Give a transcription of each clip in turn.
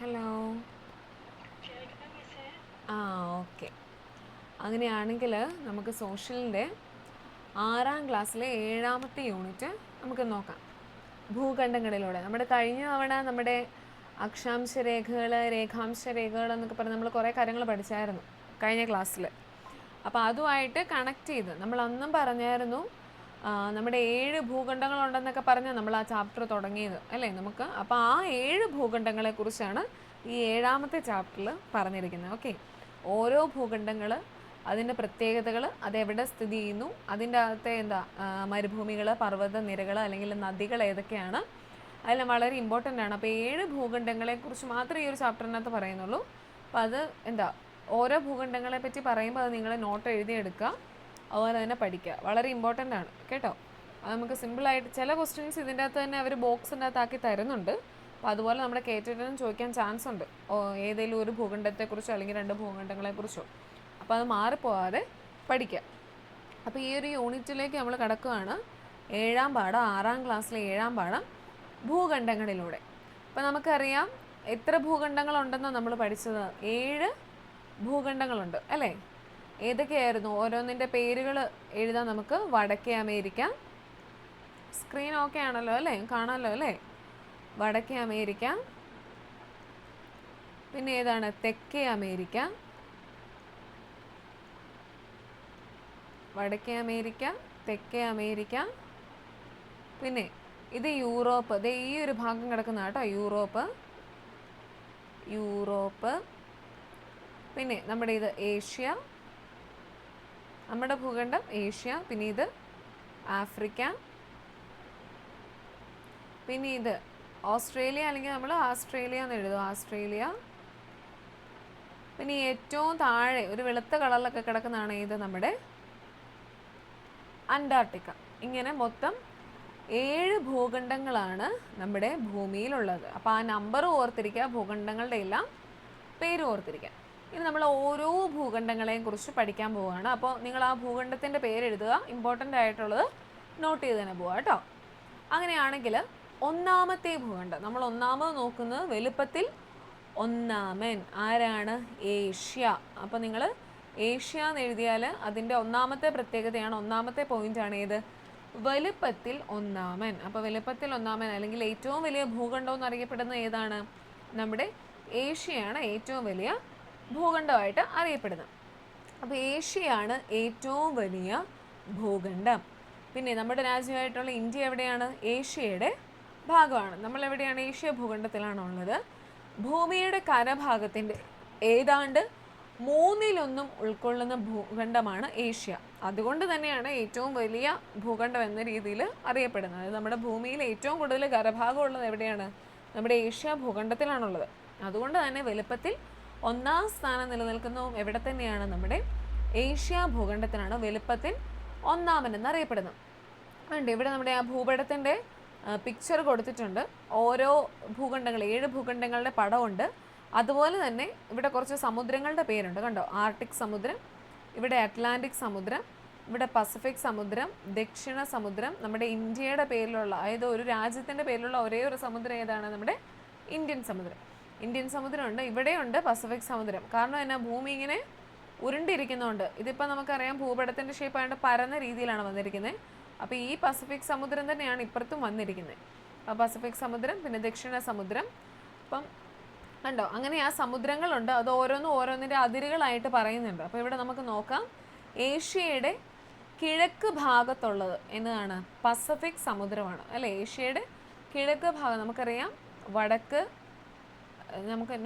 Hello. ആ, okay. അങ്ങനെയാണെങ്കിൽ നമുക്ക് സോഷ്യലിൻ്റെ 6ാം ക്ലാസ്സിലെ 7ാമത്തെ യൂണിറ്റ് നമുക്ക് നോക്കാം. ഭൂഖണ്ഡങ്ങളിലൂടെ നമ്മുടെ കഴിഞ്ഞ തവണ നമ്മുടെ അക്ഷാംശ രേഖകൾ, രേഖാംശ രേഖകൾ എന്നൊക്കെ പറഞ്ഞ് നമ്മൾ കുറേ കാര്യങ്ങൾ പഠിച്ചായിരുന്നു കഴിഞ്ഞ ക്ലാസ്സിൽ. അപ്പോൾ അതുമായിട്ട് കണക്ട് ചെയ്ത് നമ്മൾ അന്നും പറഞ്ഞായിരുന്നു നമ്മുടെ 7 ഭൂഖണ്ഡങ്ങളുണ്ടെന്നൊക്കെ പറഞ്ഞ് നമ്മൾ ആ ചാപ്റ്റർ തുടങ്ങിയത് അല്ലേ നമുക്ക്. അപ്പോൾ ആ 7 ഭൂഖണ്ഡങ്ങളെക്കുറിച്ചാണ് ഈ 7ാമത്തെ ചാപ്റ്ററിൽ പറഞ്ഞിരിക്കുന്നത്. ഓക്കെ, ഓരോ ഭൂഖണ്ഡങ്ങൾ, അതിൻ്റെ പ്രത്യേകതകൾ, അതെവിടെ സ്ഥിതി ചെയ്യുന്നു, അതിൻ്റെ അകത്തെ മരുഭൂമികൾ, പർവ്വത നിരകൾ അല്ലെങ്കിൽ നദികൾ ഏതൊക്കെയാണ്, അതെല്ലാം വളരെ ഇമ്പോർട്ടൻ്റ് ആണ്. അപ്പോൾ 7 ഭൂഖണ്ഡങ്ങളെക്കുറിച്ച് മാത്രമേ ഈ ഒരു ചാപ്റ്ററിനകത്ത് പറയുന്നുള്ളൂ. അപ്പോൾ അത് ഓരോ ഭൂഖണ്ഡങ്ങളെ പറ്റി പറയുമ്പോൾ അത് നിങ്ങൾ നോട്ട് എഴുതിയെടുക്കുക, അതുപോലെ തന്നെ പഠിക്കുക. വളരെ ഇമ്പോർട്ടൻ്റ് ആണ് കേട്ടോ. അത് നമുക്ക് സിമ്പിളായിട്ട് ചില ക്വസ്റ്റ്യൻസ് ഇതിൻ്റെ അകത്ത് തന്നെ അവർ ബോക്സിൻ്റെ അകത്താക്കി തരുന്നുണ്ട്. അപ്പോൾ അതുപോലെ നമ്മുടെ കേട്ടിട്ടും ചോദിക്കാൻ ചാൻസ് ഉണ്ട്, ഏതെങ്കിലും ഒരു ഭൂഖണ്ഡത്തെക്കുറിച്ചോ അല്ലെങ്കിൽ 2 ഭൂഖണ്ഡങ്ങളെക്കുറിച്ചോ. അപ്പോൾ അത് മാറിപ്പോവാതെ പഠിക്കുക. അപ്പോൾ ഈ ഒരു യൂണിറ്റിലേക്ക് നമ്മൾ കിടക്കുകയാണ്. 7ാം പാഠം, 6ാം ക്ലാസ്സിലെ 7ാം പാഠം ഭൂഖണ്ഡങ്ങളിലൂടെ. അപ്പോൾ നമുക്കറിയാം എത്ര ഭൂഖണ്ഡങ്ങളുണ്ടെന്ന് നമ്മൾ പഠിച്ചത്. 7 ഭൂഖണ്ഡങ്ങളുണ്ട് അല്ലേ. ഏതൊക്കെയായിരുന്നു? ഓരോന്നിൻ്റെ പേരുകൾ എഴുതാൻ നമുക്ക്. വടക്കേ അമേരിക്ക, സ്ക്രീൻ ഓക്കെ ആണല്ലോ അല്ലേ, കാണാമല്ലോ അല്ലേ. വടക്കേ അമേരിക്ക, പിന്നെ ഏതാണ്? തെക്കേ അമേരിക്ക, വടക്കേ അമേരിക്ക, തെക്കേ അമേരിക്ക, പിന്നെ ഇത് യൂറോപ്പ്. ഇത് ഈ ഒരു ഭാഗം കിടക്കുന്ന കേട്ടോ, യൂറോപ്പ്. പിന്നെ നമ്മുടെ ഇത് ഏഷ്യ, നമ്മുടെ ഭൂഖണ്ഡം ഏഷ്യ. പിന്നെ ഇത് ആഫ്രിക്ക, പിന്നെ ഇത് ഓസ്ട്രേലിയ, അല്ലെങ്കിൽ നമ്മൾ ആസ്ട്രേലിയ എന്ന് എഴുതും, ആസ്ട്രേലിയ. പിന്നെ ഏറ്റവും താഴെ ഒരു വെളുത്ത കളറിലൊക്കെ കിടക്കുന്നതാണ് ഇത് നമ്മുടെ അന്റാർട്ടിക്ക. ഇങ്ങനെ മൊത്തം 7 ഭൂഖണ്ഡങ്ങളാണ് നമ്മുടെ ഭൂമിയിലുള്ളത്. അപ്പോൾ ആ നമ്പർ ഓർത്തിരിക്കുക, ഭൂഖണ്ഡങ്ങളുടെ എല്ലാം പേര് ഓർത്തിരിക്കുക. ഇനി നമ്മൾ ഓരോ ഭൂഖണ്ഡങ്ങളെയും കുറിച്ച് പഠിക്കാൻ പോവുകയാണ്. അപ്പോൾ നിങ്ങൾ ആ ഭൂഖണ്ഡത്തിൻ്റെ പേരെഴുതുക, ഇമ്പോർട്ടൻ്റ് ആയിട്ടുള്ളത് നോട്ട് ചെയ്ത് തന്നെ പോവുക കേട്ടോ. അങ്ങനെയാണെങ്കിൽ ഒന്നാമത്തെ ഭൂഖണ്ഡം നമ്മൾ ഒന്നാമത് നോക്കുന്നത് വലുപ്പത്തിൽ ഒന്നാമൻ ആരാണ്? ഏഷ്യ. അപ്പോൾ നിങ്ങൾ ഏഷ്യ എന്ന് എഴുതിയാൽ അതിൻ്റെ ഒന്നാമത്തെ പ്രത്യേകതയാണ്, ഒന്നാമത്തെ പോയിൻ്റാണ് ഏത്? വലുപ്പത്തിൽ ഒന്നാമൻ. അപ്പോൾ വലുപ്പത്തിൽ ഒന്നാമൻ അല്ലെങ്കിൽ ഏറ്റവും വലിയ ഭൂഖണ്ഡം എന്നറിയപ്പെടുന്ന ഏതാണ്? നമ്മുടെ ഏഷ്യയാണ് ഏറ്റവും വലിയ ഭൂഖണ്ഡമായിട്ട് അറിയപ്പെടുന്നത്. അപ്പോൾ ഏഷ്യയാണ് ഏറ്റവും വലിയ ഭൂഖണ്ഡം. പിന്നെ നമ്മുടെ രാജ്യമായിട്ടുള്ള ഇന്ത്യ എവിടെയാണ്? ഏഷ്യയുടെ ഭാഗമാണ്. നമ്മൾ എവിടെയാണ്? ഏഷ്യ ഭൂഖണ്ഡത്തിലാണ് ഉള്ളത്. ഭൂമിയുടെ കരഭാഗത്തിൻ്റെ ഏതാണ്ട് 1/3 ഉൾക്കൊള്ളുന്ന ഭൂഖണ്ഡമാണ് ഏഷ്യ. അതുകൊണ്ട് തന്നെയാണ് ഏറ്റവും വലിയ ഭൂഖണ്ഡം എന്ന രീതിയിൽ അറിയപ്പെടുന്നത്. നമ്മുടെ ഭൂമിയിൽ ഏറ്റവും കൂടുതൽ കരഭാഗം ഉള്ളത് എവിടെയാണ്? നമ്മുടെ ഏഷ്യ ഭൂഖണ്ഡത്തിലാണുള്ളത്. അതുകൊണ്ട് തന്നെ വലുപ്പത്തിൽ 1ാം സ്ഥാനം നിലനിൽക്കുന്നതും എവിടെ തന്നെയാണ്? നമ്മുടെ ഏഷ്യ ഭൂഖണ്ഡത്തിലാണ് വലുപ്പത്തിൽ ഒന്നാമൻ എന്നറിയപ്പെടുന്നത്. ഉണ്ട് ഇവിടെ നമ്മുടെ ആ ഭൂപടത്തിൻ്റെ പിക്ചർ കൊടുത്തിട്ടുണ്ട്. ഓരോ ഭൂഖണ്ഡങ്ങൾ, 7 ഭൂഖണ്ഡങ്ങളുടെ പടമുണ്ട്. അതുപോലെ തന്നെ ഇവിടെ കുറച്ച് സമുദ്രങ്ങളുടെ പേരുണ്ട് കണ്ടോ. ആർട്ടിക് സമുദ്രം, ഇവിടെ അറ്റ്ലാന്റിക് സമുദ്രം, ഇവിടെ പസഫിക് സമുദ്രം, ദക്ഷിണ സമുദ്രം. നമ്മുടെ ഇന്ത്യയുടെ പേരിലുള്ള, അതായത് ഒരു രാജ്യത്തിൻ്റെ പേരിലുള്ള ഒരേ ഒരു സമുദ്രം ഏതാണ്? നമ്മുടെ ഇന്ത്യൻ സമുദ്രം. ഇന്ത്യൻ സമുദ്രമുണ്ട്, ഇവിടെയുണ്ട് പസഫിക് സമുദ്രം. കാരണം എന്നാ? ഭൂമി ഇങ്ങനെ ഉരുണ്ടിരിക്കുന്നതുകൊണ്ട്. ഇതിപ്പോൾ നമുക്കറിയാം ഭൂപടത്തിൻ്റെ ഷേപ്പ് ആയതുകൊണ്ട് പരന്ന രീതിയിലാണ് വന്നിരിക്കുന്നത്. അപ്പോൾ ഈ പസഫിക് സമുദ്രം തന്നെയാണ് ഇപ്പുറത്തും വന്നിരിക്കുന്നത്. അപ്പോൾ പസഫിക് സമുദ്രം, പിന്നെ ദക്ഷിണ സമുദ്രം. അപ്പം കണ്ടോ, അങ്ങനെ ആ സമുദ്രങ്ങളുണ്ട്. അത് ഓരോന്നിൻ്റെ അതിരുകളായിട്ട് പറയുന്നുണ്ട്. അപ്പോൾ ഇവിടെ നമുക്ക് നോക്കാം. ഏഷ്യയുടെ കിഴക്ക് ഭാഗത്തുള്ളത് എന്നതാണ്? പസഫിക് സമുദ്രമാണ് അല്ലേ. ഏഷ്യയുടെ കിഴക്ക് ഭാഗം നമുക്കറിയാം. വടക്ക്, നമുക്ക്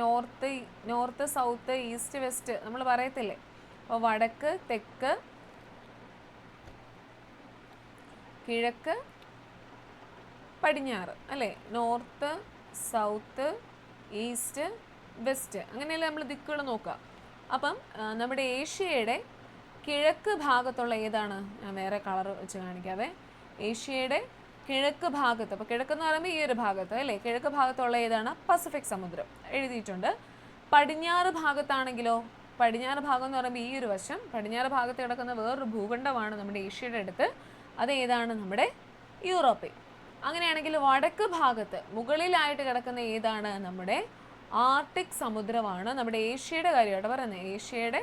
നോർത്ത് സൗത്ത് ഈസ്റ്റ് വെസ്റ്റ് നമ്മൾ പറയത്തില്ലേ. അപ്പോൾ വടക്ക്, തെക്ക്, കിഴക്ക്, പടിഞ്ഞാറ് അല്ലേ. നോർത്ത്, സൗത്ത്, ഈസ്റ്റ്, വെസ്റ്റ്, അങ്ങനെയല്ലേ നമ്മൾ ദിക്കുകൾ നോക്കുക. അപ്പം നമ്മുടെ ഏഷ്യയുടെ കിഴക്ക് ഭാഗത്തുള്ള ഏതാണ്? ഞാൻ വേറെ കളർ വെച്ച് കാണിക്കാവേ. ഏഷ്യയുടെ കിഴക്ക് ഭാഗത്ത്, അപ്പോൾ കിഴക്കെന്ന് പറയുമ്പോൾ ഈ ഒരു ഭാഗത്ത് അല്ലേ, കിഴക്ക് ഭാഗത്തുള്ള ഏതാണ്? പസഫിക് സമുദ്രം എഴുതിയിട്ടുണ്ട്. പടിഞ്ഞാറ് ഭാഗത്താണെങ്കിലോ, പടിഞ്ഞാറ് ഭാഗം എന്ന് പറയുമ്പോൾ ഈ ഒരു വശം, പടിഞ്ഞാറ് ഭാഗത്ത് കിടക്കുന്ന വേറൊരു ഭൂഖണ്ഡമാണ് നമ്മുടെ ഏഷ്യയുടെ അടുത്ത്. അത് ഏതാണ്? നമ്മുടെ യൂറോപ്പിൽ. അങ്ങനെയാണെങ്കിൽ വടക്ക് ഭാഗത്ത് മുകളിലായിട്ട് കിടക്കുന്ന ഏതാണ്? നമ്മുടെ ആർട്ടിക് സമുദ്രമാണ് നമ്മുടെ ഏഷ്യയുടെ കാര്യമായിട്ട് പറയുന്നത്. ഏഷ്യയുടെ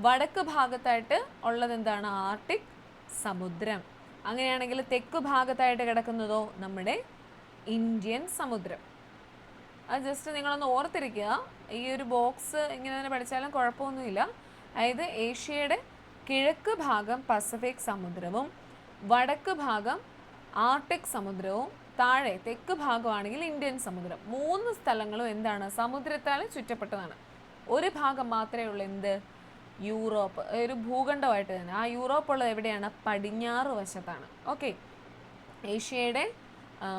വടക്ക് ഭാഗത്തായിട്ട് ഉള്ളത് എന്താണ്? ആർട്ടിക് സമുദ്രം. അങ്ങനെയാണെങ്കിൽ തെക്ക് ഭാഗത്തായിട്ട് കിടക്കുന്നതോ നമ്മുടെ ഇന്ത്യൻ സമുദ്രം. അത് ജസ്റ്റ് നിങ്ങളൊന്ന് ഓർത്തിരിക്കുക. ഈ ഒരു ബോക്സ് ഇങ്ങനെ തന്നെ പഠിച്ചാലും കുഴപ്പമൊന്നുമില്ല. അതായത് ഏഷ്യയുടെ കിഴക്ക് ഭാഗം പസഫിക് സമുദ്രവും വടക്ക് ഭാഗം ആർട്ടിക് സമുദ്രവും താഴെ തെക്ക് ഭാഗമാണെങ്കിൽ ഇന്ത്യൻ സമുദ്രം. 3 സ്ഥലങ്ങളും എന്താണ്? സമുദ്രത്താൽ ചുറ്റപ്പെട്ടതാണ്. ഒരു ഭാഗം മാത്രമേ ഉള്ളൂ എന്ത്? യൂറോപ്പ്. ഒരു ഭൂഖണ്ഡമായിട്ട് തന്നെ. ആ യൂറോപ്പ് ഉള്ളത് എവിടെയാണ്? പടിഞ്ഞാറ് വശത്താണ്. ഓക്കെ. ഏഷ്യയുടെ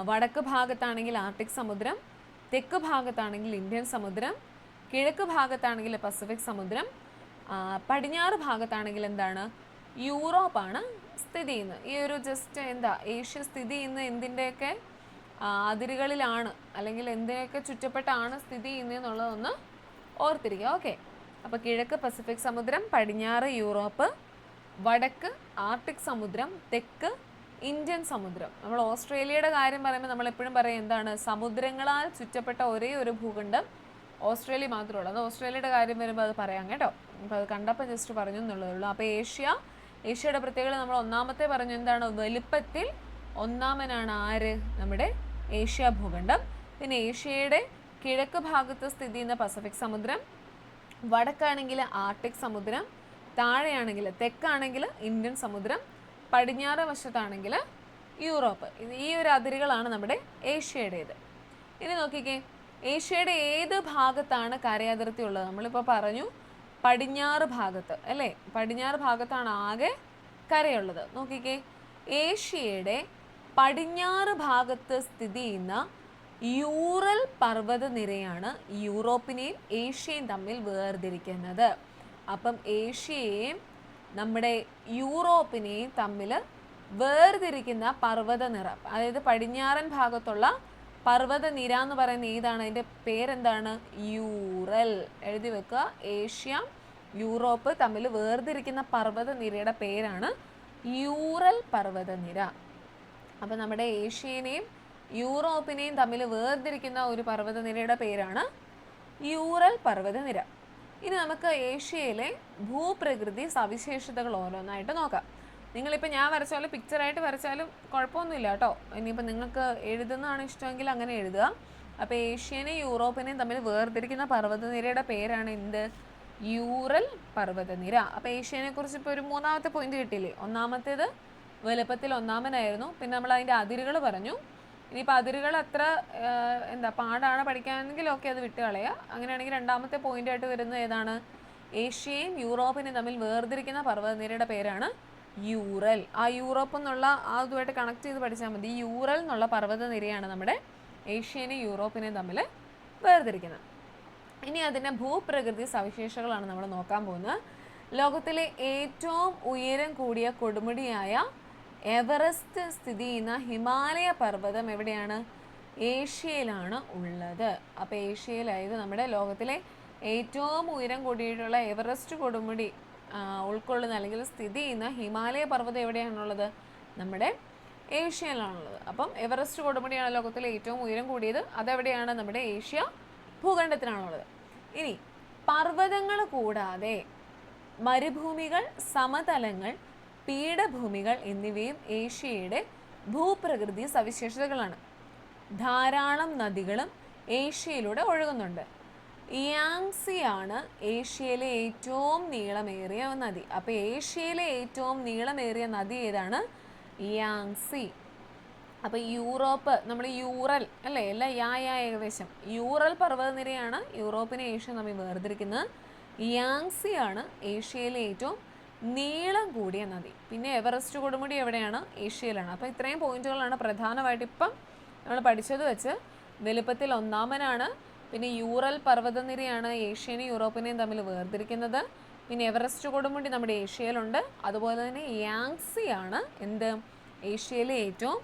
വടക്ക് ഭാഗത്താണെങ്കിൽ ആർട്ടിക് സമുദ്രം, തെക്ക് ഭാഗത്താണെങ്കിൽ ഇന്ത്യൻ സമുദ്രം, കിഴക്ക് ഭാഗത്താണെങ്കിൽ പസഫിക് സമുദ്രം, പടിഞ്ഞാറ് ഭാഗത്താണെങ്കിൽ എന്താണ്? യൂറോപ്പാണ് സ്ഥിതി ചെയ്യുന്നത്. ഈ ഒരു ജസ്റ്റ് എന്താ ഏഷ്യ സ്ഥിതി ചെയ്യുന്ന എന്തിൻ്റെയൊക്കെ അതിരുകളിലാണ് അല്ലെങ്കിൽ എന്തിനൊക്കെ ചുറ്റപ്പെട്ടാണ് സ്ഥിതി ചെയ്യുന്നതെന്നുള്ളതൊന്ന് ഓർത്തിരിക്കുക. ഓക്കെ. അപ്പോൾ കിഴക്ക് പസഫിക് സമുദ്രം, പടിഞ്ഞാറ് യൂറോപ്പ്, വടക്ക് ആർട്ടിക് സമുദ്രം, തെക്ക് ഇന്ത്യൻ സമുദ്രം. നമ്മൾ ഓസ്ട്രേലിയയുടെ കാര്യം പറയുമ്പോൾ നമ്മൾ എപ്പോഴും പറയും എന്താണ്? സമുദ്രങ്ങളാൽ ചുറ്റപ്പെട്ട ഒരേ ഒരു ഭൂഖണ്ഡം ഓസ്ട്രേലിയ മാത്രമേ ഉള്ളൂ. അത് ഓസ്ട്രേലിയയുടെ കാര്യം വരുമ്പോൾ അത് പറയാം കേട്ടോ. അപ്പോൾ അത് കണ്ടപ്പോൾ ജസ്റ്റ് പറഞ്ഞു എന്നുള്ളതേ ഉള്ളൂ. അപ്പോൾ ഏഷ്യയുടെ പ്രത്യേകത നമ്മൾ ഒന്നാമത്തെ പറഞ്ഞു എന്താണ്? വലുപ്പത്തിൽ ഒന്നാമനാണ് ആര്? നമ്മുടെ ഏഷ്യ ഭൂഖണ്ഡം. പിന്നെ ഏഷ്യയുടെ കിഴക്ക് ഭാഗത്ത് സ്ഥിതി ചെയ്യുന്ന പസഫിക് സമുദ്രം, വടക്കാണെങ്കിൽ ആർട്ടിക് സമുദ്രം, താഴെയാണെങ്കിൽ തെക്കാണെങ്കിൽ ഇന്ത്യൻ സമുദ്രം, പടിഞ്ഞാറ് വശത്താണെങ്കിൽ യൂറോപ്പ്. ഈ ഒരു അതിരുകളാണ് നമ്മുടെ ഏഷ്യയുടേത്. ഇനി നോക്കിക്കേ, ഏഷ്യയുടെ ഏത് ഭാഗത്താണ് കരയതിർത്തി ഉള്ളത്? നമ്മളിപ്പോൾ പറഞ്ഞു പടിഞ്ഞാറ് ഭാഗത്ത് അല്ലേ? പടിഞ്ഞാറ് ഭാഗത്താണ് ആകെ കരയുള്ളത്. നോക്കിക്കേ, ഏഷ്യയുടെ പടിഞ്ഞാറ് ഭാഗത്ത് സ്ഥിതി ചെയ്യുന്ന യൂറൽ പർവ്വതനിരയാണ് യൂറോപ്പിനെയും ഏഷ്യയും തമ്മിൽ വേർതിരിക്കുന്നത്. അപ്പം ഏഷ്യയെയും നമ്മുടെ യൂറോപ്പിനെയും തമ്മിൽ വേർതിരിക്കുന്ന പർവ്വതനിര, അതായത് പടിഞ്ഞാറൻ ഭാഗത്തുള്ള പർവ്വതനിര എന്ന് പറയുന്ന ഏതാണ്? അതിൻ്റെ പേരെന്താണ്? യൂറൽ. എഴുതി വെക്കുക. ഏഷ്യ യൂറോപ്പ് തമ്മിൽ വേർതിരിക്കുന്ന പർവ്വതനിരയുടെ പേരാണ് യൂറൽ പർവ്വതനിര. അപ്പം നമ്മുടെ ഏഷ്യനെയും യൂറോപ്പിനെയും തമ്മിൽ വേർതിരിക്കുന്ന ഒരു പർവ്വതനിരയുടെ പേരാണ് യൂറൽ പർവ്വതനിര. ഇനി നമുക്ക് ഏഷ്യയിലെ ഭൂപ്രകൃതി സവിശേഷതകൾ ഓരോന്നായിട്ട് നോക്കാം. നിങ്ങളിപ്പോൾ ഞാൻ വരച്ചാലും പിക്ചറായിട്ട് വരച്ചാലും കുഴപ്പമൊന്നുമില്ല കേട്ടോ. ഇനിയിപ്പോൾ നിങ്ങൾക്ക് എഴുതുന്നതാണ് ഇഷ്ടമെങ്കിൽ അങ്ങനെ എഴുതുക. അപ്പോൾ ഏഷ്യനെയും യൂറോപ്പിനെയും തമ്മിൽ വേർതിരിക്കുന്ന പർവ്വതനിരയുടെ പേരാണ് എന്ത്? യൂറൽ പർവ്വതനിര. അപ്പോൾ ഏഷ്യനെ കുറിച്ച് ഇപ്പോൾ ഒരു 3ാമത്തെ പോയിന്റ് കിട്ടിയില്ലേ? ഒന്നാമത്തേത് വലുപ്പത്തിൽ ഒന്നാമനായിരുന്നു. പിന്നെ നമ്മൾ അതിൻ്റെ അതിരുകൾ പറഞ്ഞു. ഇനിയിപ്പോൾ അതിരുകൾ അത്ര എന്താ പാടാണ് പഠിക്കാനെങ്കിൽ ഓക്കെ, അത് വിട്ട് കളയുക. അങ്ങനെയാണെങ്കിൽ 2ാമത്തെ പോയിന്റായിട്ട് വരുന്നത് ഏതാണ്? ഏഷ്യയും യൂറോപ്പിനെയും തമ്മിൽ വേർതിരിക്കുന്ന പർവ്വതനിരയുടെ പേരാണ് യൂറൽ. ആ യൂറോപ്പ് എന്നുള്ള അതുമായിട്ട് കണക്ട് ചെയ്ത് പഠിച്ചാൽ മതി. യൂറൽ എന്നുള്ള പർവ്വതനിരയാണ് നമ്മുടെ ഏഷ്യനെയും യൂറോപ്പിനെയും തമ്മിൽ വേർതിരിക്കുന്നത്. ഇനി അതിൻ്റെ ഭൂപ്രകൃതി സവിശേഷതകളാണ് നമ്മൾ നോക്കാൻ പോകുന്നത്. ലോകത്തിലെ ഏറ്റവും ഉയരം കൂടിയ കൊടുമുടിയായ എവറസ്റ്റ് സ്ഥിതി ചെയ്യുന്ന ഹിമാലയ പർവ്വതം എവിടെയാണ്? ഏഷ്യയിലാണ് ഉള്ളത്. അപ്പോൾ ഏഷ്യയിലായത് നമ്മുടെ ലോകത്തിലെ ഏറ്റവും ഉയരം കൂടിയിട്ടുള്ള എവറസ്റ്റ് കൊടുമുടി ഉൾക്കൊള്ളുന്ന അല്ലെങ്കിൽ സ്ഥിതി ചെയ്യുന്ന ഹിമാലയ പർവ്വതം എവിടെയാണുള്ളത്? നമ്മുടെ ഏഷ്യയിലാണുള്ളത്. അപ്പം എവറസ്റ്റ് കൊടുമുടിയാണ് ലോകത്തിലെ ഏറ്റവും ഉയരം കൂടിയത്. അതെവിടെയാണ്? നമ്മുടെ ഏഷ്യ ഭൂഖണ്ഡത്തിലാണുള്ളത്. ഇനി പർവ്വതങ്ങൾ കൂടാതെ മരുഭൂമികൾ, സമതലങ്ങൾ, പീഠഭൂമികൾ എന്നിവയും ഏഷ്യയുടെ ഭൂപ്രകൃതി സവിശേഷതകളാണ്. ധാരാളം നദികളും ഏഷ്യയിലൂടെ ഒഴുകുന്നുണ്ട്. യാങ്സി ആണ് ഏഷ്യയിലെ ഏറ്റവും നീളമേറിയ നദി. അപ്പോൾ ഏഷ്യയിലെ ഏറ്റവും നീളമേറിയ നദി ഏതാണ്? യാങ്സി. അപ്പോൾ യൂറോപ്പ്, നമ്മൾ യൂറൽ അല്ലേ, എല്ലാം ഏകദേശം യൂറൽ പർവ്വതനിരയാണ് യൂറോപ്പിനെ ഏഷ്യ തമ്മിൽ വേർതിരിക്കുന്നത്. യാങ്സി ആണ് ഏഷ്യയിലെ ഏറ്റവും നീളം കൂടിയ നദി. പിന്നെ എവറസ്റ്റ് കൊടുമുടി എവിടെയാണ്? ഏഷ്യയിലാണ്. അപ്പോൾ ഇത്രയും പോയിന്റുകളാണ് പ്രധാനമായിട്ട് ഇപ്പം നമ്മൾ പഠിച്ചത് വെച്ച്. വലുപ്പത്തിൽ ഒന്നാമനാണ്. പിന്നെ യൂറൽ പർവ്വതനിരയാണ് ഏഷ്യനെയും യൂറോപ്പിനെയും തമ്മിൽ വേർതിരിക്കുന്നത്. പിന്നെ എവറസ്റ്റ് കൊടുമുടി നമ്മുടെ ഏഷ്യയിലുണ്ട്. അതുപോലെ തന്നെ യാങ്സി ആണ് എന്ത്? ഏഷ്യയിലെ ഏറ്റവും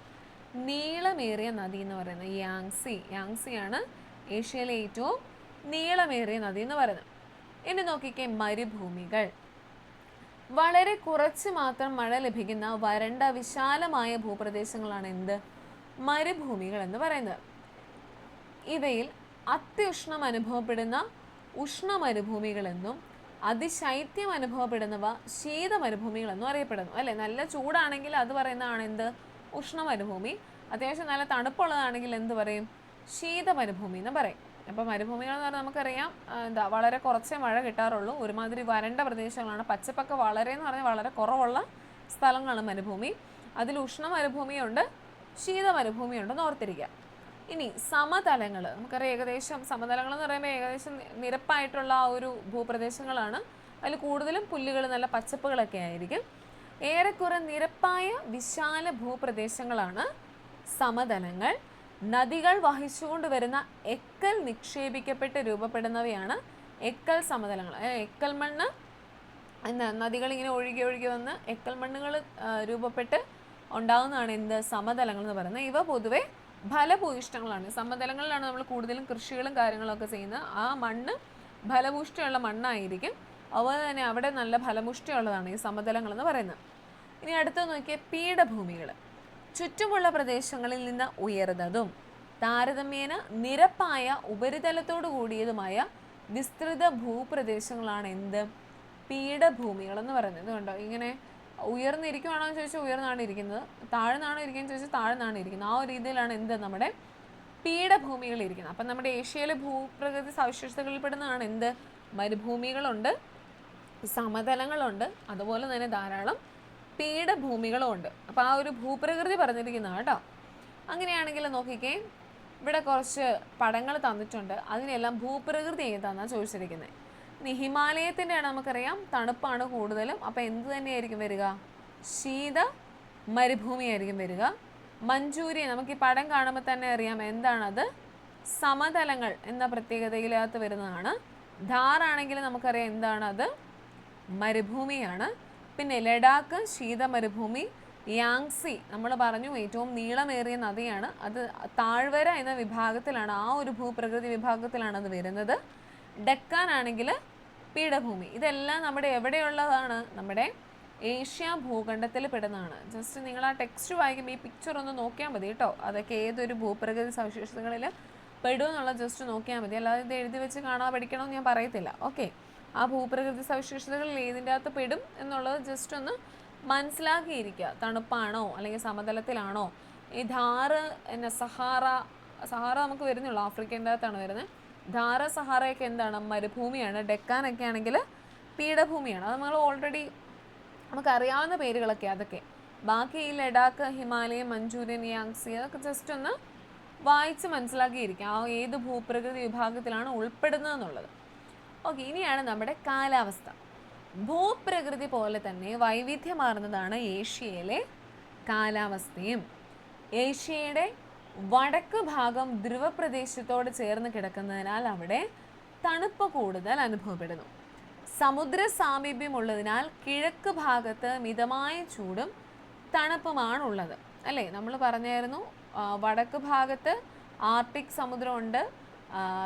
നീളമേറിയ നദി എന്ന് പറയുന്നത് യാങ്സിയാണ് ഏഷ്യയിലെ ഏറ്റവും നീളമേറിയ നദി എന്ന് പറയുന്നത്. ഇനി നോക്കിക്കേ, മരുഭൂമികൾ. വളരെ കുറച്ച് മാത്രം മഴ ലഭിക്കുന്ന വരണ്ട വിശാലമായ ഭൂപ്രദേശങ്ങളാണ് എന്ത്? മരുഭൂമികൾ എന്ന് പറയുന്നത്. ഇവയിൽ അത്യുഷ്ണം അനുഭവപ്പെടുന്ന ഉഷ്ണ മരുഭൂമികളെന്നും അതിശൈത്യം അനുഭവപ്പെടുന്നവ ശീത മരുഭൂമികളെന്നും അറിയപ്പെടുന്നു. അല്ലേ, നല്ല ചൂടാണെങ്കിൽ അത് പറയുന്നതാണ് എന്ത്, ഉഷ്ണ മരുഭൂമി. അത്യാവശ്യം നല്ല തണുപ്പുള്ളതാണെങ്കിൽ എന്ത് പറയും, ശീത മരുഭൂമി എന്ന് പറയും. അപ്പോൾ മരുഭൂമികൾ എന്ന് പറഞ്ഞാൽ നമുക്കറിയാം വളരെ കുറച്ചേ മഴ കിട്ടാറുള്ളൂ, ഒരുമാതിരി വരണ്ട പ്രദേശങ്ങളാണ്. പച്ചപ്പൊക്കെ വളരെ എന്ന് പറഞ്ഞാൽ വളരെ കുറവുള്ള സ്ഥലങ്ങളാണ് മരുഭൂമി. അതിൽ ഉഷ്ണ മരുഭൂമിയുണ്ട്, ശീത മരുഭൂമിയുണ്ടെന്ന് ഓർത്തിരിക്കുക. ഇനി സമതലങ്ങൾ, നമുക്കറിയാം ഏകദേശം സമതലങ്ങൾ എന്ന് പറയുമ്പോൾ ഏകദേശം നിരപ്പായിട്ടുള്ള ആ ഒരു ഭൂപ്രദേശങ്ങളാണ്. അതിൽ കൂടുതലും പുല്ലുകൾ, നല്ല പച്ചപ്പുകളൊക്കെ ആയിരിക്കും. ഏറെക്കുറെ നിരപ്പായ വിശാല ഭൂപ്രദേശങ്ങളാണ് സമതലങ്ങൾ. നദികൾ വഹിച്ചുകൊണ്ട് വരുന്ന എക്കൽ നിക്ഷേപിക്കപ്പെട്ട് രൂപപ്പെടുന്നവയാണ് എക്കൽ സമതലങ്ങൾ. എക്കൽ മണ്ണ് എന്താ, നദികൾ ഇങ്ങനെ ഒഴുകി ഒഴുകി വന്ന് എക്കൽ മണ്ണുകൾ രൂപപ്പെട്ട് ഉണ്ടാകുന്നതാണ് എന്ത്, സമതലങ്ങൾ എന്ന് പറയുന്നത്. ഇവ പൊതുവെ ഫലഭൂയിഷ്ടങ്ങളാണ്. സമതലങ്ങളിലാണ് നമ്മൾ കൂടുതലും കൃഷികളും കാര്യങ്ങളൊക്കെ ചെയ്യുന്നത്. ആ മണ്ണ് ഫലഭൂഷ്ടിയുള്ള മണ്ണായിരിക്കും. അതുപോലെ തന്നെ അവിടെ നല്ല ഫലഭൂഷ്ടിയുള്ളതാണ് ഈ സമതലങ്ങൾ എന്ന് പറയുന്നത്. ഇനി അടുത്തത് നോക്കിയാൽ പീഠഭൂമികൾ. ചുറ്റുമുള്ള പ്രദേശങ്ങളിൽ നിന്ന് ഉയർന്നതും താരതമ്യേന നിരപ്പായ ഉപരിതലത്തോടു കൂടിയതുമായ വിസ്തൃത ഭൂപ്രദേശങ്ങളാണ് എന്ത്, പീഠഭൂമികൾ എന്ന് പറയുന്നത്. ഇതുകൊണ്ടോ ഇങ്ങനെ ഉയർന്നിരിക്കുവാണോ എന്ന് ചോദിച്ചാൽ ഉയർന്നാണ് ഇരിക്കുന്നത്, താഴ്ന്നാണോ ഇരിക്കുന്നത് ചോദിച്ചാൽ താഴ്ന്നാണ് ഇരിക്കുന്നത്. ആ ഒരു രീതിയിലാണ് എന്ത്, നമ്മുടെ പീഠഭൂമികൾ ഇരിക്കുന്നത്. അപ്പം നമ്മുടെ ഏഷ്യയിലെ ഭൂപ്രകൃതി സവിശേഷതകളിൽ പെടുന്നതാണ് എന്ത്, മരുഭൂമികളുണ്ട്, സമതലങ്ങളുണ്ട്, അതുപോലെ തന്നെ ധാരാളം പീഠഭൂമികളും ഉണ്ട്. അപ്പോൾ ആ ഒരു ഭൂപ്രകൃതി പറഞ്ഞിരിക്കുന്നതാണ് കേട്ടോ. അങ്ങനെയാണെങ്കിൽ നോക്കിക്കേ, ഇവിടെ കുറച്ച് പടങ്ങൾ തന്നിട്ടുണ്ട്. അതിനെല്ലാം ഭൂപ്രകൃതി ഏതാണെന്നാണ് ചോദിച്ചിരിക്കുന്നത്. ഇനി ഹിമാലയത്തിൻ്റെയാണ് നമുക്കറിയാം, തണുപ്പാണ് കൂടുതലും. അപ്പോൾ എന്ത് തന്നെയായിരിക്കും വരിക, ശീത മരുഭൂമിയായിരിക്കും വരിക. മഞ്ചൂരിയൻ, നമുക്ക് ഈ പടം കാണുമ്പോൾ തന്നെ അറിയാം എന്താണത്, സമതലങ്ങൾ എന്ന പ്രത്യേകതയിലകത്ത് വരുന്നതാണ്. ധാറാണെങ്കിൽ നമുക്കറിയാം എന്താണത്, മരുഭൂമിയാണ്. പിന്നെ ലഡാക്ക് ശീത മരുഭൂമി. യാങ്സി നമ്മൾ പറഞ്ഞു ഏറ്റവും നീളമേറിയ നദിയാണ്, അത് താഴ്വര എന്ന വിഭാഗത്തിലാണ്, ആ ഒരു ഭൂപ്രകൃതി വിഭാഗത്തിലാണ് അത് വരുന്നത്. ഡെക്കാൻ ആണെങ്കിൽ പീഠഭൂമി. ഇതെല്ലാം നമ്മുടെ എവിടെയുള്ളതാണ്, നമ്മുടെ ഏഷ്യ ഭൂഖണ്ഡത്തിൽ പെടുന്നതാണ്. ജസ്റ്റ് നിങ്ങൾ ആ ടെക്സ്റ്റ് വായിക്കുമ്പോൾ ഈ പിക്ചർ ഒന്ന് നോക്കിയാൽ മതി കേട്ടോ, അതൊക്കെ ഏതൊരു ഭൂപ്രകൃതി സവിശേഷതകളിൽ പെടും എന്നുള്ള ജസ്റ്റ് നോക്കിയാൽ മതി. അല്ലാതെ ഇത് എഴുതി വെച്ച് കാണാൻ പഠിക്കണമെന്ന് ഞാൻ പറയത്തില്ല. ഓക്കെ, ആ ഭൂപ്രകൃതി സവിശേഷതകളിൽ ഏതിൻ്റെ അകത്ത് പെടും എന്നുള്ളത് ജസ്റ്റ് ഒന്ന് മനസ്സിലാക്കിയിരിക്കുക. തണുപ്പാണോ അല്ലെങ്കിൽ സമതലത്തിലാണോ. ഈ ധാറ് എന്നെ സഹാറ നമുക്ക് വരുന്നുള്ളൂ, ആഫ്രിക്കൻ്റെ അകത്താണ് വരുന്നത്. ധാര സഹാറയൊക്കെ എന്താണ്, മരുഭൂമിയാണ്. ഡെക്കാനൊക്കെ ആണെങ്കിൽ പീഠഭൂമിയാണ്. അത് നമ്മൾ ഓൾറെഡി നമുക്കറിയാവുന്ന പേരുകളൊക്കെ അതൊക്കെ. ബാക്കി ഈ ലഡാക്ക്, ഹിമാലയം, മഞ്ചൂരിയൻ, യാങ്സി അതൊക്കെ ജസ്റ്റ് ഒന്ന് വായിച്ച് മനസ്സിലാക്കിയിരിക്കുക ആ ഏത് ഭൂപ്രകൃതി വിഭാഗത്തിലാണ് ഉൾപ്പെടുന്നതെന്നുള്ളത്. ഓക്കെ, ഇനിയാണ് നമ്മുടെ കാലാവസ്ഥ. ഭൂപ്രകൃതി പോലെ തന്നെ വൈവിധ്യമാർന്നതാണ് ഏഷ്യയിലെ കാലാവസ്ഥയും. ഏഷ്യയുടെ വടക്ക് ഭാഗം ധ്രുവപ്രദേശത്തോട് ചേർന്ന് കിടക്കുന്നതിനാൽ അവിടെ തണുപ്പ് കൂടുതൽ അനുഭവപ്പെടുന്നു. സമുദ്ര സാമീപ്യമുള്ളതിനാൽ കിഴക്ക് ഭാഗത്ത് മിതമായ ചൂടും തണുപ്പുമാണുള്ളത്. അല്ലേ, നമ്മൾ പറഞ്ഞായിരുന്നു വടക്ക് ഭാഗത്ത് ആർട്ടിക് സമുദ്രമുണ്ട്,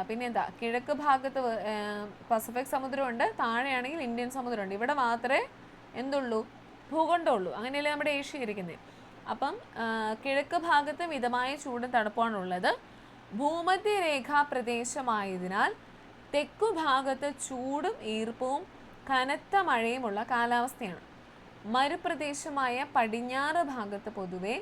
പിന്നെ എന്താ കിഴക്ക് ഭാഗത്ത് പസഫിക് സമുദ്രമുണ്ട്, താഴെയാണെങ്കിൽ ഇന്ത്യൻ സമുദ്രമുണ്ട്. ഇവിടെ മാത്രമേ എന്തുള്ളൂ, ഭൂഖണ്ഡമുള്ളൂ. അങ്ങനെയല്ലേ നമ്മുടെ ഏഷ്യ ഇരിക്കുന്നത്. അപ്പം കിഴക്ക് ഭാഗത്ത് മിതമായ ചൂടും തണുപ്പാണുള്ളത്. ഭൂമധ്യരേഖാ പ്രദേശമായതിനാൽ തെക്കു ഭാഗത്ത് ചൂടും ഈർപ്പവും കനത്ത മഴയുമുള്ള കാലാവസ്ഥയാണ്. മരുപ്രദേശമായ പടിഞ്ഞാറ് ഭാഗത്ത് പൊതുവെ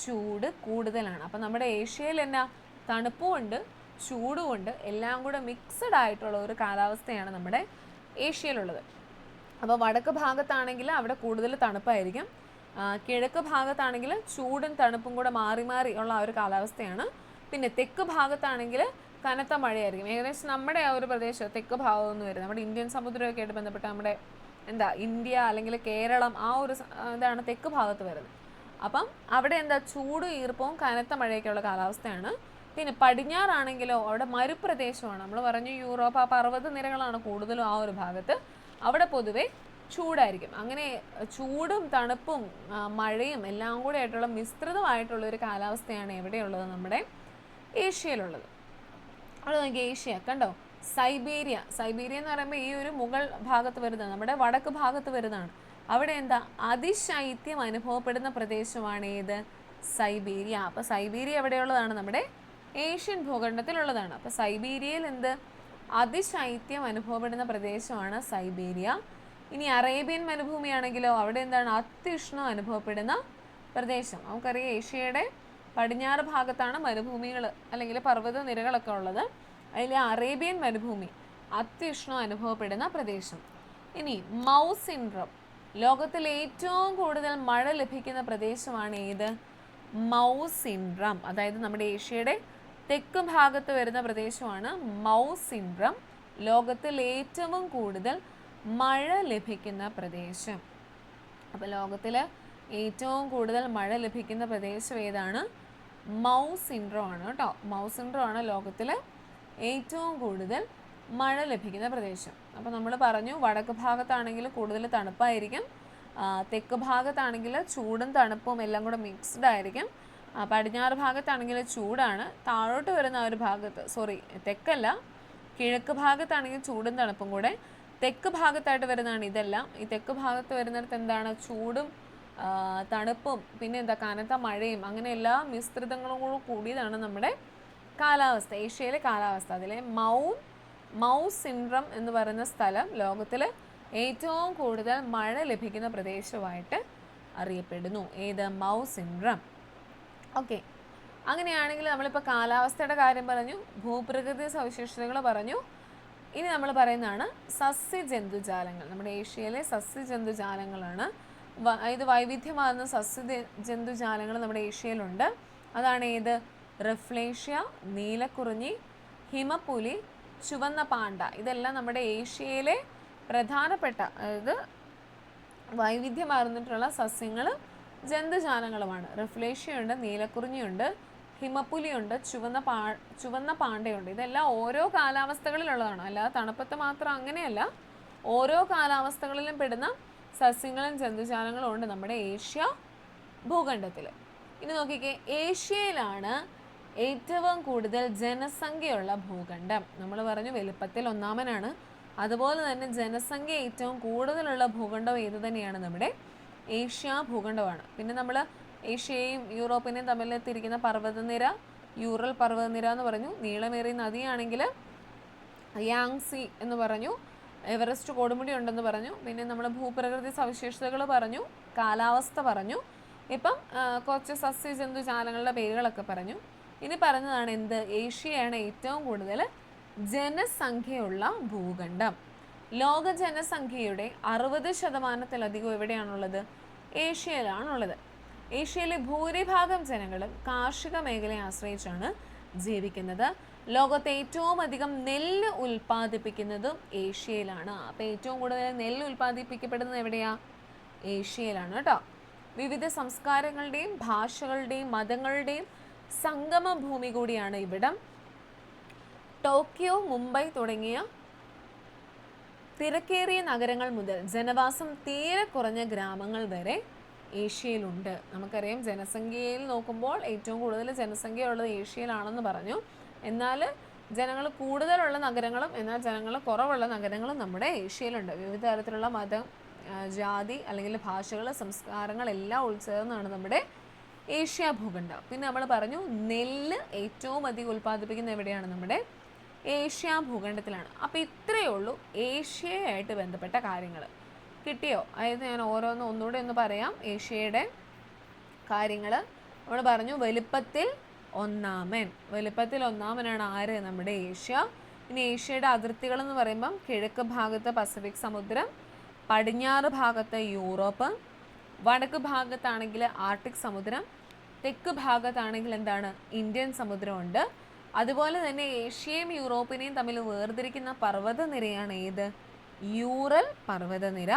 ചൂട് കൂടുതലാണ്. അപ്പം നമ്മുടെ ഏഷ്യയിൽ എന്നാ തണുപ്പുമുണ്ട് ചൂടുമുണ്ട്, എല്ലാം കൂടെ മിക്സഡ് ആയിട്ടുള്ള ഒരു കാലാവസ്ഥയാണ് നമ്മുടെ ഏഷ്യയിലുള്ളത്. അപ്പോൾ വടക്ക് ഭാഗത്താണെങ്കിൽ അവിടെ കൂടുതൽ തണുപ്പായിരിക്കും, കിഴക്ക് ഭാഗത്താണെങ്കിൽ ചൂടും തണുപ്പും കൂടെ മാറി മാറി ഉള്ള ആ ഒരു കാലാവസ്ഥയാണ്. പിന്നെ തെക്ക് ഭാഗത്താണെങ്കിൽ കനത്ത മഴയായിരിക്കും. ഏകദേശം നമ്മുടെ ആ ഒരു പ്രദേശം തെക്ക് ഭാഗം എന്ന് വരുന്നത് നമ്മുടെ ഇന്ത്യൻ സമുദ്രമൊക്കെ ആയിട്ട് ബന്ധപ്പെട്ട് നമ്മുടെ എന്താ ഇന്ത്യ അല്ലെങ്കിൽ കേരളം ആ ഒരു ഇതാണ് തെക്ക് ഭാഗത്ത് വരുന്നത്. അപ്പം അവിടെ എന്താ ചൂടും ഈർപ്പവും കനത്ത മഴയൊക്കെയുള്ള കാലാവസ്ഥയാണ്. പിന്നെ പടിഞ്ഞാറാണെങ്കിലോ അവിടെ മരുപ്രദേശമാണ്. നമ്മൾ പറഞ്ഞു യൂറോപ്പ്, ആ പർവ്വത നിരകളാണ് കൂടുതലും ആ ഒരു ഭാഗത്ത്. അവിടെ പൊതുവെ ചൂടായിരിക്കും. അങ്ങനെ ചൂടും തണുപ്പും മഴയും എല്ലാം കൂടെ ആയിട്ടുള്ള മിശ്രിതമായിട്ടുള്ള ഒരു കാലാവസ്ഥയാണ് എവിടെയുള്ളത്, നമ്മുടെ ഏഷ്യയിലുള്ളത്. അവിടെ നോക്കി ഏഷ്യ കണ്ടോ, സൈബീരിയ എന്ന് പറയുമ്പോൾ ഈ ഒരു മുകൾ ഭാഗത്ത് വരുന്നത്, നമ്മുടെ വടക്ക് ഭാഗത്ത് വരുന്നതാണ്. അവിടെ എന്താ അതിശൈത്യം അനുഭവപ്പെടുന്ന പ്രദേശമാണ് ഏത്, സൈബീരിയ. അപ്പോൾ സൈബീരിയ എവിടെയുള്ളതാണ്, നമ്മുടെ ഏഷ്യൻ ഭൂഖണ്ഡത്തിലുള്ളതാണ്. അപ്പോൾ സൈബീരിയയിൽ എന്ത് അതിശൈത്യം അനുഭവപ്പെടുന്ന പ്രദേശമാണ് സൈബീരിയ. ഇനി അറേബ്യൻ മരുഭൂമിയാണെങ്കിലോ അവിടെ എന്താണ് അത്യുഷ്ണം അനുഭവപ്പെടുന്ന പ്രദേശം. നമുക്കറിയാം ഏഷ്യയുടെ പടിഞ്ഞാറ് ഭാഗത്താണ് മരുഭൂമികൾ അല്ലെങ്കിൽ പർവ്വത നിരകളൊക്കെ ഉള്ളത്. അതിൽ അറേബ്യൻ മരുഭൂമി അത്യുഷ്ണം അനുഭവപ്പെടുന്ന പ്രദേശം. ഇനി മൗസ് സിൻഡ്രോം, ലോകത്തിൽ ഏറ്റവും കൂടുതൽ മഴ ലഭിക്കുന്ന പ്രദേശമാണ് ഏത്? Mouse syndrome. അതായത് നമ്മുടെ ഏഷ്യയുടെ തെക്ക് ഭാഗത്ത് വരുന്ന പ്രദേശമാണ് മൗസ് സിൻഡ്രോം, ലോകത്തിൽ ഏറ്റവും കൂടുതൽ മഴ ലഭിക്കുന്ന പ്രദേശം. അപ്പോൾ ലോകത്തിൽ ഏറ്റവും കൂടുതൽ മഴ ലഭിക്കുന്ന പ്രദേശം ഏതാണ്? മൗസ് സിൻഡ്രോം ആണ് കേട്ടോ. മൗസ് സിൻഡ്രോം ആണ് ലോകത്തിൽ ഏറ്റവും കൂടുതൽ മഴ ലഭിക്കുന്ന പ്രദേശം. അപ്പോൾ നമ്മൾ പറഞ്ഞു വടക്ക് ഭാഗത്താണെങ്കിൽ കൂടുതൽ തണുപ്പായിരിക്കും, തെക്ക് ഭാഗത്താണെങ്കിൽ ചൂടും തണുപ്പും എല്ലാം കൂടെ മിക്സ്ഡ് ആയിരിക്കും. പടിഞ്ഞാറ് ഭാഗത്താണെങ്കിൽ ചൂടാണ്, താഴോട്ട് വരുന്ന ആ ഒരു ഭാഗത്ത് തെക്കല്ല കിഴക്ക് ഭാഗത്താണെങ്കിൽ ചൂടും തണുപ്പും കൂടെ, തെക്ക് ഭാഗത്തായിട്ട് വരുന്നതാണ് ഇതെല്ലാം. ഈ തെക്ക് ഭാഗത്ത് വരുന്നിടത്ത് എന്താണ് ചൂടും തണുപ്പും പിന്നെ എന്താ കനത്ത മഴയും അങ്ങനെ എല്ലാ മിശ്രിതങ്ങളും കൂടെ കൂടിയതാണ് നമ്മുടെ കാലാവസ്ഥ, ഏഷ്യയിലെ കാലാവസ്ഥ. അതിലെ മൗസ് സിൻഡ്രോം എന്ന് പറയുന്ന സ്ഥലം ലോകത്തിൽ ഏറ്റവും കൂടുതൽ മഴ ലഭിക്കുന്ന പ്രദേശമായിട്ട് അറിയപ്പെടുന്നു. ഏത്? Mouse syndrome. ഓക്കെ, അങ്ങനെയാണെങ്കിൽ നമ്മളിപ്പോൾ കാലാവസ്ഥയുടെ കാര്യം പറഞ്ഞു, ഭൂപ്രകൃതി സവിശേഷതകൾ പറഞ്ഞു. ഇനി നമ്മൾ പറയുന്നതാണ് സസ്യജന്തുജാലങ്ങൾ. നമ്മുടെ ഏഷ്യയിലെ സസ്യജന്തുജാലങ്ങളാണ്. ഇത് വൈവിധ്യമാർന്ന സസ്യജന്തുജാലങ്ങൾ നമ്മുടെ ഏഷ്യയിലുണ്ട്. അതാണ് ഏത്? റഫ്ലേഷ്യ, നീലക്കുറിഞ്ഞി, ഹിമപ്പുലി, ചുവന്ന പാണ്ട. ഇതെല്ലാം നമ്മുടെ ഏഷ്യയിലെ പ്രധാനപ്പെട്ട അതായത് വൈവിധ്യമാർന്നിട്ടുള്ള സസ്യങ്ങൾ ജന്തുജാലങ്ങളുമാണ്. റഫ്ലേഷ്യയുണ്ട്, നീലക്കുറിഞ്ഞിയുണ്ട്, ഹിമപ്പുലിയുണ്ട്, ചുവന്ന പാണ്ടയുണ്ട്. ഇതെല്ലാം ഓരോ കാലാവസ്ഥകളിലുള്ളതാണ്, അല്ലാതെ തണുപ്പത്ത് മാത്രം അങ്ങനെയല്ല. ഓരോ കാലാവസ്ഥകളിലും പെടുന്ന സസ്യങ്ങളും ജന്തുജാലങ്ങളും ഉണ്ട് നമ്മുടെ ഏഷ്യ ഭൂഖണ്ഡത്തിൽ. ഇനി നോക്കിക്കേ, ഏഷ്യയിലാണ് ഏറ്റവും കൂടുതൽ ജനസംഖ്യയുള്ള ഭൂഖണ്ഡം. നമ്മൾ പറഞ്ഞു വലുപ്പത്തിൽ ഒന്നാമനാണ്. അതുപോലെ തന്നെ ജനസംഖ്യ ഏറ്റവും കൂടുതലുള്ള ഭൂഖണ്ഡം ഏത് തന്നെയാണ്? നമ്മുടെ ഏഷ്യ ഭൂഖണ്ഡമാണ്. പിന്നെ നമ്മൾ ഏഷ്യയും യൂറോപ്പിനെയും തമ്മിൽ തിരിക്കുന്ന പർവ്വതനിര യൂറൽ പർവ്വതനിര എന്ന് പറഞ്ഞു. നീളമേറിയ നദിയാണെങ്കിൽ യാങ്സി എന്ന് പറഞ്ഞു. എവറസ്റ്റ് കൊടുമുടി ഉണ്ടെന്ന് പറഞ്ഞു. പിന്നെ നമ്മൾ ഭൂപ്രകൃതി സവിശേഷതകൾ പറഞ്ഞു, കാലാവസ്ഥ പറഞ്ഞു. ഇപ്പം കുറച്ച് സസ്യജന്തുജാലങ്ങളുടെ പേരുകളൊക്കെ പറഞ്ഞു. ഇനി പറഞ്ഞതാണ് എന്ത്? ഏഷ്യയാണ് ഏറ്റവും കൂടുതൽ ജനസംഖ്യയുള്ള ഭൂഖണ്ഡം. ലോക ജനസംഖ്യയുടെ 60% എവിടെയാണുള്ളത്? ഏഷ്യയിലാണുള്ളത്. ഏഷ്യയിലെ ഭൂരിഭാഗം ജനങ്ങളും കാർഷിക മേഖലയെ ആശ്രയിച്ചാണ് ജീവിക്കുന്നത്. ലോകത്തെ ഏറ്റവും അധികം നെല്ല് ഉൽപ്പാദിപ്പിക്കുന്നതും ഏഷ്യയിലാണ്. അപ്പോൾ ഏറ്റവും കൂടുതൽ നെല്ല് ഉൽപ്പാദിപ്പിക്കപ്പെടുന്നത് എവിടെയാ? ഏഷ്യയിലാണ് കേട്ടോ. വിവിധ സംസ്കാരങ്ങളുടെയും ഭാഷകളുടെയും മതങ്ങളുടെയും സംഗമ ഭൂമി കൂടിയാണ് ഇവിടം. ടോക്കിയോ, മുംബൈ തുടങ്ങിയ തിരക്കേറിയ നഗരങ്ങൾ മുതൽ ജനവാസം തീരെ കുറഞ്ഞ ഗ്രാമങ്ങൾ വരെ ഏഷ്യയിലുണ്ട്. നമുക്കറിയാം ജനസംഖ്യയിൽ നോക്കുമ്പോൾ ഏറ്റവും കൂടുതൽ ജനസംഖ്യയുള്ളത് ഏഷ്യയിലാണെന്ന് പറഞ്ഞു. എന്നാൽ ജനങ്ങൾ കൂടുതലുള്ള നഗരങ്ങളും എന്നാൽ ജനങ്ങൾ കുറവുള്ള നഗരങ്ങളും നമ്മുടെ ഏഷ്യയിലുണ്ട്. വിവിധ തരത്തിലുള്ള മതം, ജാതി അല്ലെങ്കിൽ ഭാഷകൾ, സംസ്കാരങ്ങൾ എല്ലാം ഉൾച്ചേർന്നാണ് നമ്മുടെ ഏഷ്യ ഭൂഖണ്ഡം. പിന്നെ നമ്മൾ പറഞ്ഞു നെല്ല് ഏറ്റവും അധികം ഉൽപ്പാദിപ്പിക്കുന്ന എവിടെയാണ്? നമ്മുടെ ഏഷ്യ ഭൂഖണ്ഡത്തിലാണ്. അപ്പോൾ ഇത്രയേ ഉള്ളൂ ഏഷ്യയായിട്ട് ബന്ധപ്പെട്ട കാര്യങ്ങൾ. കിട്ടിയോ? അതായത് ഞാൻ ഒന്നുകൂടെ ഒന്ന് പറയാം. ഏഷ്യയുടെ കാര്യങ്ങൾ നമ്മൾ പറഞ്ഞു. വലുപ്പത്തിൽ ഒന്നാമനാണ് ആര്? നമ്മുടെ ഏഷ്യ. ഇനി ഏഷ്യയുടെ അതിർത്തികൾ എന്ന് പറയുമ്പം കിഴക്ക് ഭാഗത്ത് പസഫിക് സമുദ്രം, പടിഞ്ഞാറ് ഭാഗത്ത് യൂറോപ്പ്, വടക്ക് ഭാഗത്താണെങ്കിൽ ആർട്ടിക് സമുദ്രം, തെക്ക് ഭാഗത്താണെങ്കിൽ എന്താണ്? ഇന്ത്യൻ സമുദ്രമുണ്ട്. അതുപോലെ തന്നെ ഏഷ്യയും യൂറോപ്പിനെയും തമ്മിൽ വേർതിരിക്കുന്ന പർവ്വതനിരയാണ് ഏത്? യൂറൽ പർവ്വതനിര.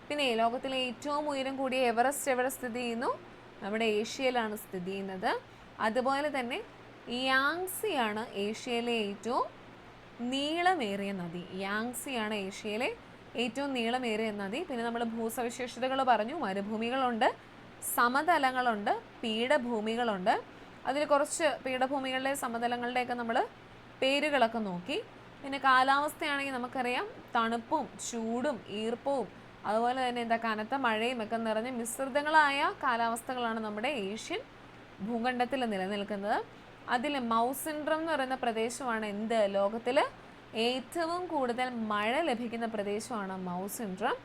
പിന്നെ ലോകത്തിലെ ഏറ്റവും ഉയരം കൂടിയ എവറസ്റ്റ് എവിടെ സ്ഥിതി ചെയ്യുന്നു? നമ്മുടെ ഏഷ്യയിലാണ് സ്ഥിതി ചെയ്യുന്നത്. അതുപോലെ തന്നെ യാങ്സിയാണ് ഏഷ്യയിലെ ഏറ്റവും നീളമേറിയ നദി. യാങ്സിയാണ് ഏഷ്യയിലെ ഏറ്റവും നീളമേറിയ നദി. പിന്നെ നമ്മൾ ഭൂസവിശേഷതകൾ പറഞ്ഞു. മരുഭൂമികളുണ്ട്, സമതലങ്ങളുണ്ട്, പീഠഭൂമികളുണ്ട്. അതിൽ കുറച്ച് പീഠഭൂമികളുടെ സമതലങ്ങളുടെയൊക്കെ നമ്മൾ പേരുകളൊക്കെ നോക്കി. പിന്നെ കാലാവസ്ഥയാണെങ്കിൽ നമുക്കറിയാം തണുപ്പും ചൂടും ഈർപ്പവും അതുപോലെ തന്നെ കനത്ത മഴയും ഒക്കെ നിറഞ്ഞ മിശ്രിതങ്ങളായ കാലാവസ്ഥകളാണ് നമ്മുടെ ഏഷ്യൻ ഭൂഖണ്ഡത്തിൽ നിലനിൽക്കുന്നത്. അതിൽ മൗസിൻഡ്രം എന്ന് പറയുന്ന പ്രദേശമാണ് എന്ത് ലോകത്തിൽ ഏറ്റവും കൂടുതൽ മഴ ലഭിക്കുന്ന പ്രദേശമാണ് മൗസിൻഡ്രം.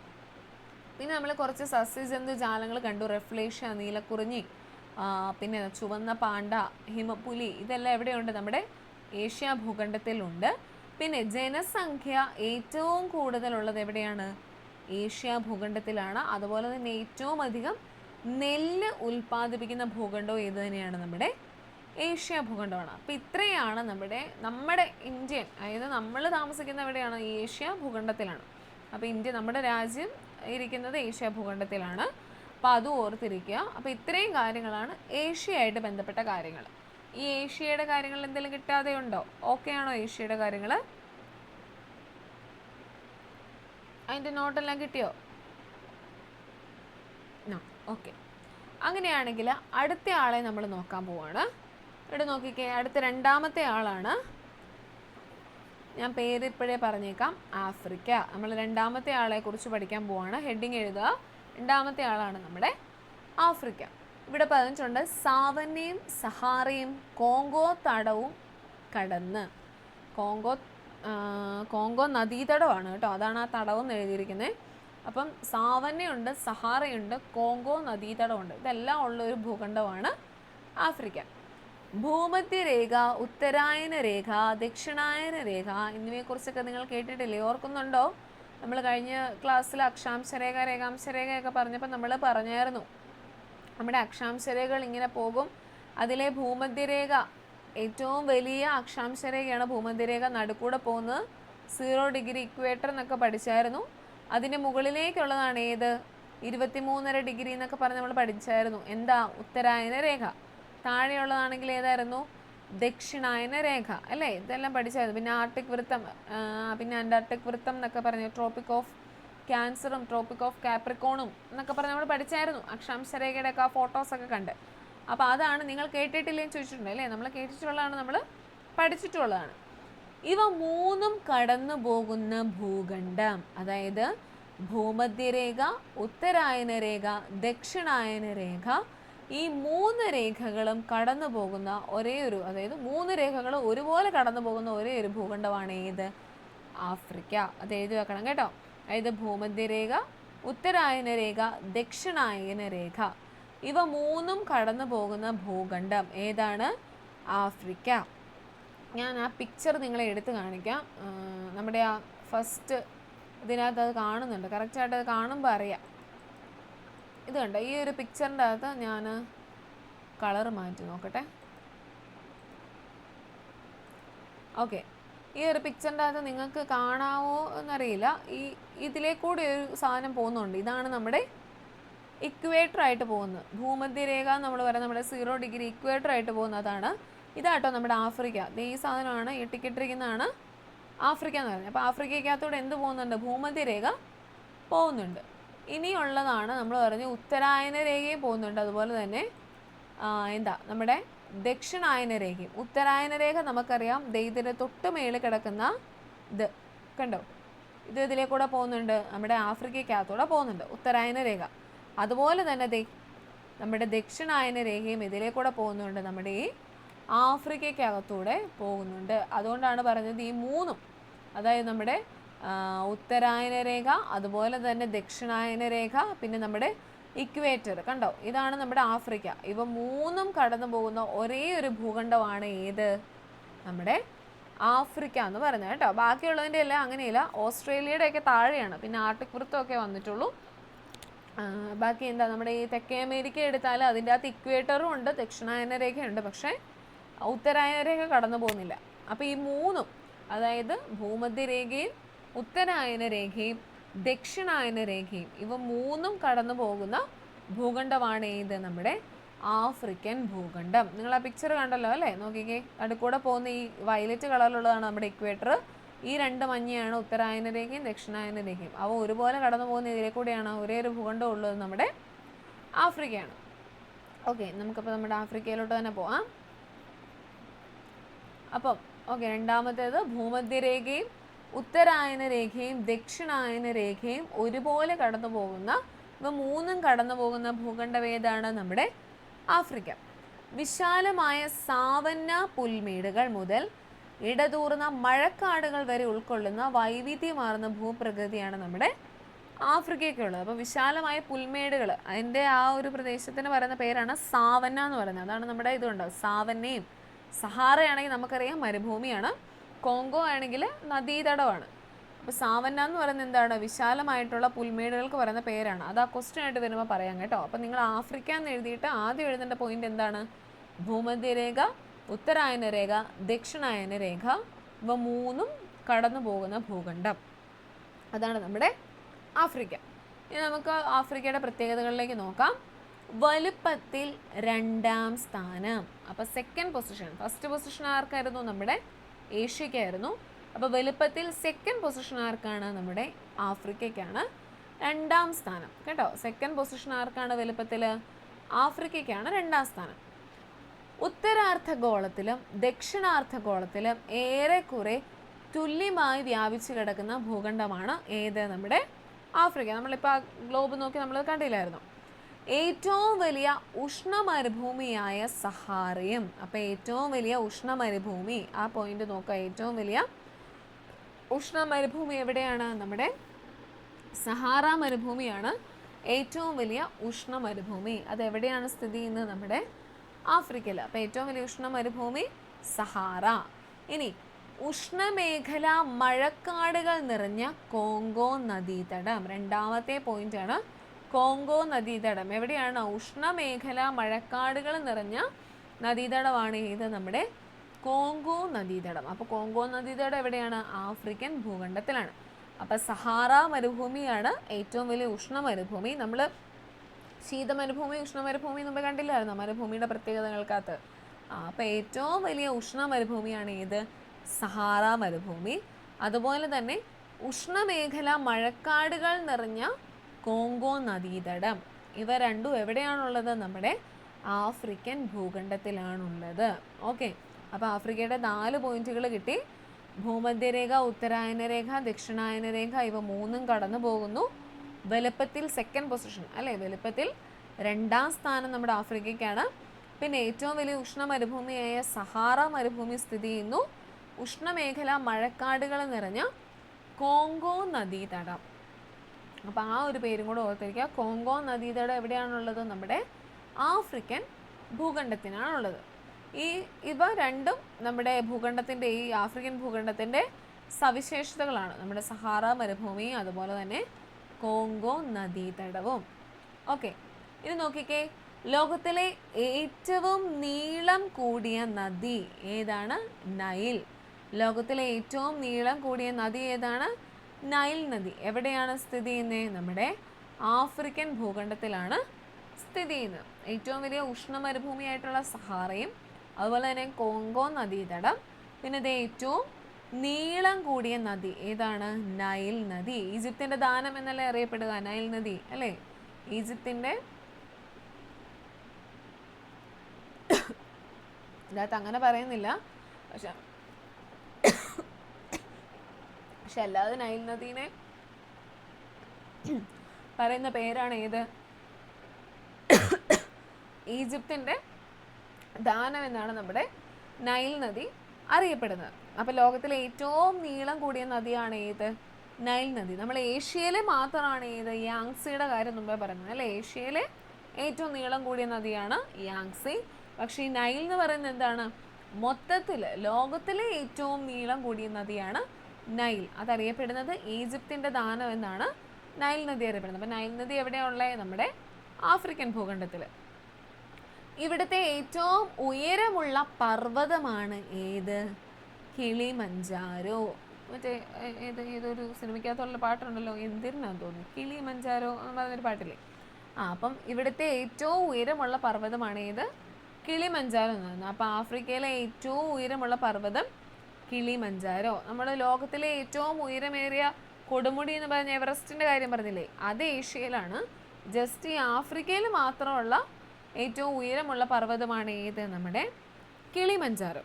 പിന്നെ നമ്മൾ കുറച്ച് സസ്യജന്തുജാലങ്ങൾ കണ്ടു. റെഫ്ലേഷ്യ, നീലക്കുറിഞ്ഞി, പിന്നെ ചുവന്ന പാണ്ട, ഹിമപ്പുലി, ഇതെല്ലാം എവിടെയുണ്ട്? നമ്മുടെ ഏഷ്യ ഭൂഖണ്ഡത്തിലുണ്ട്. പിന്നെ ജനസംഖ്യ ഏറ്റവും കൂടുതലുള്ളത് എവിടെയാണ്? ഏഷ്യ ഭൂഖണ്ഡത്തിലാണ്. അതുപോലെ തന്നെ ഏറ്റവും അധികം നെല്ല് ഉൽപ്പാദിപ്പിക്കുന്ന ഭൂഖണ്ഡവും ഏത് തന്നെയാണ്? നമ്മുടെ ഏഷ്യ ഭൂഖണ്ഡമാണ്. അപ്പോൾ ഇത്രയാണ് നമ്മുടെ ഇന്ത്യൻ, അതായത് നമ്മൾ താമസിക്കുന്ന എവിടെയാണ്? ഏഷ്യ ഭൂഖണ്ഡത്തിലാണ്. അപ്പോൾ ഇന്ത്യ, നമ്മുടെ രാജ്യം ഇരിക്കുന്നത് ഏഷ്യ ഭൂഖണ്ഡത്തിലാണ്. അപ്പോൾ അതും ഓർത്തിരിക്കുക. അപ്പോൾ ഇത്രയും കാര്യങ്ങളാണ് ഏഷ്യയായിട്ട് ബന്ധപ്പെട്ട കാര്യങ്ങൾ. ഈ ഏഷ്യയുടെ കാര്യങ്ങൾ എന്തെങ്കിലും കിട്ടാതെ ഉണ്ടോ? ഓക്കെ ആണോ ഏഷ്യയുടെ കാര്യങ്ങൾ? അതിൻ്റെ നോട്ടെല്ലാം കിട്ടിയോ? ഓക്കെ. അങ്ങനെയാണെങ്കിൽ അടുത്ത ആളെ നമ്മൾ നോക്കാൻ പോവാണ്. ഇവിടെ നോക്കിക്കേ, അടുത്ത രണ്ടാമത്തെ ആളാണ്. ഞാൻ പേര് ഇപ്പോഴേ പറഞ്ഞേക്കാം, ആഫ്രിക്ക. നമ്മൾ രണ്ടാമത്തെ ആളെ കുറിച്ച് പഠിക്കാൻ പോവാണ്. ഹെഡിങ് എഴുതുക. രണ്ടാമത്തെ ആളാണ് നമ്മുടെ ആഫ്രിക്ക. ഇവിടെ പറഞ്ഞിട്ടുണ്ട് സാവന്നയും സഹാറയും കോങ്കോ തടവും കടന്ന്. കോങ്കോ നദീതടമാണ് കേട്ടോ, അതാണ് ആ തടവെന്ന് എഴുതിയിരിക്കുന്നത്. അപ്പം സാവന്നയുണ്ട്, സഹാറയുണ്ട്, കോങ്കോ നദീതടമുണ്ട്. ഇതെല്ലാം ഉള്ള ഒരു ഭൂഖണ്ഡമാണ് ആഫ്രിക്ക. ഭൂമധ്യരേഖ, ഉത്തരായന രേഖ, ദക്ഷിണായന രേഖ എന്നിവയെക്കുറിച്ചൊക്കെ നിങ്ങൾ കേട്ടിട്ടില്ലേ? ഓർക്കുന്നുണ്ടോ? നമ്മൾ കഴിഞ്ഞ ക്ലാസ്സിൽ അക്ഷാംശരേഖ, രേഖാംശരേഖയൊക്കെ പറഞ്ഞപ്പോൾ നമ്മൾ പറഞ്ഞായിരുന്നു, നമ്മുടെ അക്ഷാംശരേഖകൾ ഇങ്ങനെ പോകും. അതിലെ ഭൂമധ്യരേഖ ഏറ്റവും വലിയ അക്ഷാംശരേഖയാണ് ഭൂമധ്യരേഖ. നടുക്കൂടെ പോകുന്നത് 0 ഡിഗ്രി ഇക്വേറ്റർ എന്നൊക്കെ പഠിച്ചായിരുന്നു. അതിൻ്റെ മുകളിലേക്കുള്ളതാണ് ഏത്? 23.5 ഡിഗ്രി എന്നൊക്കെ പറഞ്ഞ് നമ്മൾ പഠിച്ചായിരുന്നു. എന്താ? ഉത്തരായന രേഖ. താഴെയുള്ളതാണെങ്കിൽ ഏതായിരുന്നു? ദക്ഷിണായന രേഖ അല്ലേ? ഇതെല്ലാം പഠിച്ചായിരുന്നു. പിന്നെ ആർട്ടിക് വൃത്തം, പിന്നെ അന്റാർട്ടിക് വൃത്തം എന്നൊക്കെ പറഞ്ഞു. ട്രോപ്പിക് ഓഫ് ക്യാൻസറും ട്രോപ്പിക് ഓഫ് കാപ്രിക്കോണും എന്നൊക്കെ പറഞ്ഞ് നമ്മൾ പഠിച്ചായിരുന്നു. അക്ഷാംശരേഖയുടെ ഒക്കെ ആ ഫോട്ടോസൊക്കെ കണ്ട്. അപ്പോൾ അതാണ് നിങ്ങൾ കേട്ടിട്ടില്ലേന്ന് ചോദിച്ചിട്ടുണ്ട് അല്ലേ? നമ്മൾ കേട്ടിട്ടുള്ളതാണ്, നമ്മൾ പഠിച്ചിട്ടുള്ളതാണ്. ഇവ മൂന്നും കടന്നു പോകുന്ന ഭൂഖണ്ഡം, അതായത് ഭൂമധ്യരേഖ, ഉത്തരായന രേഖ, ദക്ഷിണായന രേഖ, ഈ 3 രേഖകളും കടന്നു പോകുന്ന ഒരേ ഒരു, അതായത് 3 രേഖകൾ ഒരുപോലെ കടന്നു പോകുന്ന ഒരേ ഒരു ഭൂഖണ്ഡമാണ് ഏത്? ആഫ്രിക്ക. അത് എഴുതി വെക്കണം കേട്ടോ. അതായത് ഭൂമധ്യരേഖ, ഉത്തരായന രേഖ, ദക്ഷിണായന രേഖ, ഇവ മൂന്നും കടന്നു പോകുന്ന ഭൂഖണ്ഡം ഏതാണ്? ആഫ്രിക്ക. ഞാൻ ആ പിക്ചർ നിങ്ങളെ എടുത്ത് കാണിക്കാം. നമ്മുടെ ആ ഫസ്റ്റ് ഇതിനകത്ത് അത് കാണുന്നുണ്ട്, കറക്റ്റായിട്ട് അത് കാണുമ്പോൾ അറിയാം. ഇത് കണ്ടോ? ഈ ഒരു പിക്ചറിൻ്റെ അകത്ത് ഞാൻ കളർ മാറ്റി നോക്കട്ടെ. ഓക്കെ, ഈ ഒരു പിക്ചറിൻ്റെ അകത്ത് നിങ്ങൾക്ക് കാണാവോ എന്നറിയില്ല. ഇതിലേക്കൂടി ഒരു സാധനം പോകുന്നുണ്ട്. ഇതാണ് നമ്മുടെ ഇക്വേറ്റർ ആയിട്ട് പോകുന്നത്. ഭൂമധ്യരേഖ നമ്മൾ പറയുന്നത് നമ്മുടെ 0 ഡിഗ്രി ഇക്വേറ്റർ ആയിട്ട് പോകുന്നതാണ്. ഇതാട്ടോ നമ്മുടെ ആഫ്രിക്ക. ഈ സാധനമാണ് ഈ ടിക്കറ്റിരിക്കുന്നതാണ് ആഫ്രിക്ക എന്ന് പറയുന്നത്. അപ്പോൾ ആഫ്രിക്കയ്ക്കകത്തൂടെ എന്ത് പോകുന്നുണ്ട്? ഭൂമധ്യരേഖ പോകുന്നുണ്ട്. ഇനിയുള്ളതാണ് നമ്മൾ പറഞ്ഞ് ഉത്തരായന രേഖയും പോകുന്നുണ്ട്. അതുപോലെ തന്നെ നമ്മുടെ ദക്ഷിണായന രേഖയും. ഉത്തരായന രേഖ നമുക്കറിയാം, ഇതിൻ്റെ തൊട്ട് മേളിൽ കിടക്കുന്ന ഇത് കണ്ടോ? ഇത് ഇതിലേക്കൂടെ പോകുന്നുണ്ട്, നമ്മുടെ ആഫ്രിക്കയ്ക്കകത്തൂടെ പോകുന്നുണ്ട് ഉത്തരായന രേഖ. അതുപോലെ തന്നെ നമ്മുടെ ദക്ഷിണായന രേഖയും ഇതിലേക്കൂടെ പോകുന്നുണ്ട്, നമ്മുടെ ഈ ആഫ്രിക്കയ്ക്കകത്തൂടെ പോകുന്നുണ്ട്. അതുകൊണ്ടാണ് പറഞ്ഞത് ഈ മൂന്നും, അതായത് നമ്മുടെ ഉത്തരായന രേഖ, അതുപോലെ തന്നെ ദക്ഷിണായന രേഖ, പിന്നെ നമ്മുടെ ഇക്വേറ്റർ കണ്ടോ? ഇതാണ് നമ്മുടെ ആഫ്രിക്ക. ഇവ മൂന്നും കടന്നു പോകുന്ന ഒരേ ഒരു ഭൂഖണ്ഡമാണ് ഏത്? നമ്മുടെ ആഫ്രിക്ക എന്ന് പറയുന്നത് കേട്ടോ. ബാക്കിയുള്ളതിൻ്റെ എല്ലാം അങ്ങനെയില്ല. ഓസ്ട്രേലിയയുടെയൊക്കെ താഴെയാണ്, പിന്നെ ആർട്ടിക് വൃത്തമൊക്കെ വന്നിട്ടുള്ളൂ. ബാക്കി എന്താ, നമ്മുടെ ഈ തെക്കേ അമേരിക്ക എടുത്താൽ അതിൻ്റെ അകത്ത് ഇക്വേറ്ററും ഉണ്ട്, ദക്ഷിണായന രേഖയുണ്ട്, പക്ഷേ ഉത്തരായന രേഖ കടന്നു പോകുന്നില്ല. അപ്പോൾ ഈ മൂന്നും, അതായത് ഭൂമധ്യരേഖയും ഉത്തരായന രേഖയും ദക്ഷിണായന രേഖയും, ഇവ മൂന്നും കടന്നു പോകുന്ന ഭൂഖണ്ഡമാണ് ഏത്? നമ്മുടെ ആഫ്രിക്കൻ ഭൂഖണ്ഡം. നിങ്ങൾ ആ പിക്ചർ കണ്ടല്ലോ അല്ലേ? നോക്കിക്കേ, അടുക്കൂടെ പോകുന്ന ഈ വയലറ്റ് കളറിലുള്ളതാണ് നമ്മുടെ ഇക്വേറ്റർ. ഈ 2 മഞ്ഞയാണ് ഉത്തരായന രേഖയും ദക്ഷിണായന രേഖയും. അവ ഒരുപോലെ കടന്നു പോകുന്ന ഇതിലെ കൂടെയാണ് ഒരേ ഒരു ഭൂഖണ്ഡം ഉള്ളത്, നമ്മുടെ ആഫ്രിക്കയാണ്. ഓക്കെ, നമുക്കപ്പോൾ നമ്മുടെ ആഫ്രിക്കയിലോട്ട് തന്നെ പോവാം. അപ്പം ഓക്കെ, രണ്ടാമത്തേത് ഭൂമധ്യരേഖയും ഉത്തരായന രേഖയും ദക്ഷിണായന രേഖയും ഒരുപോലെ കടന്നു പോകുന്ന, ഇവ മൂന്നും കടന്നു പോകുന്ന ഭൂഖണ്ഡം ഏതാണ്? നമ്മുടെ ആഫ്രിക്ക. വിശാലമായ സാവന്ന പുൽമേടുകൾ മുതൽ ഇടതൂർന്ന മഴക്കാടുകൾ വരെ ഉൾക്കൊള്ളുന്ന വൈവിധ്യമാർന്ന ഭൂപ്രകൃതിയാണ് നമ്മുടെ ആഫ്രിക്കയ്ക്കുള്ളത്. അപ്പോൾ വിശാലമായ പുൽമേടുകൾ, അതിൻ്റെ ആ ഒരു പ്രദേശത്തിന് പറയുന്ന പേരാണ് സാവന്ന എന്ന് പറയുന്നത്. അതാണ് നമ്മുടെ ഇതുണ്ട്, സാവന്നയും. സഹാറയാണെങ്കിൽ നമുക്കറിയാം മരുഭൂമിയാണ്, കോങ്കോ ആണെങ്കിൽ നദീതടമാണ്. അപ്പോൾ സാവന്ന എന്ന് പറയുന്നത് എന്താണ്? വിശാലമായിട്ടുള്ള പുൽമേടുകൾക്ക് പറയുന്ന പേരാണ്. അത് ആ ക്വസ്റ്റ്യൻ ആയിട്ട് വരുമ്പോൾ പറയാം കേട്ടോ. അപ്പോൾ നിങ്ങൾ ആഫ്രിക്ക എന്ന് എഴുതിയിട്ട് ആദ്യം എഴുതേണ്ട പോയിന്റ് എന്താണ്? ഭൂമധ്യരേഖ, ഉത്തരായന രേഖ, ദക്ഷിണായന രേഖ, ഇവ മൂന്നും കടന്നു പോകുന്ന ഭൂഖണ്ഡം, അതാണ് നമ്മുടെ ആഫ്രിക്ക. ഇനി നമുക്ക് ആഫ്രിക്കയുടെ പ്രത്യേകതകളിലേക്ക് നോക്കാം. വലുപ്പത്തിൽ 2ാം സ്ഥാനം. അപ്പോൾ സെക്കൻഡ് പൊസിഷൻ, ഫസ്റ്റ് പൊസിഷൻ ആർക്കായിരുന്നു? നമ്മുടെ ഏഷ്യക്കായിരുന്നു. അപ്പോൾ വലുപ്പത്തിൽ സെക്കൻഡ് പൊസിഷൻ ആർക്കാണ്? നമ്മുടെ ആഫ്രിക്കയ്ക്കാണ് 2ാം സ്ഥാനം കേട്ടോ. സെക്കൻഡ് പൊസിഷൻ ആർക്കാണ് വലുപ്പത്തിൽ? ആഫ്രിക്കയ്ക്കാണ് 2ാം സ്ഥാനം. ഉത്തരാർദ്ധഗോളത്തിലും ദക്ഷിണാർദ്ധഗോളത്തിലും ഏറെക്കുറെ തുല്യമായി വ്യാപിച്ചു കിടക്കുന്ന ഭൂഖണ്ഡമാണ് ഏത്? നമ്മുടെ ആഫ്രിക്ക. നമ്മളിപ്പോൾ ആ ഗ്ലോബ് നോക്കി നമ്മൾ കണ്ടില്ലായിരുന്നു. ഏറ്റവും വലിയ ഉഷ്ണമരുഭൂമിയായ സഹാറയും. അപ്പോൾ ഏറ്റവും വലിയ ഉഷ്ണമരുഭൂമി, ആ പോയിന്റ് നോക്കുക. ഏറ്റവും വലിയ ഉഷ്ണമരുഭൂമി എവിടെയാണ്? നമ്മുടെ സഹാറ മരുഭൂമിയാണ് ഏറ്റവും വലിയ ഉഷ്ണമരുഭൂമി. അതെവിടെയാണ് സ്ഥിതി ചെയ്യുന്നത്? നമ്മുടെ ആഫ്രിക്കയിൽ. അപ്പോൾ ഏറ്റവും വലിയ ഉഷ്ണമരുഭൂമി സഹാറ. ഇനി ഉഷ്ണമേഖല മഴക്കാടുകൾ നിറഞ്ഞ കോങ്കോ നദീതടം. 2ാമത്തെ പോയിന്റാണ് കോങ്കോ നദീതടം. എവിടെയാണ്? ഉഷ്ണമേഖല മഴക്കാടുകൾ നിറഞ്ഞ നദീതടമാണ് ഏത്? നമ്മുടെ കോങ്കോ നദീതടം. അപ്പോൾ കോങ്കോ നദീതടം എവിടെയാണ്? ആഫ്രിക്കൻ ഭൂഖണ്ഡത്തിലാണ്. അപ്പോൾ സഹാറ മരുഭൂമിയാണ് ഏറ്റവും വലിയ ഉഷ്ണമരുഭൂമി. നമ്മൾ ശീതമരുഭൂമി, ഉഷ്ണമരുഭൂമി മുമ്പ് കണ്ടില്ലായിരുന്നു മരുഭൂമിയുടെ പ്രത്യേകതകൾക്കകത്ത്. അപ്പോൾ ഏറ്റവും വലിയ ഉഷ്ണമരുഭൂമിയാണ് ഏത്? സഹാറ മരുഭൂമി. അതുപോലെ തന്നെ ഉഷ്ണമേഖല മഴക്കാടുകൾ നിറഞ്ഞ കോങ്കോ നദീതടം. ഇവ രണ്ടും എവിടെയാണുള്ളത്? നമ്മുടെ ആഫ്രിക്കൻ ഭൂഖണ്ഡത്തിലാണുള്ളത്. ഓക്കെ, അപ്പോൾ ആഫ്രിക്കയുടെ 4 പോയിന്റുകൾ കിട്ടി. ഭൂമധ്യരേഖ, ഉത്തരായന രേഖ, ദക്ഷിണായന രേഖ, ഇവ മൂന്നും കടന്നു പോകുന്നു. വലുപ്പത്തിൽ സെക്കൻഡ് പൊസിഷൻ അല്ലേ? വലുപ്പത്തിൽ 2ാം സ്ഥാനം നമ്മുടെ ആഫ്രിക്കയ്ക്കാണ്. പിന്നെ ഏറ്റവും വലിയ ഉഷ്ണമരുഭൂമിയായ സഹാറ മരുഭൂമി സ്ഥിതി ചെയ്യുന്നു ഉഷ്ണമേഖല മഴക്കാടുകൾ നിറഞ്ഞ കോങ്കോ നദീതടം. അപ്പോൾ ആ ഒരു പേരും കൂടെ ഓർത്തിരിക്കുക. കോങ്കോ നദീതടം എവിടെയാണുള്ളത്? നമ്മുടെ ആഫ്രിക്കൻ ഭൂഖണ്ഡത്തിനാണുള്ളത്. ഇവ രണ്ടും നമ്മുടെ ഭൂഖണ്ഡത്തിൻ്റെ, ഈ ആഫ്രിക്കൻ ഭൂഖണ്ഡത്തിൻ്റെ സവിശേഷതകളാണ്. നമ്മുടെ സഹാറ മരുഭൂമിയും അതുപോലെ തന്നെ കോങ്കോ നദീതടവും. ഓക്കെ, ഇനി നോക്കിക്കേ, ലോകത്തിലെ ഏറ്റവും നീളം കൂടിയ നദി ഏതാണ്? നൈൽ. ലോകത്തിലെ ഏറ്റവും നീളം കൂടിയ നദി ഏതാണ്? നൈൽ നദി. എവിടെയാണ് സ്ഥിതി ചെയ്യുന്നത്? നമ്മുടെ ആഫ്രിക്കൻ ഭൂഖണ്ഡത്തിലാണ് സ്ഥിതി ചെയ്യുന്നത്. ഏറ്റവും വലിയ ഉഷ്ണമരുഭൂമിയായിട്ടുള്ള സഹാറയും അതുപോലെ തന്നെ കോങ്കോ നദീതടം. പിന്നെ ഇത് ഏറ്റവും നീളം കൂടിയ നദി ഏതാണ്? നൈൽ നദി. ഈജിപ്തിൻ്റെ ദാനം എന്നല്ലേ അറിയപ്പെടുക നൈൽ നദി അല്ലേ? ഈജിപ്തിൻ്റെ ഇതിനകത്ത് അങ്ങനെ പറയുന്നില്ല, പക്ഷെ അല്ലാതെ നൈൽ നദീനെ പറയുന്ന പേരാണ് ഏത്? ഈജിപ്തിൻ്റെ ദാനം എന്നാണ് നമ്മുടെ നൈൽ നദി അറിയപ്പെടുന്നത്. അപ്പോൾ ലോകത്തിലെ ഏറ്റവും നീളം കൂടിയ നദിയാണ് ഏത്? നൈൽ നദി. നമ്മൾ ഏഷ്യയിലെ മാത്രമാണ് ഏത്? യാങ്സിയുടെ കാര്യം മുമ്പേ പറയുന്നത് അല്ലേ? ഏഷ്യയിലെ ഏറ്റവും നീളം കൂടിയ നദിയാണ് യാങ്സി. പക്ഷേ ഈ നൈൽ എന്ന് പറയുന്നത് എന്താണ്? മൊത്തത്തിൽ ലോകത്തിലെ ഏറ്റവും നീളം കൂടിയ നദിയാണ് നൈൽ. അതറിയപ്പെടുന്നത് ഈജിപ്തിൻ്റെ ദാനം എന്നാണ് നൈൽ നദി അറിയപ്പെടുന്നത്. അപ്പോൾ നൈൽ നദി എവിടെയാണുള്ളത്? നമ്മുടെ ആഫ്രിക്കൻ ഭൂഖണ്ഡത്തിൽ. ഇവിടുത്തെ ഏറ്റവും ഉയരമുള്ള പർവ്വതമാണ് ഏത്? കിളിമഞ്ചാരോ. മറ്റേ ഏതൊരു സിനിമയ്ക്കകത്തുള്ള പാട്ടുണ്ടല്ലോ, എന്തിനാന്ന് തോന്നുന്നു, കിളിമഞ്ചാരോ എന്ന് പറഞ്ഞൊരു പാട്ടില്ലേ? അപ്പം ഇവിടുത്തെ ഏറ്റവും ഉയരമുള്ള പർവ്വതമാണ് ഏത്? കിളിമഞ്ചാരോ എന്ന് പറയുന്നത്. അപ്പോൾ ആഫ്രിക്കയിലെ ഏറ്റവും ഉയരമുള്ള പർവ്വതം കിളിമഞ്ചാരോ. നമ്മൾ ലോകത്തിലെ ഏറ്റവും ഉയരമേറിയ കൊടുമുടി എന്ന് പറഞ്ഞ എവറസ്റ്റിൻ്റെ കാര്യം പറഞ്ഞില്ലേ, അത് ഏഷ്യയിലാണ്. ജസ്റ്റ് ഈ ആഫ്രിക്കയിൽ മാത്രമുള്ള ഏറ്റവും ഉയരമുള്ള പർവ്വതമാണ് ഏത്? നമ്മുടെ കിളിമഞ്ചാരോ.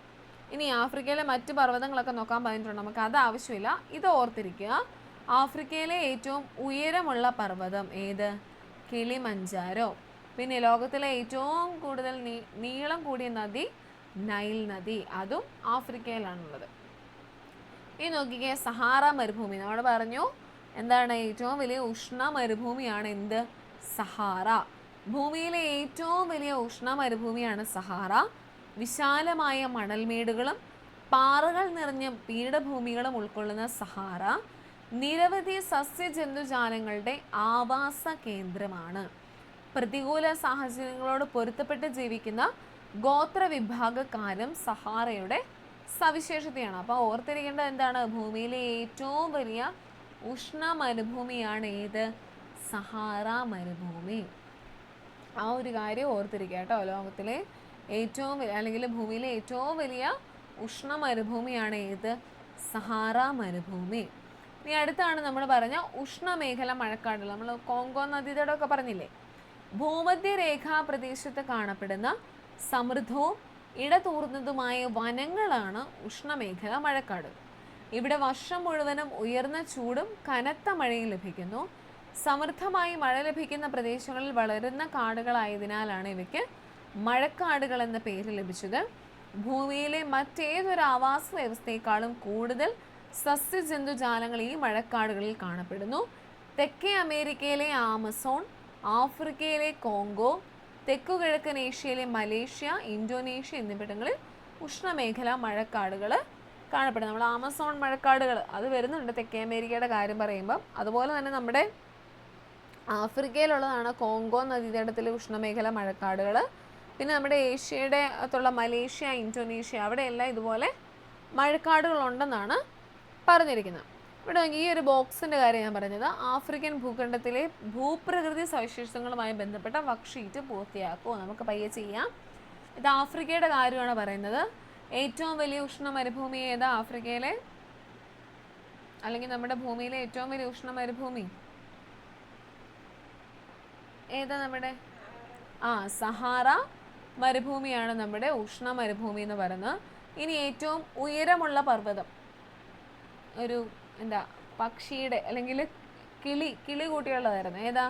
ഇനി ആഫ്രിക്കയിലെ മറ്റ് പർവ്വതങ്ങളൊക്കെ നോക്കാൻ പറഞ്ഞിട്ടുണ്ട്, നമുക്ക് അത് ആവശ്യമില്ല. ഇത് ഓർത്തിരിക്കുക, ആഫ്രിക്കയിലെ ഏറ്റവും ഉയരമുള്ള പർവ്വതം ഏത്? കിളിമഞ്ചാരോ. പിന്നെ ലോകത്തിലെ ഏറ്റവും കൂടുതൽ നീളം കൂടിയ നദി നൈൽ നദി, അതും ആഫ്രിക്കയിലാണുള്ളത്. ഈ നോക്കിക്കേ, സഹാറ മരുഭൂമി നമ്മൾ പറഞ്ഞു എന്താണ്, ഏറ്റവും വലിയ ഉഷ്ണ മരുഭൂമിയാണ് എന്ത്, സഹാറ. ഭൂമിയിലെ ഏറ്റവും വലിയ ഉഷ്ണ മരുഭൂമിയാണ് സഹാറ. വിശാലമായ മണൽമേടുകളും പാറകൾ നിറഞ്ഞ പീഠഭൂമികളും ഉൾക്കൊള്ളുന്ന സഹാറ നിരവധി സസ്യജന്തുജാലങ്ങളുടെ ആവാസ കേന്ദ്രമാണ്. പ്രതികൂല സാഹചര്യങ്ങളോട് പൊരുത്തപ്പെട്ട് ജീവിക്കുന്ന ഗോത്രവിഭാഗക്കാരും സഹാറയുടെ സവിശേഷതയാണ്. അപ്പോൾ ഓർത്തിരിക്കേണ്ടത് എന്താണ്, ഭൂമിയിലെ ഏറ്റവും വലിയ ഉഷ്ണ മരുഭൂമിയാണ് ഏത്, സഹാറ മരുഭൂമി. ആ ഒരു കാര്യം ഓർത്തിരിക്കുക കേട്ടോ. ലോകത്തിലെ ഏറ്റവും അല്ലെങ്കിൽ ഭൂമിയിലെ ഏറ്റവും വലിയ ഉഷ്ണ മരുഭൂമിയാണ് ഏത്, സഹാറ മരുഭൂമി. ഇനി അടുത്താണ് നമ്മൾ പറഞ്ഞ ഉഷ്ണമേഖല മഴക്കാടുകൾ. നമ്മൾ കോങ്കോ നദീതടമൊക്കെ പറഞ്ഞില്ലേ. ഭൂമധ്യരേഖാ പ്രദേശത്ത് കാണപ്പെടുന്ന സമൃദ്ധവും ഇടതൂർന്നതുമായ വനങ്ങളാണ് ഉഷ്ണമേഖല മഴക്കാട്. ഇവിടെ വർഷം മുഴുവനും ഉയർന്ന ചൂടും കനത്ത മഴയും ലഭിക്കുന്നു. സമൃദ്ധമായി മഴ ലഭിക്കുന്ന പ്രദേശങ്ങളിൽ വളരുന്ന കാടുകളായതിനാലാണ് ഇവയ്ക്ക് മഴക്കാടുകൾ എന്ന പേര് ലഭിച്ചത്. ഭൂമിയിലെ മറ്റേതൊരു ആവാസ വ്യവസ്ഥയെക്കാളും കൂടുതൽ സസ്യജന്തുജാലങ്ങൾ ഈ മഴക്കാടുകളിൽ കാണപ്പെടുന്നു. തെക്കേ അമേരിക്കയിലെ ആമസോൺ, ആഫ്രിക്കയിലെ കോങ്കോ, തെക്കുകിഴക്കൻ ഏഷ്യയിലെ മലേഷ്യ, ഇന്തോനേഷ്യ എന്നിവിടങ്ങളിൽ ഉഷ്ണമേഖല മഴക്കാടുകൾ കാണപ്പെടുന്നു. നമ്മൾ ആമസോൺ മഴക്കാടുകൾ അത് വരുന്നുണ്ട് തെക്കേ അമേരിക്കയുടെ കാര്യം പറയുമ്പം. അതുപോലെ തന്നെ നമ്മുടെ ആഫ്രിക്കയിലുള്ളതാണ് കോങ്കോ നദീതടത്തിലെ ഉഷ്ണമേഖല മഴക്കാടുകൾ. പിന്നെ നമ്മുടെ ഏഷ്യയുടെ അകത്തുള്ള മലേഷ്യ, ഇന്തോനേഷ്യ അവിടെയെല്ലാം ഇതുപോലെ മഴക്കാടുകളുണ്ടെന്നാണ് പറഞ്ഞിരിക്കുന്നത്. ഇവിടെ ഈ ഒരു ബോക്സിൻ്റെ കാര്യം ഞാൻ പറഞ്ഞത്, ആഫ്രിക്കൻ ഭൂഖണ്ഡത്തിലെ ഭൂപ്രകൃതി സവിശേഷതകളുമായി ബന്ധപ്പെട്ട വർക്ക്ഷീറ്റ് പൂർത്തിയാക്കുമോ, നമുക്ക് പയ്യെ ചെയ്യാം. ഇത് ആഫ്രിക്കയുടെ കാര്യമാണ് പറയുന്നത്. ഏറ്റവും വലിയ ഉഷ്ണ മരുഭൂമി ഏതാ ആഫ്രിക്കയിലെ, അല്ലെങ്കിൽ നമ്മുടെ ഭൂമിയിലെ ഏറ്റവും വലിയ ഉഷ്ണ മരുഭൂമി ഏതാ നമ്മുടെ, സഹാറ മരുഭൂമിയാണ് നമ്മുടെ ഉഷ്ണ മരുഭൂമി എന്ന് പറയുന്നത്. ഇനി ഏറ്റവും ഉയരമുള്ള പർവ്വതം, ഒരു എന്താ പക്ഷിയുടെ അല്ലെങ്കിൽ കിളി കൂട്ടിയുള്ളതായിരുന്നു, ഏതാ,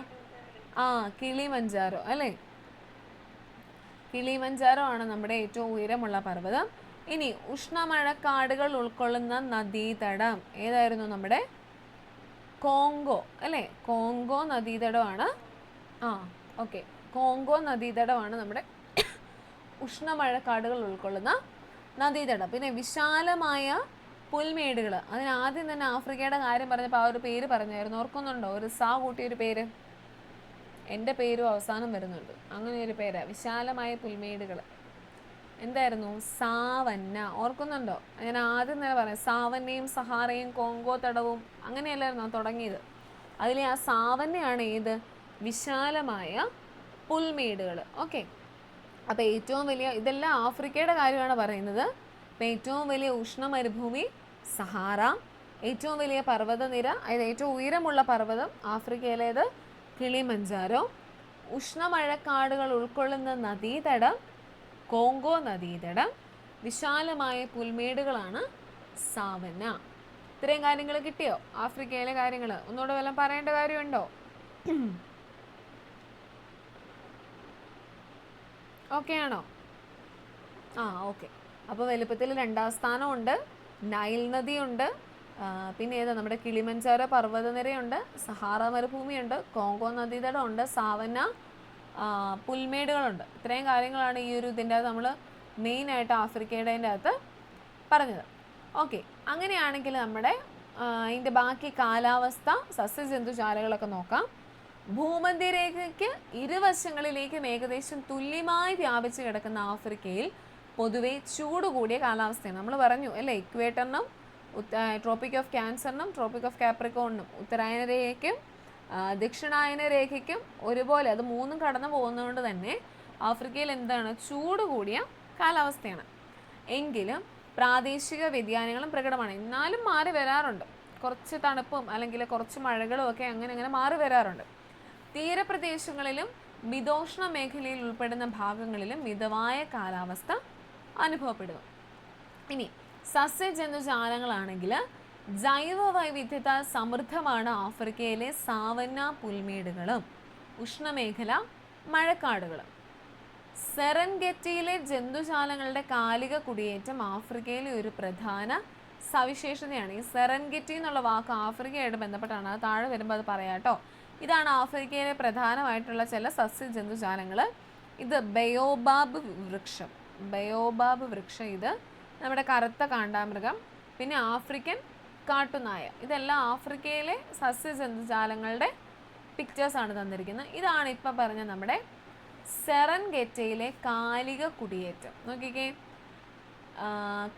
കിളിമഞ്ചാരോ അല്ലേ. കിളിമഞ്ചാരോ ആണ് നമ്മുടെ ഏറ്റവും ഉയരമുള്ള പർവ്വതം. ഇനി ഉഷ്ണമഴക്കാടുകൾ ഉൾക്കൊള്ളുന്ന നദീതടം ഏതായിരുന്നു, നമ്മുടെ കോങ്കോ അല്ലേ. കോങ്കോ നദീതടമാണ്. ഓക്കെ, കോങ്കോ നദീതടമാണ് നമ്മുടെ ഉഷ്ണമഴക്കാടുകൾ ഉൾക്കൊള്ളുന്ന നദീതടം. പിന്നെ വിശാലമായ പുൽമേടുകൾ, അതിനാദ്യം തന്നെ ആഫ്രിക്കയുടെ കാര്യം പറഞ്ഞപ്പോൾ ആ ഒരു പേര് പറഞ്ഞായിരുന്നു, ഓർക്കുന്നുണ്ടോ, ഒരു സാ കൂട്ടിയൊരു പേര്, എൻ്റെ പേരും അവസാനം വരുന്നുണ്ട്, അങ്ങനെ ഒരു പേരാ, വിശാലമായ പുൽമേടുകൾ. എന്തായിരുന്നു, സാവന്ന, ഓർക്കുന്നുണ്ടോ? ഞാൻ ആദ്യം തന്നെ പറയാം, സാവന്നയും സഹാറയും കോങ്കോ തടവും അങ്ങനെയല്ലായിരുന്നു തുടങ്ങിയത്. അതിലെ ആ സാവന്നയാണ് ഏത്, വിശാലമായ പുൽമേടുകൾ. ഓക്കെ, അപ്പോൾ ഏറ്റവും വലിയ, ഇതെല്ലാം ആഫ്രിക്കയുടെ കാര്യമാണ് പറയുന്നത്. അപ്പോൾ ഏറ്റവും വലിയ ഉഷ്ണ മരുഭൂമി സഹാറ, ഏറ്റവും വലിയ പർവ്വതനിര, അതായത് ഏറ്റവും ഉയരമുള്ള പർവ്വതം ആഫ്രിക്കയിലേത് കിളിമഞ്ചാരോ, ഉഷ്ണമഴക്കാടുകൾ ഉൾക്കൊള്ളുന്ന നദീതടം കോങ്കോ നദീതടം, വിശാലമായ പുൽമേടുകളാണ് സാവന്ന. ഇത്രയും കാര്യങ്ങൾ കിട്ടിയോ ആഫ്രിക്കയിലെ കാര്യങ്ങൾ? ഒന്നുകൂടെ വല്ലതും പറയേണ്ട കാര്യമുണ്ടോ? ഓക്കെ ആണോ? ഓക്കെ. അപ്പോൾ വലുപ്പത്തിൽ 2ാം സ്ഥാനമുണ്ട്, നൈൽ നദിയുണ്ട്, പിന്നെ ഏതാ നമ്മുടെ കിളിമഞ്ചാരോ പർവ്വതനിരയുണ്ട്, സഹാറ മരുഭൂമിയുണ്ട്, കോങ്കോ നദീതടമുണ്ട്, സാവന്ന പുൽമേടുകളുണ്ട്. ഇത്രയും കാര്യങ്ങളാണ് ഈ ഒരു ഇതിൻ്റെ അകത്ത് നമ്മൾ മെയിനായിട്ട് ആഫ്രിക്കയുടെ അകത്ത് പറഞ്ഞത്. ഓക്കെ, അങ്ങനെയാണെങ്കിൽ നമ്മുടെ അതിൻ്റെ ബാക്കി കാലാവസ്ഥ, സസ്യജന്തുജാലകളൊക്കെ നോക്കാം. ഭൂമധ്യരേഖയ്ക്ക് ഇരുവശങ്ങളിലേക്കും ഏകദേശം തുല്യമായി വ്യാപിച്ച് കിടക്കുന്ന ആഫ്രിക്കയിൽ പൊതുവെ ചൂട് കൂടിയ കാലാവസ്ഥയാണ്. നമ്മൾ പറഞ്ഞു അല്ലേ, ഇക്വേറ്ററിനും ട്രോപ്പിക് ഓഫ് ക്യാൻസറിനും ട്രോപ്പിക് ഓഫ് കാപ്രിക്കോണിനും ഉത്തരായന രേഖയ്ക്കും ദക്ഷിണായന രേഖയ്ക്കും ഒരുപോലെ, അത് മൂന്നും കടന്നു പോകുന്നതുകൊണ്ട് തന്നെ ആഫ്രിക്കയിൽ എന്താണ്, ചൂട് കൂടിയ കാലാവസ്ഥയാണ്. എങ്കിലും പ്രാദേശിക വ്യതിയാനങ്ങളും പ്രകടമാണ്. എന്നാലും മാറി വരാറുണ്ട്, കുറച്ച് തണുപ്പും അല്ലെങ്കിൽ കുറച്ച് മഴകളും ഒക്കെ അങ്ങനെ മാറി വരാറുണ്ട്. തീരപ്രദേശങ്ങളിലും മിതോഷ്ണ മേഖലയിൽ ഉൾപ്പെടുന്ന ഭാഗങ്ങളിലും മിതമായ കാലാവസ്ഥ അനുഭവപ്പെടുന്നു. ഇനി സസ്യജന്തുജാലങ്ങളാണെങ്കിൽ ജൈവ വൈവിധ്യത്താൽ സമൃദ്ധമാണ് ആഫ്രിക്കയിലെ സാവന്ന പുൽമേടുകളും ഉഷ്ണമേഖല മഴക്കാടുകൾ. സെറൻഗെറ്റിയിലെ ജന്തുജാലങ്ങളുടെ കാലിക കുടിയേറ്റം ആഫ്രിക്കയിലെ ഒരു പ്രധാന സവിശേഷതയാണ്. ഈ സെറൻഗെറ്റി എന്നുള്ള വാക്ക് ആഫ്രിക്കയായിട്ട് ബന്ധപ്പെട്ടാണ്. അത് താഴെ വരുമ്പോൾ അത് പറയാം കേട്ടോ. ഇതാണ് ആഫ്രിക്കയിലെ പ്രധാനമായിട്ടുള്ള ചില സസ്യ ജന്തുജാലങ്ങൾ. ഇത് ബയോബാബ് വൃക്ഷം. ബയോബാബ് വൃക്ഷം, ഇത് നമ്മുടെ കറുത്ത കാണ്ടാമൃഗം, പിന്നെ ആഫ്രിക്കൻ കാട്ടുനായ. ഇതെല്ലാം ആഫ്രിക്കയിലെ സസ്യ ജന്തുജാലങ്ങളുടെ പിക്ചേഴ്സാണ് തന്നിരിക്കുന്നത്. ഇതാണ് ഇപ്പം പറഞ്ഞ നമ്മുടെ സെറൻഗെറ്റയിലെ കാലിക കുടിയേറ്റം. നോക്കിക്കേ,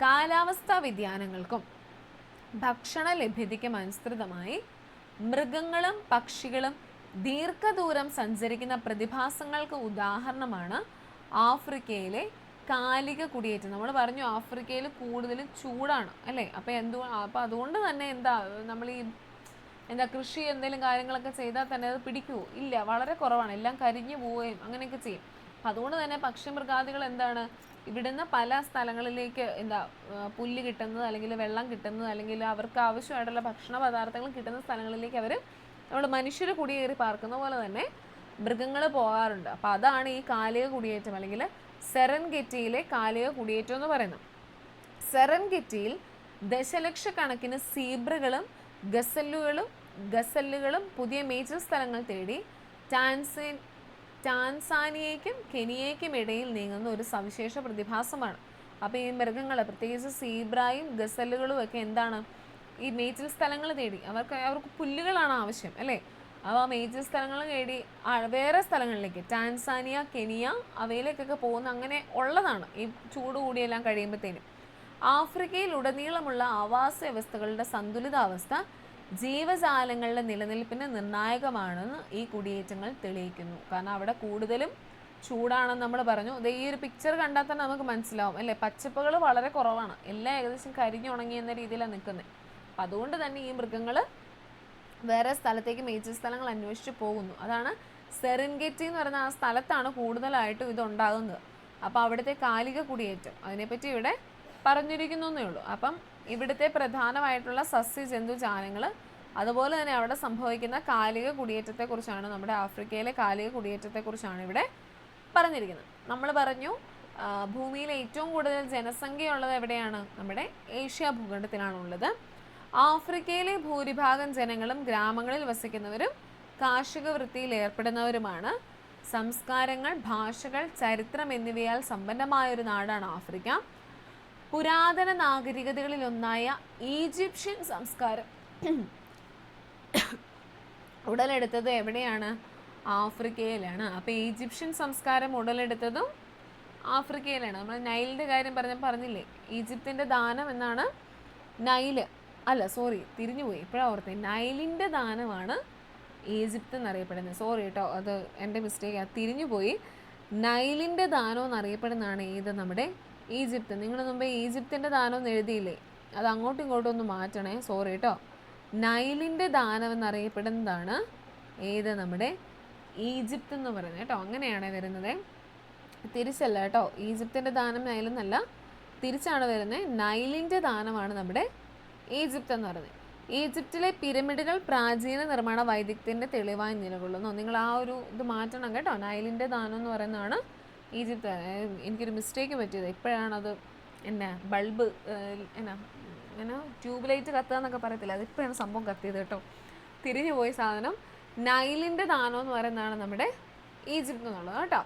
കാലാവസ്ഥാ വ്യതിയാനങ്ങൾക്കും ഭക്ഷണ ലഭ്യതയ്ക്കും അനുസൃതമായി മൃഗങ്ങളും പക്ഷികളും ദീർഘദൂരം സഞ്ചരിക്കുന്ന പ്രതിഭാസങ്ങൾക്ക് ഉദാഹരണമാണ് ആഫ്രിക്കയിലെ കാലിക കുടിയേറ്റം. നമ്മൾ പറഞ്ഞു ആഫ്രിക്കയിൽ കൂടുതലും ചൂടാണ് അല്ലേ. അപ്പോൾ അതുകൊണ്ട് തന്നെ നമ്മൾ ഈ കൃഷി എന്തെങ്കിലും കാര്യങ്ങളൊക്കെ ചെയ്താൽ തന്നെ അത് പിടിക്കുമോ? ഇല്ല, വളരെ കുറവാണ്. എല്ലാം കരിഞ്ഞു പോവുകയും അങ്ങനെയൊക്കെ ചെയ്യും. അപ്പം അതുകൊണ്ട് തന്നെ പക്ഷിമൃഗാദികൾ ഇവിടുന്ന് പല സ്ഥലങ്ങളിലേക്ക് പുല്ല് കിട്ടുന്നത്, അല്ലെങ്കിൽ വെള്ളം കിട്ടുന്നത്, അല്ലെങ്കിൽ അവർക്ക് ആവശ്യമായിട്ടുള്ള ഭക്ഷണ പദാർത്ഥങ്ങൾ കിട്ടുന്ന സ്ഥലങ്ങളിലേക്ക് നമ്മൾ മനുഷ്യർ കുടിയേറി പാർക്കുന്ന പോലെ തന്നെ മൃഗങ്ങൾ പോകാറുണ്ട്. അപ്പോൾ അതാണ് ഈ കാലിക കുടിയേറ്റം, അല്ലെങ്കിൽ സെറൻഗെറ്റിയിലെ കാലിക കുടിയേറ്റം എന്ന് പറയുന്നത്. സെറൻഗെറ്റിയിൽ ദശലക്ഷക്കണക്കിന് സീബ്രകളും ഗസല്ലുകളും പുതിയ മേച്ചിൽ സ്ഥലങ്ങൾ തേടി ടാൻസാനിയയ്ക്കും കെനിയയ്ക്കും ഇടയിൽ നീങ്ങുന്ന ഒരു സവിശേഷ പ്രതിഭാസമാണ്. അപ്പോൾ ഈ മൃഗങ്ങൾ, പ്രത്യേകിച്ച് സീബ്രയും ഗസല്ലുകളും ഒക്കെ ഈ മേച്ചിൽ സ്ഥലങ്ങൾ തേടി അവർക്ക് പുല്ലുകളാണ് ആവശ്യം അല്ലേ. അപ്പോൾ ആ മേച്ചിൽ സ്ഥലങ്ങൾ തേടി വേറെ സ്ഥലങ്ങളിലേക്ക്, ടാൻസാനിയ, കെനിയ, അവയിലേക്കൊക്കെ പോകുന്ന അങ്ങനെ ഉള്ളതാണ് ഈ ചൂട് കൂടിയെല്ലാം കഴിയുമ്പോഴത്തേനും. ആഫ്രിക്കയിൽ ഉടനീളമുള്ള ആവാസ വ്യവസ്ഥകളുടെ സന്തുലിതാവസ്ഥ ജീവജാലങ്ങളുടെ നിലനിൽപ്പിന് നിർണായകമാണെന്ന് ഈ കുടിയേറ്റങ്ങൾ തെളിയിക്കുന്നു. കാരണം അവിടെ കൂടുതലും ചൂടാണെന്ന് നമ്മൾ പറഞ്ഞു. ഈ ഒരു പിക്ചർ കണ്ടാൽ തന്നെ നമുക്ക് മനസ്സിലാവും അല്ലേ. പച്ചപ്പുകൾ വളരെ കുറവാണ്, എല്ലാം ഏകദേശം കരിഞ്ഞുണങ്ങി എന്ന രീതിയിലാണ് നിൽക്കുന്നത്. അപ്പം അതുകൊണ്ട് തന്നെ ഈ മൃഗങ്ങൾ വേറെ സ്ഥലത്തേക്ക് മേച്ചിൽ സ്ഥലങ്ങൾ അന്വേഷിച്ച് പോകുന്നു. അതാണ് സെറൻഗെറ്റി എന്ന് പറയുന്ന ആ സ്ഥലത്താണ് കൂടുതലായിട്ടും ഇതുണ്ടാകുന്നത്. അപ്പോൾ അവിടുത്തെ കാലിക കുടിയേറ്റം അതിനെപ്പറ്റി ഇവിടെ പറഞ്ഞിരിക്കുന്നേ ഉള്ളൂ. അപ്പം ഇവിടുത്തെ പ്രധാനമായിട്ടുള്ള സസ്യ ജന്തുജാലങ്ങൾ, അതുപോലെ തന്നെ അവിടെ സംഭവിക്കുന്ന കാലിക കുടിയേറ്റത്തെക്കുറിച്ചാണ്, നമ്മുടെ ആഫ്രിക്കയിലെ കാലിക കുടിയേറ്റത്തെക്കുറിച്ചാണ് ഇവിടെ പറഞ്ഞിരിക്കുന്നത്. നമ്മൾ പറഞ്ഞു ഭൂമിയിലെ ഏറ്റവും കൂടുതൽ ജനസംഖ്യയുള്ളത് എവിടെയാണ്? നമ്മുടെ ഏഷ്യ ഭൂഖണ്ഡത്തിലാണുള്ളത്. ആഫ്രിക്കയിലെ ഭൂരിഭാഗം ജനങ്ങളും ഗ്രാമങ്ങളിൽ വസിക്കുന്നവരും കാർഷിക വൃത്തിയിൽ ഏർപ്പെടുന്നവരുമാണ്. സംസ്കാരങ്ങൾ, ഭാഷകൾ, ചരിത്രം എന്നിവയാൽ സമ്പന്നമായൊരു നാടാണ് ആഫ്രിക്ക. പുരാതന നാഗരികതകളിലൊന്നായ ഈജിപ്ഷ്യൻ സംസ്കാരം ഉടലെടുത്തത് എവിടെയാണ്? ആഫ്രിക്കയിലാണ്. അപ്പോൾ ഈജിപ്ഷ്യൻ സംസ്കാരം ഉടലെടുത്തതും ആഫ്രിക്കയിലാണ്. നമ്മൾ നൈലിൻ്റെ കാര്യം പറഞ്ഞില്ലേ, ഈജിപ്തിൻ്റെ ദാനം എന്നാണ്. തിരിഞ്ഞുപോയി, ഇപ്പോഴാണ് ഓർത്തത്. നൈലിൻ്റെ ദാനമാണ് ഈജിപ്ത് എന്നറിയപ്പെടുന്നത്. സോറി കേട്ടോ, അത് എൻ്റെ മിസ്റ്റേക്കാണ്, തിരിഞ്ഞുപോയി. നൈലിൻ്റെ ദാനം എന്നറിയപ്പെടുന്നതാണ് നമ്മുടെ ഈജിപ്ത്. നിങ്ങൾ മുമ്പേ ഈജിപ്തിൻ്റെ ദാനം എന്ന് എഴുതിയില്ലേ, അത് അങ്ങോട്ടും ഇങ്ങോട്ടും ഒന്ന് മാറ്റണേ, സോറി കേട്ടോ. നൈലിൻ്റെ ദാനം എന്നറിയപ്പെടുന്നതാണ് നമ്മുടെ ഈജിപ്ത് എന്ന് പറയുന്നത് കേട്ടോ. അങ്ങനെയാണ് വരുന്നത്, തിരിച്ചല്ല കേട്ടോ. ഈജിപ്തിൻ്റെ ദാനം നൈലെന്നല്ല, തിരിച്ചാണ് വരുന്നത്. നൈലിൻ്റെ ദാനമാണ് നമ്മുടെ ഈജിപ്ത് എന്ന് പറയുന്നത്. ഈജിപ്തിലെ പിരമിഡുകൾ പ്രാചീന നിർമ്മാണ വൈദഗ്ധ്യത്തിൻ്റെ തെളിവായി നിലകൊള്ളുന്നു. നിങ്ങൾ ആ ഒരു ഇത് മാറ്റണം കേട്ടോ. നൈലിൻ്റെ ദാനം എന്ന് പറയുന്നതാണ് ഈജിപ്ത്. എനിക്കൊരു മിസ്റ്റേക്ക് പറ്റിയത്, ഇപ്പോഴാണത് ബൾബ് ട്യൂബ് ലൈറ്റ് കത്തുക എന്നൊക്കെ പറയത്തില്ല, അതിപ്പോഴാണ് സംഭവം കത്തിയത് കേട്ടോ. തിരിഞ്ഞു പോയി സാധനം. നൈലിൻ്റെ ദാനം എന്ന് പറയുന്നതാണ് നമ്മുടെ ഈജിപ്ത് എന്നുള്ളത് കേട്ടോ.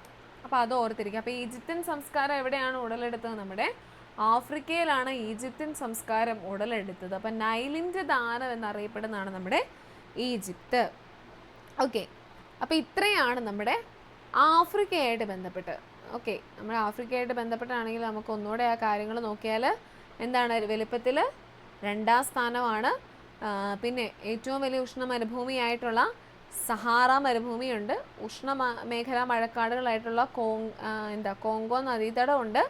അപ്പോൾ അത് ഓർത്തിരിക്കുക. അപ്പോൾ ഈജിപ്ഷ്യൻ സംസ്കാരം എവിടെയാണ് ഉടലെടുത്തത്? നമ്മുടെ ആഫ്രിക്കയിലാണ് ഈജിപ്ഷ്യൻ സംസ്കാരം ഉടലെടുത്തത്. അപ്പം നൈലിൻ്റെ ദാനം എന്നറിയപ്പെടുന്നതാണ് നമ്മുടെ ഈജിപ്ത്. ഓക്കെ, അപ്പോൾ ഇത്രയാണ് നമ്മുടെ ആഫ്രിക്കയായിട്ട് ബന്ധപ്പെട്ട്. ഓക്കെ, നമ്മുടെ ആഫ്രിക്കയായിട്ട് ബന്ധപ്പെട്ടാണെങ്കിൽ നമുക്ക് ഒന്നുകൂടെ ആ കാര്യങ്ങൾ നോക്കിയാൽ വലിപ്പത്തിൽ 2ാം സ്ഥാനമാണ്. പിന്നെ ഏറ്റവും വലിയ ഉഷ്ണ മരുഭൂമിയായിട്ടുള്ള സഹാറ മരുഭൂമിയുണ്ട്. മേഖലാ മഴക്കാടുകളായിട്ടുള്ള കോങ്കോ നദീതടമുണ്ട്.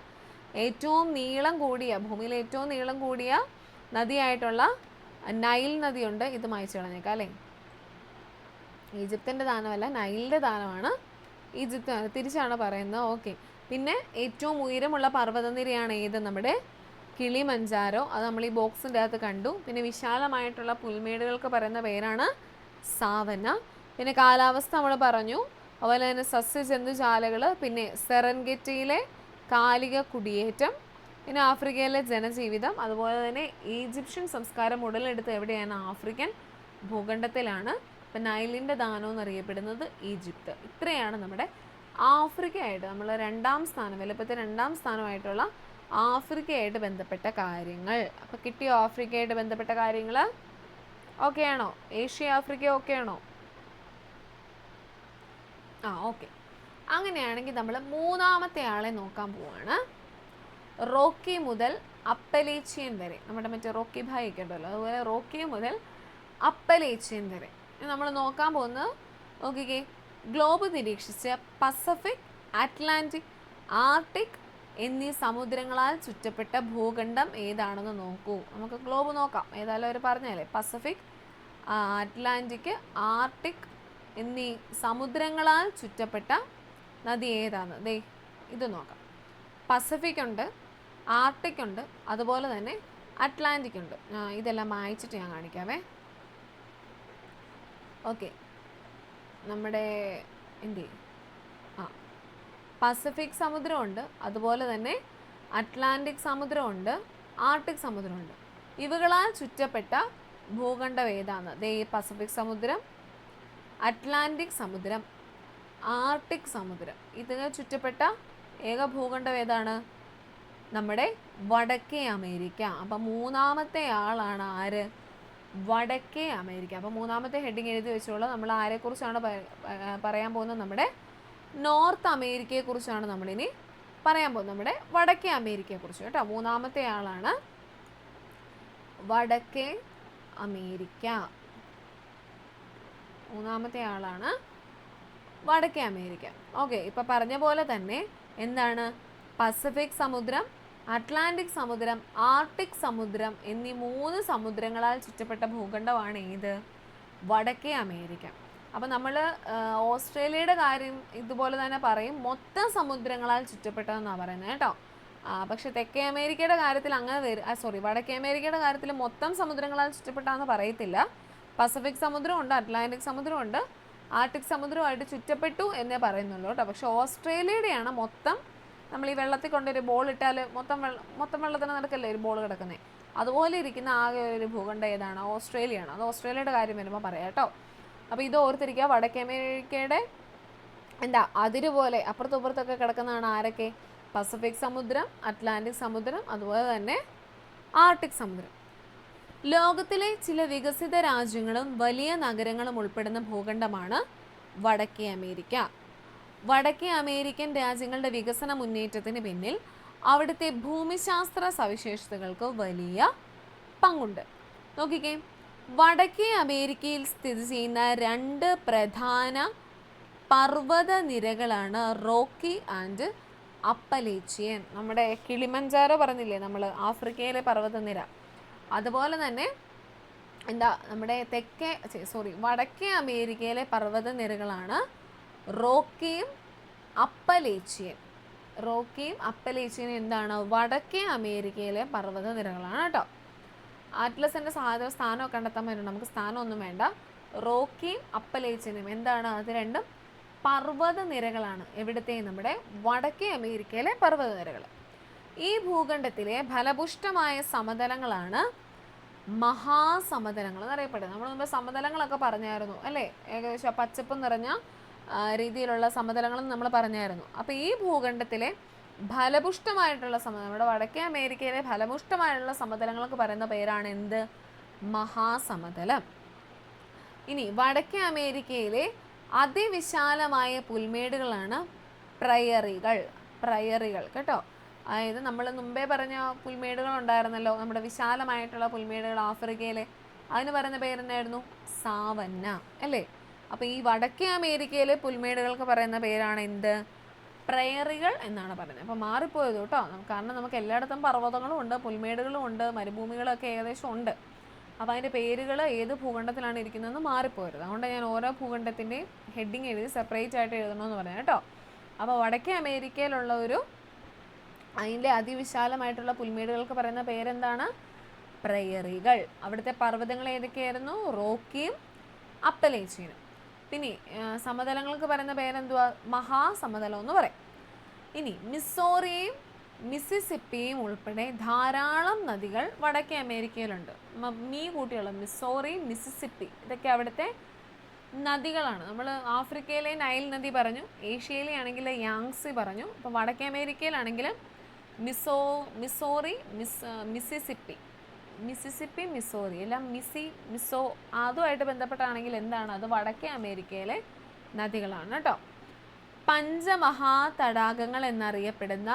ഏറ്റവും നീളം കൂടിയ, ഭൂമിയിലെ ഏറ്റവും നീളം കൂടിയ നദിയായിട്ടുള്ള നൈൽ നദിയുണ്ട്. ഇത് മായ്ച്ചു കളഞ്ഞേക്കാം അല്ലേ. ഈജിപ്തിൻ്റെ ദാനമല്ല, നൈലിൻ്റെ ദാനമാണ് ഈജിപ്ത്, തിരിച്ചാണ് പറയുന്നത്. ഓക്കെ, പിന്നെ ഏറ്റവും ഉയരമുള്ള പർവ്വതനിരയാണ് നമ്മുടെ കിളിമഞ്ചാരോ. അത് നമ്മൾ ഈ ബോക്സിൻ്റെ അകത്ത് കണ്ടു. പിന്നെ വിശാലമായിട്ടുള്ള പുൽമേടുകൾക്ക് പറയുന്ന പേരാണ് സാവന്ന. പിന്നെ കാലാവസ്ഥ നമ്മൾ പറഞ്ഞു, അതുപോലെ തന്നെ സസ്യജന്തുജാലകൾ, പിന്നെ സെറൻഗെറ്റിയിലെ കാലിക കുടിയേറ്റം, പിന്നെ ആഫ്രിക്കയിലെ ജനജീവിതം, അതുപോലെ തന്നെ ഈജിപ്ഷ്യൻ സംസ്കാരം ഉടലെടുത്ത് എവിടെയാണ്? ആഫ്രിക്കൻ ഭൂഖണ്ഡത്തിലാണ്. ഇപ്പം നൈലിൻ്റെ ദാനം എന്നറിയപ്പെടുന്നത് ഈജിപ്ത്. ഇത്രയാണ് നമ്മുടെ ആഫ്രിക്കയായിട്ട് നമ്മൾ രണ്ടാം സ്ഥാനം, വലുപ്പത്തിൽ രണ്ടാം സ്ഥാനമായിട്ടുള്ള ആഫ്രിക്കയായിട്ട് ബന്ധപ്പെട്ട കാര്യങ്ങൾ. അപ്പോൾ കിട്ടിയോ ആഫ്രിക്കയായിട്ട് ബന്ധപ്പെട്ട കാര്യങ്ങൾ? ഓക്കെ ആണോ? ഏഷ്യ ആഫ്രിക്ക ഓക്കെ ആണോ? ഓക്കെ. അങ്ങനെയാണെങ്കിൽ നമ്മൾ മൂന്നാമത്തെ ആളെ നോക്കാൻ പോവാണ്. റോക്കി മുതൽ അപ്പലേച്ചിയൻ വരെ, നമ്മുടെ മറ്റേ റോക്കി ഭായ് ഒക്കെ ഉണ്ടല്ലോ, അതുപോലെ റോക്കി മുതൽ അപ്പലേച്ചിയൻ വരെ നമ്മൾ നോക്കാൻ പോകുന്നത്. നോക്കിക്കേ, ഗ്ലോബ് നിരീക്ഷിച്ച് പസഫിക്, അറ്റ്ലാന്റിക്, ആർട്ടിക് എന്നീ സമുദ്രങ്ങളാൽ ചുറ്റപ്പെട്ട ഭൂഖണ്ഡം ഏതാണെന്ന് നോക്കൂ. നമുക്ക് ഗ്ലോബ് നോക്കാം. ഏതായാലും അവർ പറഞ്ഞല്ലേ, പസഫിക്, അറ്റ്ലാന്റിക്, ആർട്ടിക് എന്നീ സമുദ്രങ്ങളാൽ ചുറ്റപ്പെട്ട നദി ഏതാണ്? ദേ ഇത് നോക്കാം. പസഫിക് ഉണ്ട്, ആർട്ടിക് ഉണ്ട്, അതുപോലെ തന്നെ അറ്റ്ലാന്റിക് ഉണ്ട്. ഇതെല്ലാം മായ്ച്ചിട്ട് ഞാൻ കാണിക്കാവേ. ഓക്കെ, നമ്മുടെ എന്ത് പസഫിക് സമുദ്രമുണ്ട്, അതുപോലെ തന്നെ അറ്റ്ലാന്റിക് സമുദ്രമുണ്ട്, ആർട്ടിക് സമുദ്രമുണ്ട്. ഇവകളാൽ ചുറ്റപ്പെട്ട ഭൂഖണ്ഡം ഏതാണ്? ദേ പസഫിക് സമുദ്രം, അറ്റ്ലാന്റിക് സമുദ്രം, ആർട്ടിക് സമുദ്രം. ഇതിന് ചുറ്റപ്പെട്ട ഏക ഭൂഖണ്ഡം ഏതാണ്? നമ്മുടെ വടക്കേ അമേരിക്ക. അപ്പം മൂന്നാമത്തെ ആളാണ് ആര്? വടക്കേ അമേരിക്ക. അപ്പം മൂന്നാമത്തെ ഹെഡിങ് എഴുതി വെച്ചോളൂ. നമ്മൾ ആരെക്കുറിച്ചാണ് പറയാൻ പോകുന്നത്? നമ്മുടെ നോർത്ത് അമേരിക്കയെക്കുറിച്ചാണ് നമ്മളിനി പറയാൻ പോകുന്നത്. നമ്മുടെ വടക്കേ അമേരിക്കയെക്കുറിച്ച് കേട്ടോ. മൂന്നാമത്തെ ആളാണ് വടക്കേ അമേരിക്ക. മൂന്നാമത്തെ ആളാണ് വടക്കേ അമേരിക്ക. ഓക്കെ, ഇപ്പം പറഞ്ഞ പോലെ തന്നെ എന്താണ്? പസഫിക് സമുദ്രം, അറ്റ്ലാന്റിക് സമുദ്രം, ആർട്ടിക് സമുദ്രം എന്നീ 3 സമുദ്രങ്ങളാൽ ചുറ്റപ്പെട്ട ഭൂഖണ്ഡമാണ് ഏത്? വടക്കേ അമേരിക്ക. അപ്പം നമ്മൾ ഓസ്ട്രേലിയയുടെ കാര്യം ഇതുപോലെ തന്നെ പറയും, മൊത്തം സമുദ്രങ്ങളാൽ ചുറ്റപ്പെട്ടതെന്നാണ് പറയുന്നത് കേട്ടോ. പക്ഷെ തെക്കേ അമേരിക്കയുടെ കാര്യത്തിൽ അങ്ങനെ വടക്കേ അമേരിക്കയുടെ കാര്യത്തിൽ മൊത്തം സമുദ്രങ്ങളാൽ ചുറ്റപ്പെട്ടാന്ന് പറയത്തില്ല. പസഫിക് സമുദ്രമുണ്ട്, അറ്റ്ലാന്റിക് സമുദ്രമുണ്ട്, ആർട്ടിക് സമുദ്രമായിട്ട് ചുറ്റപ്പെട്ടു എന്നേ പറയുന്നുള്ളൂ കേട്ടോ. പക്ഷെ ഓസ്ട്രേലിയയുടെയാണ് മൊത്തം. നമ്മൾ ഈ വെള്ളത്തിൽ കൊണ്ടൊരു ബോൾ ഇട്ടാൽ മൊത്തം വെള്ളത്തിന് നടക്കല്ലേ ഒരു ബോൾ കിടക്കുന്നത്, അതുപോലെ ഇരിക്കുന്ന ആകെ ഒരു ഭൂഖണ്ഡം ഏതാണ്? ഓസ്ട്രേലിയയാണ്. അത് ഓസ്ട്രേലിയയുടെ കാര്യം വരുമ്പോൾ പറയാം കേട്ടോ. അപ്പോൾ ഇത് ഓർത്തിരിക്കുക. വടക്കേ അമേരിക്കയുടെ അതിര് പോലെ അപ്പുറത്തും ഇപ്പുറത്തൊക്കെ കിടക്കുന്നതാണ് ആരൊക്കെ? പസഫിക് സമുദ്രം, അറ്റ്ലാന്റിക് സമുദ്രം, അതുപോലെ തന്നെ ആർട്ടിക് സമുദ്രം. ലോകത്തിലെ ചില വികസിത രാജ്യങ്ങളും വലിയ നഗരങ്ങളും ഉൾപ്പെടുന്ന ഭൂഖണ്ഡമാണ് വടക്കേ അമേരിക്ക. വടക്കേ അമേരിക്കൻ രാജ്യങ്ങളുടെ വികസന മുന്നേറ്റത്തിന് പിന്നിൽ അവിടുത്തെ ഭൂമിശാസ്ത്ര സവിശേഷതകൾക്ക് വലിയ പങ്കുണ്ട്. നോക്കിക്കേ, വടക്കേ അമേരിക്കയിൽ സ്ഥിതി ചെയ്യുന്ന 2 പ്രധാന പർവ്വത നിരകളാണ് റോക്കി ആൻഡ് അപ്പലേച്ചിയൻ. നമ്മുടെ കിളിമഞ്ചാരോ പറഞ്ഞില്ലേ നമ്മൾ, ആഫ്രിക്കയിലെ പർവ്വതനിര. അതുപോലെ തന്നെ നമ്മുടെ വടക്കേ അമേരിക്കയിലെ പർവ്വതനിരകളാണ് റോക്കിയും അപ്പലേച്ചിയൻ. റോക്കിയും അപ്പലേച്ചിയനും എന്താണ്? വടക്കേ അമേരിക്കയിലെ പർവ്വതനിരകളാണ് കേട്ടോ. ആറ്റ്ലസിൻ്റെ സ്ഥാനം കണ്ടെത്താൻ പറ്റും. നമുക്ക് സ്ഥാനമൊന്നും വേണ്ട. റോക്കിയും അപ്പലേച്ചിയനും എന്താണ്? അത് രണ്ടും പർവ്വതനിരകളാണ്. എവിടുത്തെ? നമ്മുടെ വടക്കേ അമേരിക്കയിലെ പർവ്വതനിരകൾ. ഈ ഭൂഖണ്ഡത്തിലെ ഫലപുഷ്ടമായ സമതലങ്ങളാണ് മഹാസമതലങ്ങൾ എന്നറിയപ്പെടുന്നത്. നമ്മൾ മുമ്പ് സമതലങ്ങളൊക്കെ പറഞ്ഞായിരുന്നു അല്ലേ? ഏകദേശം പച്ചപ്പ് നിറഞ്ഞ രീതിയിലുള്ള സമതലങ്ങളും നമ്മൾ പറഞ്ഞായിരുന്നു. അപ്പോൾ ഈ ഭൂഖണ്ഡത്തിലെ ഫലപുഷ്ടമായിട്ടുള്ള നമ്മുടെ വടക്കേ അമേരിക്കയിലെ ഫലപുഷ്ടമായിട്ടുള്ള സമതലങ്ങൾക്ക് പറയുന്ന പേരാണ് എന്ത്? മഹാസമതലം. ഇനി വടക്കേ അമേരിക്കയിലെ അതിവിശാലമായ പുൽമേടുകളാണ് പ്രയറികൾ കേട്ടോ. അതായത് നമ്മൾ മുമ്പേ പറഞ്ഞ പുൽമേടുകൾ ഉണ്ടായിരുന്നല്ലോ, നമ്മുടെ വിശാലമായിട്ടുള്ള പുൽമേടുകൾ ആഫ്രിക്കയിലെ, അതിന് പറയുന്ന പേരെന്നായിരുന്നു? സാവന്ന അല്ലേ? അപ്പോൾ ഈ വടക്കേ അമേരിക്കയിലെ പുൽമേടുകൾക്ക് പറയുന്ന പേരാണ് എന്ത്? പ്രയറികൾ എന്നാണ് പറയുന്നത്. അപ്പോൾ മാറിപ്പോയത് കേട്ടോ. കാരണം നമുക്ക് എല്ലായിടത്തും പർവ്വതങ്ങളും ഉണ്ട്, പുൽമേടുകളും ഉണ്ട്, മരുഭൂമികളൊക്കെ ഏകദേശം ഉണ്ട്. അപ്പോൾ അതിൻ്റെ പേരുകൾ ഏത് ഭൂഖണ്ഡത്തിലാണ് ഇരിക്കുന്നതെന്ന് മാറിപ്പോയത്. അതുകൊണ്ട് ഞാൻ ഓരോ ഭൂഖണ്ഡത്തിൻ്റെയും ഹെഡിങ് എഴുതി സെപ്പറേറ്റ് ആയിട്ട് എഴുതണമെന്ന് പറഞ്ഞു കേട്ടോ. അപ്പോൾ വടക്കേ അമേരിക്കയിലുള്ള അതിൻ്റെ അതിവിശാലമായിട്ടുള്ള പുൽമേടുകൾക്ക് പറയുന്ന പേരെന്താണ്? പ്രയറികൾ. അവിടുത്തെ പർവ്വതങ്ങൾ ഏതൊക്കെയായിരുന്നു? റോക്കിയും അപ്പലേച്ചിയനും. പിന്നെ സമതലങ്ങൾക്ക് പറയുന്ന പേരെന്തുവാ? മഹാസമതലം എന്ന് പറയും. ഇനി മിസോറിയും മിസിസിപ്പിയും ഉൾപ്പെടെ ധാരാളം നദികൾ വടക്കേ അമേരിക്കയിലുണ്ട്. കൂട്ടിയുള്ള മിസോറി, മിസിസിപ്പി ഇതൊക്കെ അവിടുത്തെ നദികളാണ്. നമ്മൾ ആഫ്രിക്കയിലെ നൈൽ നദി പറഞ്ഞു, ഏഷ്യയിലെ ആണെങ്കിൽ യാങ്സി പറഞ്ഞു. അപ്പോൾ വടക്കേ അമേരിക്കയിലാണെങ്കിൽ മിസോറി, മിസിസിപ്പി, മിസോറി എല്ലാം മിസോ അതുമായിട്ട് ബന്ധപ്പെട്ടാണെങ്കിൽ എന്താണ്? അത് വടക്കേ അമേരിക്കയിലെ നദികളാണ് കേട്ടോ. പഞ്ചമഹാതടാകങ്ങൾ എന്നറിയപ്പെടുന്ന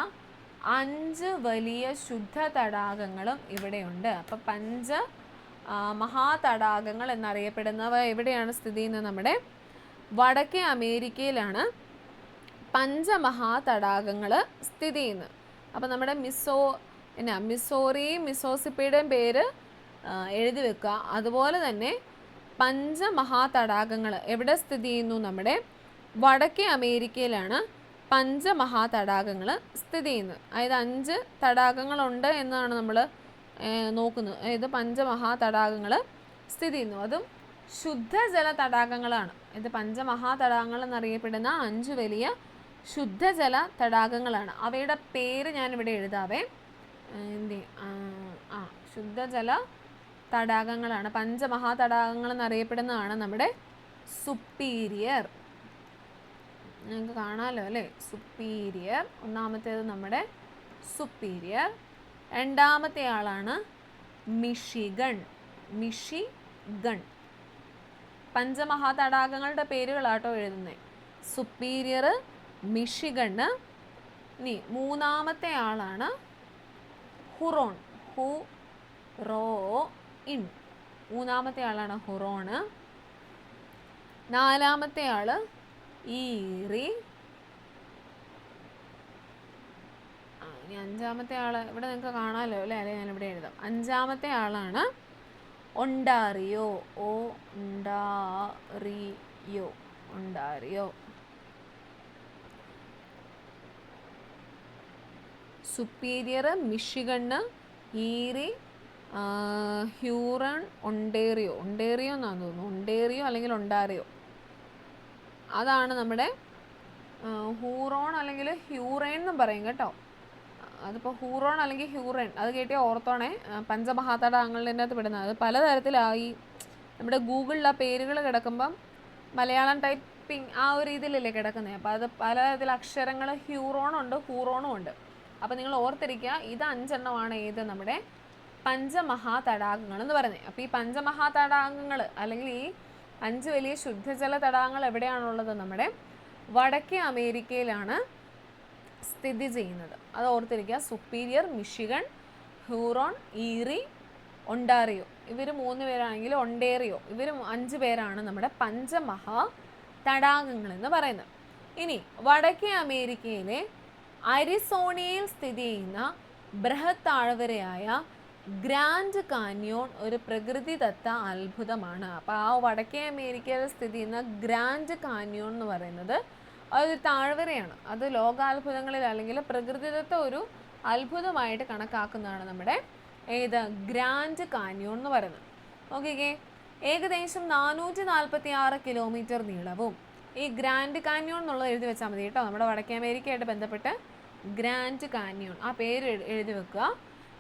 5 വലിയ ശുദ്ധ തടാകങ്ങളും ഇവിടെയുണ്ട്. അപ്പം മഹാതടാകങ്ങൾ എന്നറിയപ്പെടുന്നവ എവിടെയാണ് സ്ഥിതി ചെയ്യുന്നത്? നമ്മുടെ വടക്കേ അമേരിക്കയിലാണ് പഞ്ചമഹാതടാകങ്ങൾ സ്ഥിതി ചെയ്യുന്നത്. അപ്പം നമ്മുടെ മിസോറിയും മിസോസിപ്പിയുടെയും പേര് എഴുതി വെക്കുക. അതുപോലെ തന്നെ പഞ്ചമഹാതടാകങ്ങൾ എവിടെ സ്ഥിതി ചെയ്യുന്നു? നമ്മുടെ വടക്കേ അമേരിക്കയിലാണ് പഞ്ചമഹാതടാകങ്ങൾ സ്ഥിതി ചെയ്യുന്നത്. അതായത് 5 തടാകങ്ങളുണ്ട് എന്നാണ് നമ്മൾ നോക്കുന്നത്. അതായത് പഞ്ചമഹാതടാകങ്ങൾ സ്ഥിതി ചെയ്യുന്നു. അതും ശുദ്ധജല തടാകങ്ങളാണ്. ഇത് പഞ്ചമഹാതടാകങ്ങൾ എന്നറിയപ്പെടുന്ന 5 വലിയ ശുദ്ധജല തടാകങ്ങളാണ്. അവയുടെ പേര് ഞാനിവിടെ എഴുതാവേ. ശുദ്ധജല തടാകങ്ങളാണ്. പഞ്ചമഹാതടാകങ്ങൾ എന്നറിയപ്പെടുന്നതാണ് നമ്മുടെ സുപ്പീരിയർ. നിങ്ങൾക്ക് കാണാമല്ലോ അല്ലേ? സുപ്പീരിയർ ഒന്നാമത്തേത് നമ്മുടെ സുപ്പീരിയർ. രണ്ടാമത്തെ ആളാണ് മിഷിഗൺ. പഞ്ചമഹാതടാകങ്ങളുടെ പേരുകളാട്ടോ എഴുതുന്നത്. Superior, Michigan. ഇനി മൂന്നാമത്തെ ആളാണ് ഹുറോൺ. മൂന്നാമത്തെ ആളാണ് ഹുറോണ്. നാലാമത്തെ ആള് ഈറി. ഇനി അഞ്ചാമത്തെ ആള് ഇവിടെ നിങ്ങൾക്ക് കാണാമല്ലോ അല്ലേ? അല്ലെ ഞാനിവിടെ എഴുതാം. അഞ്ചാമത്തെ ആളാണ് ഒണ്ടാറിയോ. ഒണ്ടാറിയോ. സുപ്പീരിയർ, മിഷിഗണ്, ഈറി, ഹ്യൂറൺ, ഒണ്ടേറിയോ എന്നാണ് തോന്നുന്നു. ഒണ്ടേറിയോ അല്ലെങ്കിൽ ഒണ്ടാറിയോ അതാണ് നമ്മുടെ ഹൂറോൺ അല്ലെങ്കിൽ ഹ്യൂറൈൻ എന്നും പറയും കേട്ടോ. അതിപ്പോൾ ഹൂറോൺ അല്ലെങ്കിൽ ഹ്യൂറൈൻ അത് കേട്ടിയാൽ ഓർത്തോണേ. പഞ്ചമഹാതടാകങ്ങളുടെ അകത്ത് പെടുന്നത്. അത് പലതരത്തിലായി. നമ്മുടെ ഗൂഗിളിൽ ആ പേരുകൾ കിടക്കുമ്പം മലയാളം ടൈപ്പിംഗ് ആ ഒരു രീതിയിലല്ലേ കിടക്കുന്നത്. അപ്പോൾ അത് പലതരത്തിൽ അക്ഷരങ്ങൾ ഹ്യൂറോണുണ്ട്, ഹൂറോണും ഉണ്ട്. അപ്പോൾ നിങ്ങൾ ഓർത്തിരിക്കുക, ഇത് 5 എണ്ണമാണ് ഏത്? നമ്മുടെ പഞ്ചമഹാതടാകങ്ങൾ എന്ന് പറയുന്നത്. അപ്പോൾ ഈ പഞ്ചമഹാതടാകങ്ങൾ അല്ലെങ്കിൽ ഈ 5 വലിയ ശുദ്ധജല തടാകങ്ങൾ എവിടെയാണുള്ളത്? നമ്മുടെ വടക്കേ അമേരിക്കയിലാണ് സ്ഥിതി ചെയ്യുന്നത്. അത് ഓർത്തിരിക്കുക. Superior, Michigan, Huron, eerie, ഒണ്ടാറിയോ. ഇവർ 3 പേരാണെങ്കിൽ ഒണ്ടേറിയോ. ഇവർ 5 പേരാണ് നമ്മുടെ പഞ്ചമഹാതടാകങ്ങൾ എന്ന് പറയുന്നത്. ഇനി വടക്കേ അമേരിക്കയിലെ അരിസോണയിൽ സ്ഥിതി ചെയ്യുന്ന ബൃഹത് താഴ്വരയായ ഗ്രാൻഡ് കാന്യോൺ ഒരു പ്രകൃതിദത്ത അത്ഭുതമാണ്. അപ്പോൾ ആ വടക്കേ അമേരിക്കയിൽ സ്ഥിതി ചെയ്യുന്ന ഗ്രാൻഡ് കാന്യോൺ എന്ന് പറയുന്നത് അതൊരു താഴ്വരയാണ്. അത് ലോകാത്ഭുതങ്ങളിൽ അല്ലെങ്കിൽ പ്രകൃതിദത്ത ഒരു അത്ഭുതമായിട്ട് കണക്കാക്കുന്നതാണ് നമ്മുടെ ഗ്രാൻഡ് കാന്യോൺ എന്ന് പറയുന്നത്. നോക്കിക്കേ, ഏകദേശം 446 കിലോമീറ്റർ നീളവും. ഈ ഗ്രാൻഡ് കാന്യോൺ എന്നുള്ളത് എഴുതി വെച്ചാൽ മതി കേട്ടോ. നമ്മുടെ വടക്കേ അമേരിക്കയായിട്ട് ബന്ധപ്പെട്ട് ഗ്രാൻഡ് കാന്യോൺ ആ പേര് എഴുതി വെക്കുക.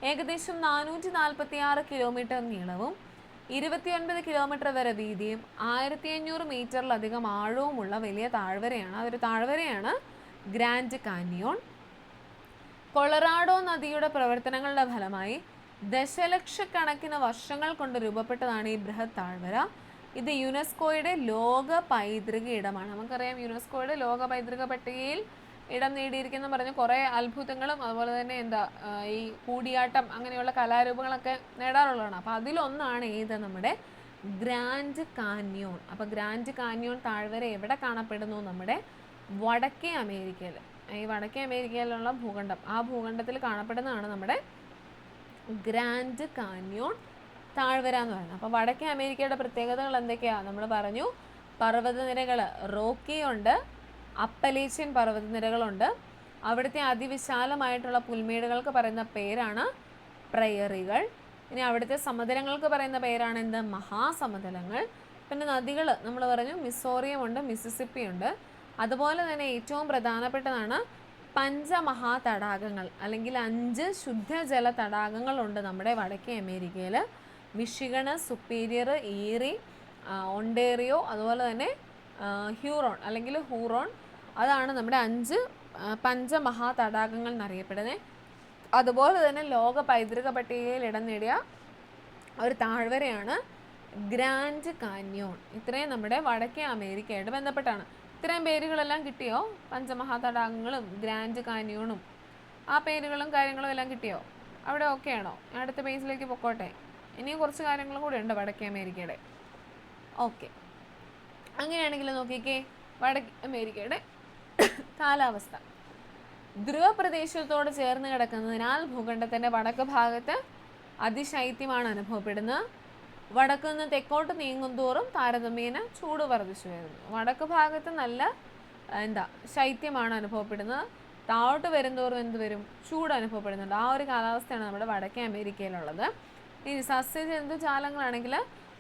ഏകദേശം 446 കിലോമീറ്റർ നീളവും 29 കിലോമീറ്റർ വരെ വീതിയും 1500 മീറ്ററിലധികം ആഴവുമുള്ള വലിയ താഴ്വരയാണ്. അതൊരു താഴ്വരയാണ് ഗ്രാൻഡ് കാന്യോൺ. കൊളറാഡോ നദിയുടെ പ്രവർത്തനങ്ങളുടെ ഫലമായി ദശലക്ഷക്കണക്കിന് വർഷങ്ങൾ കൊണ്ട് രൂപപ്പെട്ടതാണ് ഈ ബൃഹത് താഴ്വര. ഇത് യുനെസ്കോയുടെ ലോക പൈതൃക ഇടമാണ്. നമുക്കറിയാം യുനെസ്കോയുടെ ലോക പൈതൃക പട്ടികയിൽ ഇടം നേടിയിരിക്കുന്ന പറഞ്ഞ് കുറേ അത്ഭുതങ്ങളും അതുപോലെ തന്നെ ഈ കൂടിയാട്ടം അങ്ങനെയുള്ള കലാരൂപങ്ങളൊക്കെ നേടാറുള്ളതാണ്. അപ്പോൾ അതിലൊന്നാണ് നമ്മുടെ ഗ്രാൻഡ് കാന്യോൺ. അപ്പോൾ ഗ്രാൻഡ് കാന്യോൺ താഴ്വര എവിടെ കാണപ്പെടുന്നു? നമ്മുടെ വടക്കേ അമേരിക്കയിൽ. ഈ വടക്കേ അമേരിക്കയിലുള്ള ഭൂഖണ്ഡം, ആ ഭൂഖണ്ഡത്തിൽ കാണപ്പെടുന്നതാണ് നമ്മുടെ ഗ്രാൻഡ് കാന്യോൺ താഴ്വര എന്ന് പറയുന്നത്. അപ്പോൾ വടക്കേ അമേരിക്കയുടെ പ്രത്യേകതകൾ എന്തൊക്കെയാണ്? നമ്മൾ പറഞ്ഞു, പർവ്വതനിരകൾ റോക്കി ഉണ്ട്, അപ്പലേഷ്യൻ പർവ്വതനിരകളുണ്ട്. അവിടുത്തെ അതിവിശാലമായിട്ടുള്ള പുൽമേടുകൾക്ക് പറയുന്ന പേരാണ് പ്രയറികൾ. ഇനി അവിടുത്തെ സമതലങ്ങൾക്ക് പറയുന്ന പേരാണ് മഹാസമതലങ്ങൾ. പിന്നെ നദികൾ നമ്മൾ പറഞ്ഞു മിസോറിയം ഉണ്ട്, മിസിസിപ്പി ഉണ്ട്. അതുപോലെ തന്നെ ഏറ്റവും പ്രധാനപ്പെട്ടതാണ് പഞ്ചമഹാ തടാകങ്ങൾ അല്ലെങ്കിൽ 5 ശുദ്ധജല തടാകങ്ങളുണ്ട് നമ്മുടെ വടക്കേ അമേരിക്കയിൽ. മിഷിഗൺ, സുപ്പീരിയർ, ഈറി, ഒണ്ടേറിയോ, അതുപോലെ തന്നെ ഹ്യൂറോൺ അല്ലെങ്കിൽ ഹൂറോൺ. അതാണ് നമ്മുടെ 5 പഞ്ചമഹാ തടാകങ്ങൾ എന്നറിയപ്പെടുന്നത്. അതുപോലെ തന്നെ ലോക പൈതൃക പട്ടികയിൽ ഇടം നേടിയ ഒരു താഴ്വരയാണ് ഗ്രാൻഡ് കാന്യോൺ. ഇത്രയും നമ്മുടെ വടക്കേ അമേരിക്കയായിട്ട് ബന്ധപ്പെട്ടാണ്. ഇത്രയും പേരുകളെല്ലാം കിട്ടിയോ? പഞ്ചമഹാ തടാകങ്ങളും ഗ്രാൻഡ് കാന്യോണും ആ പേരുകളും കാര്യങ്ങളും എല്ലാം കിട്ടിയോ? അവിടെ ഓക്കെ ആണോ? അടുത്ത പേജിലേക്ക് പൊക്കോട്ടെ. ഇനിയും കുറച്ച് കാര്യങ്ങളും കൂടെ ഉണ്ട് വടക്കേ അമേരിക്കയുടെ. ഓക്കെ, അങ്ങനെയാണെങ്കിൽ നോക്കിക്കേ, വടക്കേ അമേരിക്കയുടെ കാലാവസ്ഥ ധ്രുവപ്രദേശത്തോട് ചേർന്ന് കിടക്കുന്നതിനാൽ ഭൂഖണ്ഡത്തിൻ്റെ വടക്ക് ഭാഗത്ത് അതിശൈത്യമാണ് അനുഭവപ്പെടുന്നത്. വടക്ക് നിന്ന് തെക്കോട്ട് നീങ്ങുന്തോറും താരതമ്യേന ചൂട് വർദ്ധിച്ചു വരുന്നു. വടക്ക് ഭാഗത്ത് നല്ല ശൈത്യമാണ് അനുഭവപ്പെടുന്നത്. താഴോട്ട് വരുന്തോറും എന്ത് വരും? ചൂട് അനുഭവപ്പെടുന്നുണ്ട്. ആ ഒരു കാലാവസ്ഥയാണ് നമ്മുടെ വടക്കേ അമേരിക്കയിലുള്ളത്. ഇനി സസ്യജന്തുജാലങ്ങളാണെങ്കിൽ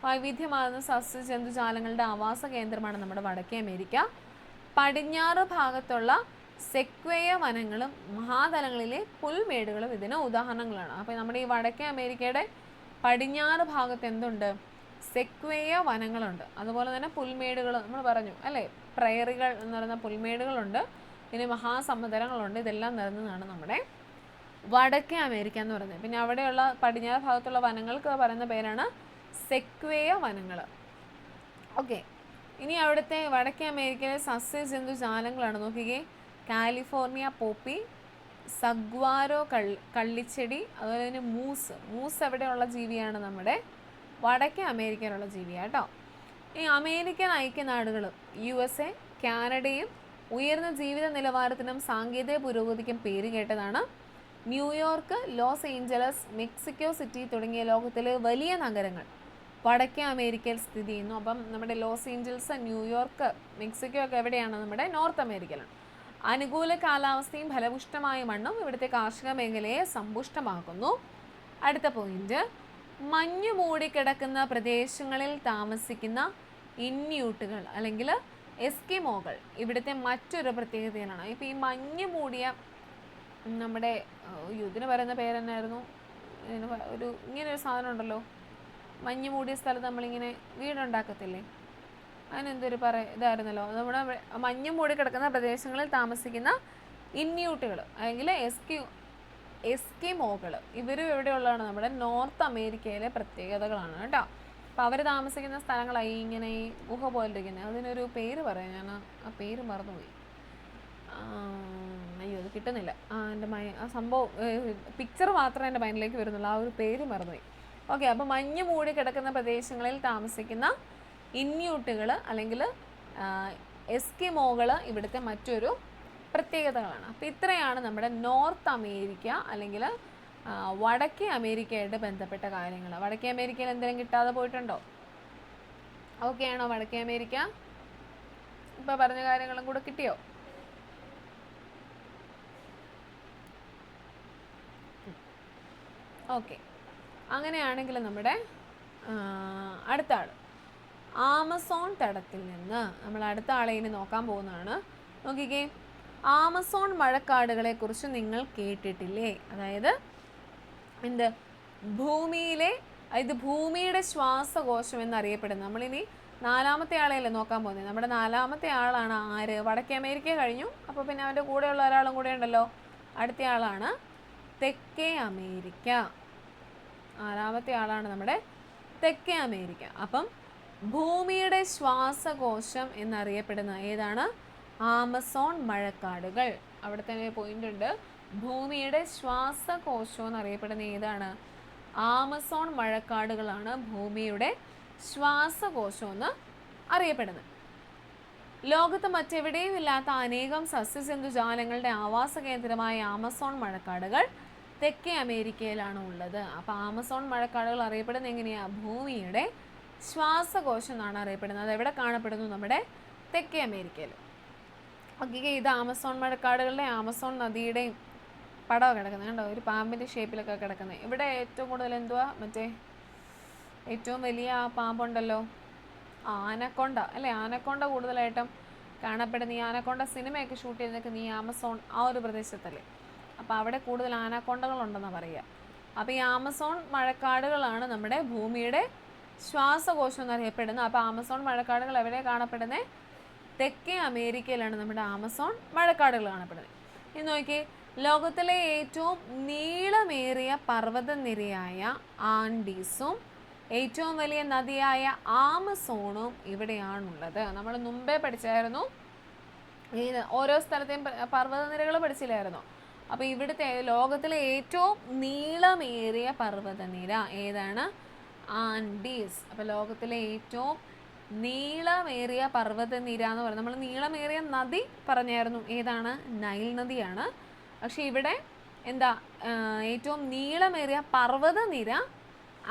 വൈവിധ്യമാർന്ന സസ്യജന്തുജാലങ്ങളുടെ ആവാസ കേന്ദ്രമാണ് നമ്മുടെ വടക്കേ അമേരിക്ക. പടിഞ്ഞാറ് ഭാഗത്തുള്ള സെക്വേയ വനങ്ങളും മഹാതലങ്ങളിലെ പുൽമേടുകളും ഇതിന് ഉദാഹരണങ്ങളാണ്. അപ്പോൾ നമ്മുടെ ഈ വടക്കേ അമേരിക്കയുടെ പടിഞ്ഞാറ് ഭാഗത്ത് എന്തുണ്ട്? സെക്വേയ വനങ്ങളുണ്ട്. അതുപോലെ തന്നെ പുൽമേടുകൾ നമ്മൾ പറഞ്ഞു അല്ലേ, പ്രയറികൾ എന്ന് പറയുന്ന പുൽമേടുകളുണ്ട്. പിന്നെ മഹാസമുദ്രങ്ങളുണ്ട്. ഇതെല്ലാം നിറഞ്ഞതാണ് നമ്മുടെ വടക്കേ അമേരിക്ക എന്ന് പറയുന്നത്. പിന്നെ അവിടെയുള്ള പടിഞ്ഞാറ് ഭാഗത്തുള്ള വനങ്ങൾക്ക് പറയുന്ന പേരാണ് സെക്വേയ വനങ്ങൾ. ഓക്കെ, ഇനി അവിടുത്തെ വടക്കേ അമേരിക്കയിലെ സസ്യജന്തുജാലങ്ങളാണ്. നോക്കിക്കേ, കാലിഫോർണിയ പോപ്പി, സഗ്വാരോ കള്ളിച്ചെടി, അതുപോലെ തന്നെ മൂസ് എവിടെയുള്ള ജീവിയാണ്? നമ്മുടെ വടക്കേ അമേരിക്കയിലുള്ള ജീവിയാണ് കേട്ടോ. ഈ അമേരിക്കൻ ഐക്യനാടുകളും USA, കാനഡയും ഉയർന്ന ജീവിത നിലവാരത്തിനും സാങ്കേതിക പുരോഗതിക്കും പേര് കേട്ടതാണ്. New York, loss Angeles, Mexico city തുടങ്ങിയ ലോകത്തിലെ വലിയ നഗരങ്ങൾ വടക്കേ അമേരിക്കയിൽ സ്ഥിതി ചെയ്യുന്നു. അപ്പം നമ്മുടെ ലോസ് ഏഞ്ചൽസ്, ന്യൂയോർക്ക്, മെക്സിക്കോ ഒക്കെ എവിടെയാണ്? നമ്മുടെ നോർത്ത് അമേരിക്കയിലാണ്. അനുകൂല കാലാവസ്ഥയും ഫലപുഷ്ടമായ മണ്ണും ഇവിടുത്തെ കാർഷിക മേഖലയെ സമ്പുഷ്ടമാക്കുന്നു. അടുത്ത പോയിന്റ്, മഞ്ഞു മൂടിക്കിടക്കുന്ന പ്രദേശങ്ങളിൽ താമസിക്കുന്ന ഇന്യൂട്ടുകൾ അല്ലെങ്കിൽ എസ്കിമോകൾ ഇവിടുത്തെ മറ്റൊരു പ്രത്യേകതയാണ്. ഇപ്പോൾ ഈ മഞ്ഞ് മൂടിയ നമ്മുടെ ഇതിന് പറയുന്ന പേരെന്നായിരുന്നു? ഇങ്ങനൊരു സാധനം ഉണ്ടല്ലോ, മഞ്ഞ് മൂടിയ സ്ഥലത്ത് നമ്മളിങ്ങനെ വീടുണ്ടാക്കത്തില്ലേ, അതിനെന്തൊരു ഇതായിരുന്നല്ലോ. നമ്മുടെ മഞ്ഞ് മൂടി കിടക്കുന്ന പ്രദേശങ്ങളിൽ താമസിക്കുന്ന ഇന്യൂട്ടുകൾ അല്ലെങ്കിൽ എസ്കിമോകൾ ഇവരും എവിടെയുള്ളതാണ്? നമ്മുടെ നോർത്ത് അമേരിക്കയിലെ പ്രത്യേകതകളാണ് കേട്ടോ. അപ്പോൾ അവർ താമസിക്കുന്ന സ്ഥലങ്ങളായി ഇങ്ങനെ ഈ ഗുഹ പോലിരിക്കുന്നത്. അതിനൊരു പേര് പറയാം, ഞാൻ ആ പേര് മറന്നുപോയി. അയ്യോ, അത് കിട്ടുന്നില്ല. എൻ്റെ ആ സംഭവം പിക്ചർ മാത്രമേ എൻ്റെ മൈൻഡിലേക്ക് വരുന്നുള്ളൂ, ആ ഒരു പേര് മറന്നുപോയി. ഓക്കെ, അപ്പോൾ മഞ്ഞ് മൂടി കിടക്കുന്ന പ്രദേശങ്ങളിൽ താമസിക്കുന്ന ഇന്യൂട്ടുകൾ അല്ലെങ്കിൽ എസ്കിമോകൾ ഇവിടുത്തെ മറ്റൊരു പ്രത്യേകതകളാണ്. അപ്പോൾ ഇത്രയാണ് നമ്മുടെ നോർത്ത് അമേരിക്ക അല്ലെങ്കിൽ വടക്കേ അമേരിക്കയായിട്ട് ബന്ധപ്പെട്ട കാര്യങ്ങൾ. വടക്കേ അമേരിക്കയിൽ എന്തെങ്കിലും കിട്ടാതെ പോയിട്ടുണ്ടോ? ഓക്കെ ആണോ വടക്കേ അമേരിക്ക? ഇപ്പോൾ പറഞ്ഞ കാര്യങ്ങളും കൂടെ കിട്ടിയോ? ഓക്കെ, അങ്ങനെയാണെങ്കിൽ നമ്മുടെ അടുത്ത ആൾ ആമസോൺ തടത്തിൽ നിന്ന് നമ്മൾ അടുത്ത ആളെ ഇനി നോക്കാൻ പോകുന്നതാണ്. നോക്കിക്കേ, ആമസോൺ മഴക്കാടുകളെ കുറിച്ച് നിങ്ങൾ കേട്ടിട്ടില്ലേ? അതായത് ഭൂമിയുടെ ശ്വാസകോശം എന്നറിയപ്പെടുന്നു. നമ്മളിനി 4ാമത്തെ ആളെയല്ലേ നോക്കാൻ പോകുന്നത്. നമ്മുടെ 4ാമത്തെ ആളാണ് ആര്? വടക്കേ അമേരിക്ക കഴിഞ്ഞു. അപ്പോൾ പിന്നെ അവൻ്റെ കൂടെയുള്ള ഒരാളും കൂടെ ഉണ്ടല്ലോ, അടുത്ത ആളാണ് തെക്കേ അമേരിക്ക. 4ാമത്തെ ആളാണ് നമ്മുടെ തെക്കേ അമേരിക്ക. അപ്പം ഭൂമിയുടെ ശ്വാസകോശം എന്നറിയപ്പെടുന്ന ഏതാണ്? ആമസോൺ മഴക്കാടുകൾ. അവിടെ തന്നെ പോയിന്റ് ഉണ്ട്. ഭൂമിയുടെ ശ്വാസകോശം എന്നറിയപ്പെടുന്ന ഏതാണ്? ആമസോൺ മഴക്കാടുകളാണ് ഭൂമിയുടെ ശ്വാസകോശം എന്ന് അറിയപ്പെടുന്നത്. ലോകത്ത് മറ്റെവിടെയും ഇല്ലാത്ത അനേകം സസ്യജന്തുജാലങ്ങളുടെ ആവാസ കേന്ദ്രമായ ആമസോൺ മഴക്കാടുകൾ തെക്കേ അമേരിക്കയിലാണ് ഉള്ളത്. അപ്പോൾ ആമസോൺ മഴക്കാടുകൾ അറിയപ്പെടുന്നത് എങ്ങനെയാണ്? ഭൂമിയുടെ ശ്വാസകോശം എന്നാണ് അറിയപ്പെടുന്നത്. അത് എവിടെ കാണപ്പെടുന്നു? നമ്മുടെ തെക്കേ അമേരിക്കയിൽ. ഓക്കെ, ഇത് ആമസോൺ മഴക്കാടുകളുടെ ആമസോൺ നദിയുടെയും പടം കിടക്കുന്നത് കണ്ടോ, ഒരു പാമ്പിൻ്റെ ഷേപ്പിലൊക്കെ കിടക്കുന്നത്. ഇവിടെ ഏറ്റവും കൂടുതൽ എന്തുവാ, മറ്റേ ഏറ്റവും വലിയ ആ പാമ്പുണ്ടല്ലോ, ആനക്കൊണ്ട അല്ലേ, ആനക്കൊണ്ട കൂടുതലായിട്ടും കാണപ്പെടുന്ന ഈ ആനക്കൊണ്ട സിനിമയൊക്കെ ഷൂട്ട് ചെയ്തൊക്കെ ഈ ആമസോൺ ആ ഒരു പ്രദേശത്തല്ലേ, അപ്പോൾ അവിടെ കൂടുതൽ ആനക്കൊണ്ടകളുണ്ടെന്നാണ് പറയുക. അപ്പോൾ ഈ ആമസോൺ മഴക്കാടുകളാണ് നമ്മുടെ ഭൂമിയുടെ ശ്വാസകോശം എന്നറിയപ്പെടുന്നത്. അപ്പോൾ ആമസോൺ മഴക്കാടുകൾ എവിടെയാണ് കാണപ്പെടുന്നത്? തെക്കേ അമേരിക്കയിലാണ് നമ്മുടെ ആമസോൺ മഴക്കാടുകൾ കാണപ്പെടുന്നത്. ഇനി നോക്കിയേ, ലോകത്തിലെ ഏറ്റവും നീളമേറിയ പർവ്വതനിരയായ ആൻഡീസും ഏറ്റവും വലിയ നദിയായ ആമസോണും ഇവിടെയാണുള്ളത്. നമ്മൾ മുമ്പേ പഠിച്ചായിരുന്നു, ഈ ഓരോ സ്ഥലത്തെയും പർവ്വതനിരകൾ പഠിച്ചില്ലായിരുന്നോ? അപ്പോൾ ഇവിടുത്തെ ലോകത്തിലെ ഏറ്റവും നീളമേറിയ പർവ്വതനിര ഏതാണ്? ആൻഡീസ്. അപ്പോൾ ലോകത്തിലെ ഏറ്റവും നീളമേറിയ പർവ്വതനിര എന്ന് പറയുന്നത്, നമ്മൾ നീളമേറിയ നദി പറഞ്ഞായിരുന്നു, ഏതാണ്? നൈൽ നദിയാണ്. പക്ഷെ ഇവിടെ എന്താ, ഏറ്റവും നീളമേറിയ പർവ്വതനിര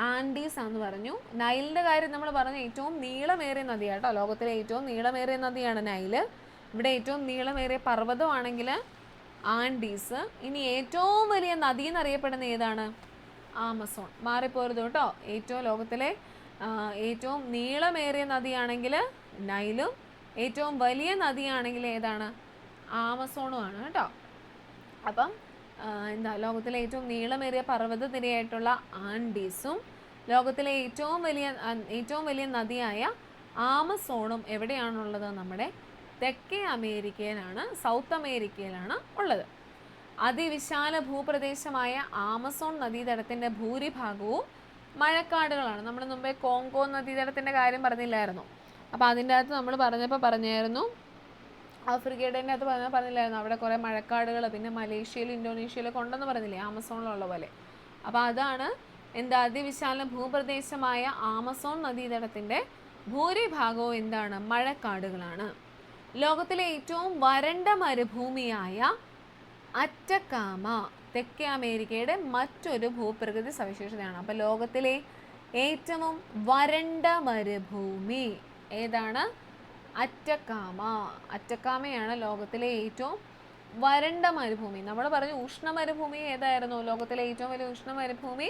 ആൻഡീസ് ആണെന്ന് പറഞ്ഞു. നൈലിൻ്റെ കാര്യം നമ്മൾ പറഞ്ഞു, ഏറ്റവും നീളമേറിയ നദിയാട്ടോ, ലോകത്തിലെ ഏറ്റവും നീളമേറിയ നദിയാണ് നൈല്. ഇവിടെ ഏറ്റവും നീളമേറിയ പർവ്വതമാണെങ്കിൽ ആൻഡീസ്. ഇനി ഏറ്റവും വലിയ നദി എന്നറിയപ്പെടുന്ന ഏതാണ്? ആമസോൺ. മാറിപ്പോരുത് കേട്ടോ. ലോകത്തിലെ ഏറ്റവും നീളമേറിയ നദിയാണെങ്കിൽ നൈലും, ഏറ്റവും വലിയ നദിയാണെങ്കിൽ ഏതാണ്? ആമസോണുമാണ് കേട്ടോ. അപ്പം ലോകത്തിലെ ഏറ്റവും നീളമേറിയ പർവ്വതനിരയായിട്ടുള്ള ആൻഡീസും ലോകത്തിലെ ഏറ്റവും വലിയ നദിയായ ആമസോണും എവിടെയാണുള്ളത്? നമ്മുടെ തെക്കേ അമേരിക്കയിലാണ്, സൗത്ത് അമേരിക്കയിലാണ് ഉള്ളത്. അതിവിശാല ഭൂപ്രദേശമായ ആമസോൺ നദീതടത്തിൻ്റെ ഭൂരിഭാഗവും മഴക്കാടുകളാണ്. നമ്മൾ മുമ്പേ കോങ്കോ നദീതടത്തിൻ്റെ കാര്യം പറഞ്ഞില്ലായിരുന്നു? അപ്പോൾ അതിൻ്റെ അകത്ത് നമ്മൾ പറഞ്ഞായിരുന്നു, ആഫ്രിക്കയുടെ അകത്ത് പറഞ്ഞില്ലായിരുന്നു, അവിടെ കുറേ മഴക്കാടുകൾ പിന്നെ മലേഷ്യയിലും ഇന്തോനേഷ്യയിലൊക്കെ ഉണ്ടെന്ന് പറഞ്ഞില്ലേ, ആമസോണിലുള്ള പോലെ. അപ്പോൾ അതാണ് അതിവിശാല ഭൂപ്രദേശമായ ആമസോൺ നദീതടത്തിൻ്റെ ഭൂരിഭാഗവും എന്താണ്? മഴക്കാടുകളാണ്. ലോകത്തിലെ ഏറ്റവും വരണ്ട മരുഭൂമിയായ അറ്റക്കാമ തെക്കേ അമേരിക്കയുടെ മറ്റൊരു ഭൂപ്രകൃതി സവിശേഷതയാണ്. അപ്പോൾ ലോകത്തിലെ ഏറ്റവും വരണ്ട മരുഭൂമി ഏതാണ്? അറ്റക്കാമ. അറ്റക്കാമയാണ് ലോകത്തിലെ ഏറ്റവും വരണ്ട മരുഭൂമി. നമ്മൾ പറഞ്ഞു ഉഷ്ണ മരുഭൂമി ഏതായിരുന്നു? ലോകത്തിലെ ഏറ്റവും വലിയ ഉഷ്ണ മരുഭൂമി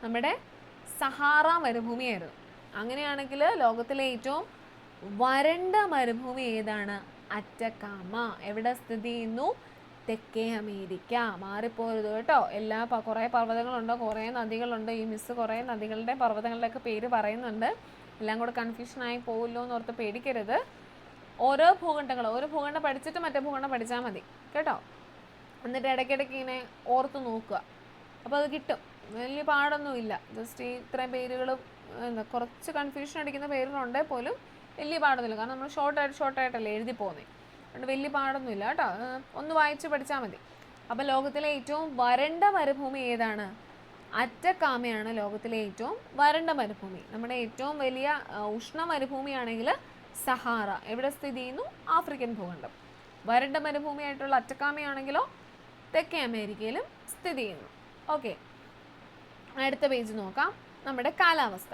നമ്മുടെ സഹാറ മരുഭൂമിയായിരുന്നു. അങ്ങനെയാണെങ്കിൽ ലോകത്തിലെ ഏറ്റവും വരണ്ട മരുഭൂമി ഏതാണ്? അറ്റക്കാമ. എവിടെ സ്ഥിതി ചെയ്യുന്നു? തെക്കേ അമേരിക്ക. മാറിപ്പോരുത് കേട്ടോ. കുറേ പർവ്വതങ്ങളുണ്ട്, കുറേ നദികളുണ്ട്. ഈ മിസ് കുറേ നദികളുടെ പർവ്വതങ്ങളുടെയൊക്കെ പേര് പറയുന്നുണ്ട്. എല്ലാം കൂടെ കൺഫ്യൂഷനായി പോകില്ലോ എന്ന് ഓർത്ത് പേടിക്കരുത്. ഒരു ഭൂഖണ്ഡം പഠിച്ചിട്ട് മറ്റേ ഭൂഖണ്ഡം പഠിച്ചാൽ മതി കേട്ടോ. എന്നിട്ട് ഇടയ്ക്കിടയ്ക്ക് ഇങ്ങനെ ഓർത്ത് നോക്കുക, അപ്പോൾ അത് കിട്ടും. വലിയ പാടൊന്നുമില്ല. ജസ്റ്റ് ഈ ഇത്രയും പേരുകളും കുറച്ച് കൺഫ്യൂഷൻ അടിക്കുന്ന പേരുകളുണ്ടെങ്കിൽ പോലും വലിയ പാടൊന്നുമില്ല. കാരണം നമ്മൾ ഷോർട്ടായിട്ടല്ലേ എഴുതി പോകുന്നത്, അതുകൊണ്ട് വലിയ പാടൊന്നുമില്ല കേട്ടോ. ഒന്ന് വായിച്ച് പഠിച്ചാൽ മതി. അപ്പോൾ ലോകത്തിലെ ഏറ്റവും വരണ്ട മരുഭൂമി ഏതാണ്? അറ്റക്കാമയാണ് ലോകത്തിലെ ഏറ്റവും വരണ്ട മരുഭൂമി. നമ്മുടെ ഏറ്റവും വലിയ ഉഷ്ണ മരുഭൂമിയാണെങ്കിൽ സഹാറ. എവിടെ സ്ഥിതി ചെയ്യുന്നു? ആഫ്രിക്കൻ ഭൂഖണ്ഡം. വരണ്ട മരുഭൂമിയായിട്ടുള്ള അറ്റക്കാമയാണെങ്കിലോ തെക്കേ അമേരിക്കയിലും സ്ഥിതി ചെയ്യുന്നു. ഓക്കെ, അടുത്ത പേജ് നോക്കാം. നമ്മുടെ കാലാവസ്ഥ.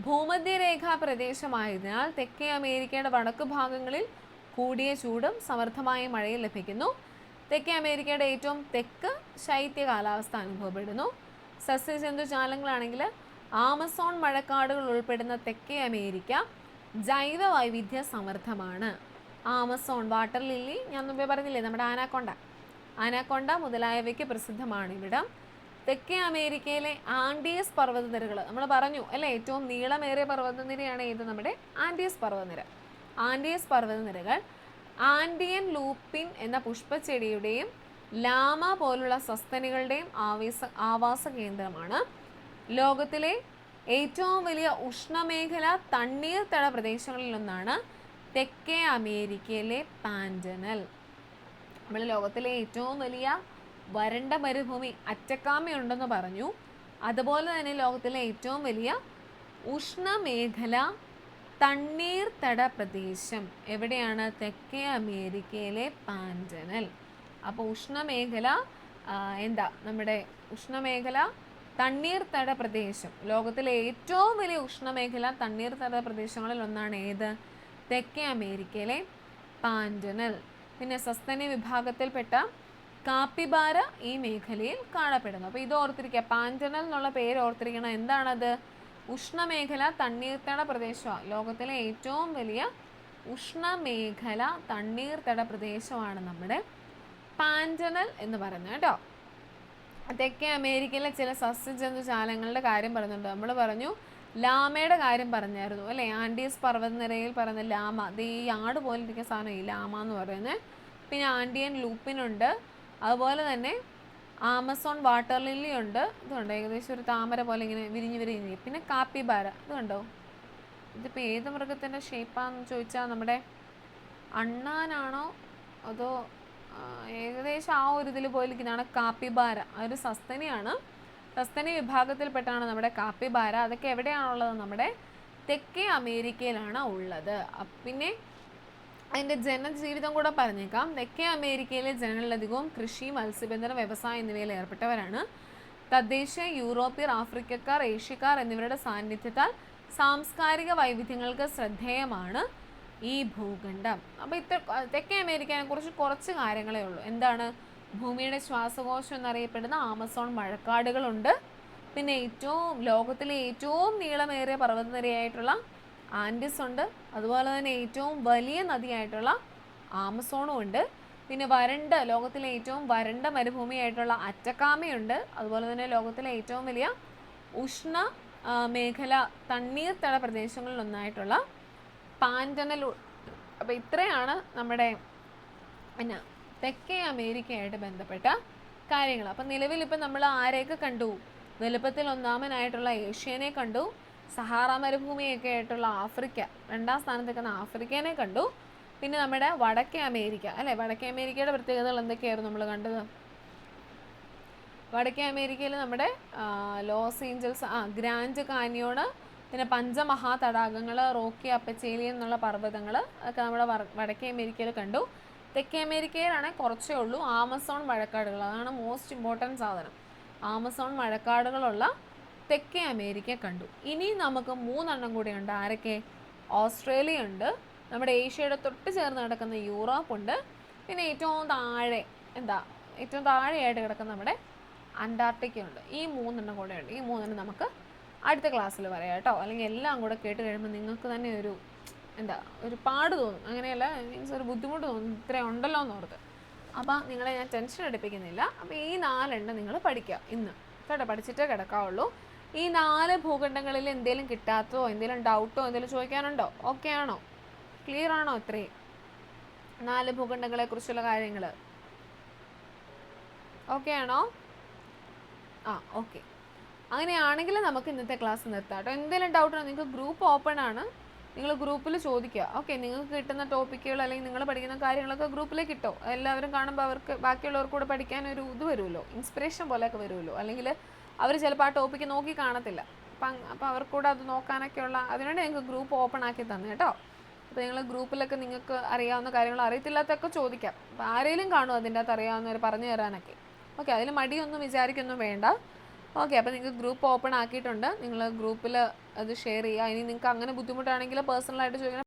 ഭൂമധ്യരേഖാ പ്രദേശമായതിനാൽ തെക്കേ അമേരിക്കയുടെ വടക്കു ഭാഗങ്ങളിൽ കൂടിയ ചൂടും സമൃദ്ധമായ മഴയും ലഭിക്കുന്നു. തെക്കേ അമേരിക്കയുടെ ഏറ്റവും തെക്ക് ശൈത്യ കാലാവസ്ഥ അനുഭവപ്പെടുന്നു. സസ്യജന്തുജാലങ്ങളാണെങ്കിൽ ആമസോൺ മഴക്കാടുകൾ ഉൾപ്പെടുന്ന തെക്കേ അമേരിക്ക ജൈവ വൈവിധ്യ സമൃദ്ധമാണ്. ആമസോൺ, വാട്ടർ ലില്ലി, ഞാൻ മുമ്പേ പറഞ്ഞില്ലേ നമ്മുടെ ആനാക്കൊണ്ട മുതലായവയ്ക്ക് പ്രസിദ്ധമാണ് ഇവിടം. തെക്കേ അമേരിക്കയിലെ ആൻഡീസ് പർവ്വതനിരകൾ നമ്മൾ പറഞ്ഞു അല്ലേ, ഏറ്റവും നീളമേറിയ പർവ്വതനിരയാണ് ഏത്? നമ്മുടെ ആൻഡീസ് പർവ്വതനിര. ആൻഡീസ് പർവ്വതനിരകൾ ആൻഡിയൻ ലൂപ്പിൻ എന്ന പുഷ്പച്ചെടിയുടെയും ലാമ പോലുള്ള സസ്തനികളുടെയും ആവാസ കേന്ദ്രമാണ്. ലോകത്തിലെ ഏറ്റവും വലിയ ഉഷ്ണമേഖല തണ്ണീർത്തട പ്രദേശങ്ങളിലൊന്നാണ് തെക്കേ അമേരിക്കയിലെ പാൻഡനൽ. നമ്മൾ ലോകത്തിലെ ഏറ്റവും വലിയ വരണ്ട മരുഭൂമി അറ്റക്കാമയുണ്ടെന്ന് പറഞ്ഞു. അതുപോലെ തന്നെ ലോകത്തിലെ ഏറ്റവും വലിയ ഉഷ്ണമേഖല തണ്ണീർത്തട പ്രദേശം എവിടെയാണ്? തെക്കേ അമേരിക്കയിലെ പാൻഡനൽ. അപ്പോൾ ഉഷ്ണമേഖല നമ്മുടെ ഉഷ്ണമേഖല തണ്ണീർത്തട പ്രദേശം, ലോകത്തിലെ ഏറ്റവും വലിയ ഉഷ്ണമേഖല തണ്ണീർത്തട പ്രദേശങ്ങളിൽ ഒന്നാണ് ഏത്? തെക്കേ അമേരിക്കയിലെ പാൻഡനൽ. പിന്നെ സസ്തനി വിഭാഗത്തിൽപ്പെട്ട കാപ്പിബാര ഈ മേഖലയിൽ കാണപ്പെടുന്നു. അപ്പോൾ ഇത് ഓർത്തിരിക്കുക, പാൻഡനൽ എന്നുള്ള പേര് ഓർത്തിരിക്കണം. എന്താണത്? ഉഷ്ണമേഖല തണ്ണീർത്തട പ്രദേശമാണ്. ലോകത്തിലെ ഏറ്റവും വലിയ ഉഷ്ണമേഖല തണ്ണീർത്തട പ്രദേശമാണ് നമ്മുടെ പാൻറ്റനൽ എന്ന് പറയുന്നത് കേട്ടോ. തെക്കേ അമേരിക്കയിലെ ചില സസ്യജന്തുജാലങ്ങളുടെ കാര്യം പറയുന്നുണ്ട്. നമ്മൾ പറഞ്ഞു ലാമയുടെ കാര്യം പറഞ്ഞായിരുന്നു അല്ലേ. ആൻഡീസ് പർവ്വതനിരയിൽ പറയുന്ന ലാമ, അത് ഈ ആട് പോലെ ഇരിക്കുന്ന സാധനം ഈ ലാമ എന്ന് പറയുന്നത്. പിന്നെ ആൻഡിയൻ ലൂപ്പിനുണ്ട്, അതുപോലെ തന്നെ ആമസോൺ വാട്ടർ ലില്ലി ഉണ്ട്. ഇതുണ്ട് ഏകദേശം ഒരു താമര പോലെ ഇങ്ങനെ വിരിഞ്ഞ്. പിന്നെ കാപ്പിബാര, ഇത് കണ്ടോ, ഇതിപ്പോൾ ഏത് മൃഗത്തിൻ്റെ ഷേപ്പാന്ന് ചോദിച്ചാൽ നമ്മുടെ അണ്ണാനാണോ അതോ ഏകദേശം ആ ഒരു ഇതിൽ പോലിരിക്കുന്നതാണ് കാപ്പിബാര. അതൊരു സസ്തനിയാണ്, സസ്തനി വിഭാഗത്തിൽപ്പെട്ടാണ് നമ്മുടെ കാപ്പിബാര. അതൊക്കെ എവിടെയാണുള്ളത്? നമ്മുടെ തെക്കേ അമേരിക്കയിലാണ് ഉള്ളത്. പിന്നെ അതിൻ്റെ ജനജീവിതം കൂടെ പറഞ്ഞേക്കാം. തെക്കേ അമേരിക്കയിലെ ജനങ്ങളിലധികവും കൃഷി, മത്സ്യബന്ധനം, വ്യവസായം എന്നിവയിൽ ഏർപ്പെട്ടവരാണ്. തദ്ദേശീയ യൂറോപ്യർ, ആഫ്രിക്കക്കാർ, ഏഷ്യക്കാർ എന്നിവരുടെ സാന്നിധ്യത്താൽ സാംസ്കാരിക വൈവിധ്യങ്ങൾക്ക് ശ്രദ്ധേയമാണ് ഈ ഭൂഖണ്ഡം. അപ്പോൾ തെക്കേ അമേരിക്കയെ കുറിച്ച് കുറച്ച് കാര്യങ്ങളേ ഉള്ളൂ. എന്താണ്? ഭൂമിയുടെ ശ്വാസകോശം എന്നറിയപ്പെടുന്ന ആമസോൺ മഴക്കാടുകളുണ്ട്. പിന്നെ ലോകത്തിലെ ഏറ്റവും നീളമേറിയ പർവ്വതനിരയായിട്ടുള്ള ആൻഡിസ് ഉണ്ട്. അതുപോലെ തന്നെ ഏറ്റവും വലിയ നദിയായിട്ടുള്ള ആമസോണും ഉണ്ട്. പിന്നെ ലോകത്തിലെ ഏറ്റവും വരണ്ട മരുഭൂമിയായിട്ടുള്ള അറ്റക്കാമയുണ്ട്. അതുപോലെ തന്നെ ലോകത്തിലെ ഏറ്റവും വലിയ ഉഷ്ണ മേഖല തണ്ണീർത്തട പ്രദേശങ്ങളിലൊന്നായിട്ടുള്ള പാൻറ്റനൽ. അപ്പോൾ ഇത്രയാണ് നമ്മുടെ തെക്കേ അമേരിക്കയായിട്ട് ബന്ധപ്പെട്ട കാര്യങ്ങൾ. അപ്പം നിലവിൽ ഇപ്പം നമ്മൾ ആരെയൊക്കെ കണ്ടു? വലുപ്പത്തിൽ ഒന്നാമനായിട്ടുള്ള ഏഷ്യനെ കണ്ടു, സഹാറ മരുഭൂമിയൊക്കെ ആയിട്ടുള്ള ആഫ്രിക്ക, രണ്ടാം സ്ഥാനത്ത് നിൽക്കുന്ന ആഫ്രിക്കനെ കണ്ടു. പിന്നെ നമ്മുടെ വടക്കേ അമേരിക്ക അല്ലേ. വടക്കേ അമേരിക്കയുടെ പ്രത്യേകതകൾ എന്തൊക്കെയായിരുന്നു നമ്മൾ കണ്ടത്? വടക്കേ അമേരിക്കയിൽ നമ്മുടെ ലോസ് ഏഞ്ചൽസ്, ഗ്രാൻഡ് കാനിയോണ്, പിന്നെ പഞ്ചമഹാ തടാകങ്ങൾ, റോക്കി അപ്പച്ചേലിയൻ എന്നുള്ള പർവ്വതങ്ങൾ, അതൊക്കെ നമ്മുടെ വടക്കേ അമേരിക്കയിൽ കണ്ടു. തെക്കേ അമേരിക്കയിലാണെങ്കിൽ കുറച്ചേ ഉള്ളൂ ആമസോൺ മഴക്കാടുകൾ. അതാണ് മോസ്റ്റ് ഇമ്പോർട്ടൻറ്റ് സാധനം. ആമസോൺ മഴക്കാടുകളുള്ള തെക്കേ അമേരിക്ക കണ്ടു. ഇനി നമുക്ക് 3 കൂടെയുണ്ട്. ആരൊക്കെ? ഓസ്ട്രേലിയ ഉണ്ട്, നമ്മുടെ ഏഷ്യയുടെ തൊട്ട് ചേർന്ന് കിടക്കുന്ന യൂറോപ്പ് ഉണ്ട്, പിന്നെ ഏറ്റവും താഴെയായിട്ട് കിടക്കുന്ന നമ്മുടെ അന്റാർട്ടിക്ക ഉണ്ട്. ഈ 3 കൂടെയുണ്ട്. ഈ 3 നമുക്ക് അടുത്ത ക്ലാസ്സിൽ പറയാം കേട്ടോ. അല്ലെങ്കിൽ എല്ലാം കൂടെ കേട്ട് കഴിയുമ്പോൾ നിങ്ങൾക്ക് തന്നെ ഒരു പാട് തോന്നും. അങ്ങനെയല്ല, മീൻസ് ഒരു ബുദ്ധിമുട്ട് തോന്നും, ഇത്രയും ഉണ്ടല്ലോ എന്ന് ഓർത്ത്. അപ്പോൾ നിങ്ങളെ ഞാൻ ടെൻഷൻ എടുപ്പിക്കുന്നില്ല. അപ്പോൾ ഈ 4 നിങ്ങൾ പഠിക്കുക ഇന്ന് കേട്ടോ, പഠിച്ചിട്ടേ കിടക്കാവുള്ളൂ. ഈ 4 ഭൂഖണ്ഡങ്ങളിൽ എന്തെങ്കിലും കിട്ടാത്തതോ എന്തെങ്കിലും ഡൗട്ടോ എന്തെങ്കിലും ചോദിക്കാനുണ്ടോ? ഓക്കെ ആണോ? ക്ലിയർ ആണോ? ഇത്രയും 4 ഭൂഖണ്ഡങ്ങളെ കുറിച്ചുള്ള കാര്യങ്ങൾ ഓക്കെ ആണോ? ഓക്കെ. അങ്ങനെയാണെങ്കിൽ നമുക്ക് ഇന്നത്തെ ക്ലാസ് നിർത്താം കേട്ടോ. എന്തെങ്കിലും ഡൗട്ട് ഉണ്ടോ? നിങ്ങൾക്ക് ഗ്രൂപ്പ് ഓപ്പൺ ആണ്, നിങ്ങൾ ഗ്രൂപ്പിൽ ചോദിക്കുക. ഓക്കെ, നിങ്ങൾക്ക് കിട്ടുന്ന ടോപ്പിക്കുകൾ അല്ലെങ്കിൽ നിങ്ങൾ പഠിക്കുന്ന കാര്യങ്ങളൊക്കെ ഗ്രൂപ്പിലേക്ക് ഇട്ടോ. എല്ലാവരും കാണുമ്പോൾ അവർക്ക് ബാക്കിയുള്ളവർക്ക് കൂടെ പഠിക്കാൻ ഒരു ഇത് വരുമല്ലോ, ഇൻസ്പിറേഷൻ പോലെയൊക്കെ വരുമല്ലോ. അല്ലെങ്കിൽ അവർ ചിലപ്പോൾ ആ ടോപ്പിക്ക് നോക്കി കാണത്തില്ല. അപ്പോൾ അവർക്കൂടെ അത് നോക്കാനൊക്കെയുള്ള അതിനുവേണ്ടി നിങ്ങൾക്ക് ഗ്രൂപ്പ് ഓപ്പൺ ആക്കി തന്നെ കേട്ടോ. അപ്പോൾ നിങ്ങൾ ഗ്രൂപ്പിലൊക്കെ നിങ്ങൾക്ക് അറിയാവുന്ന കാര്യങ്ങൾ അറിയത്തില്ലാത്തൊക്കെ ചോദിക്കാം. അപ്പോൾ ആരെങ്കിലും കാണും അതിൻ്റെ അകത്ത് അറിയാവുന്നവർ പറഞ്ഞു തരാനൊക്കെ. ഓക്കെ, അതിൽ മടിയൊന്നും വിചാരിക്കൊന്നും വേണ്ട. ഓക്കെ, അപ്പോൾ നിങ്ങൾക്ക് ഗ്രൂപ്പ് ഓപ്പൺ ആക്കിയിട്ടുണ്ട്. നിങ്ങൾ ഗ്രൂപ്പിൽ അത് ഷെയർ ചെയ്യുക. ഇനി നിങ്ങൾക്ക് അങ്ങനെ ബുദ്ധിമുട്ടാണെങ്കിൽ പേഴ്സണലായിട്ട് ചോദിക്കണം.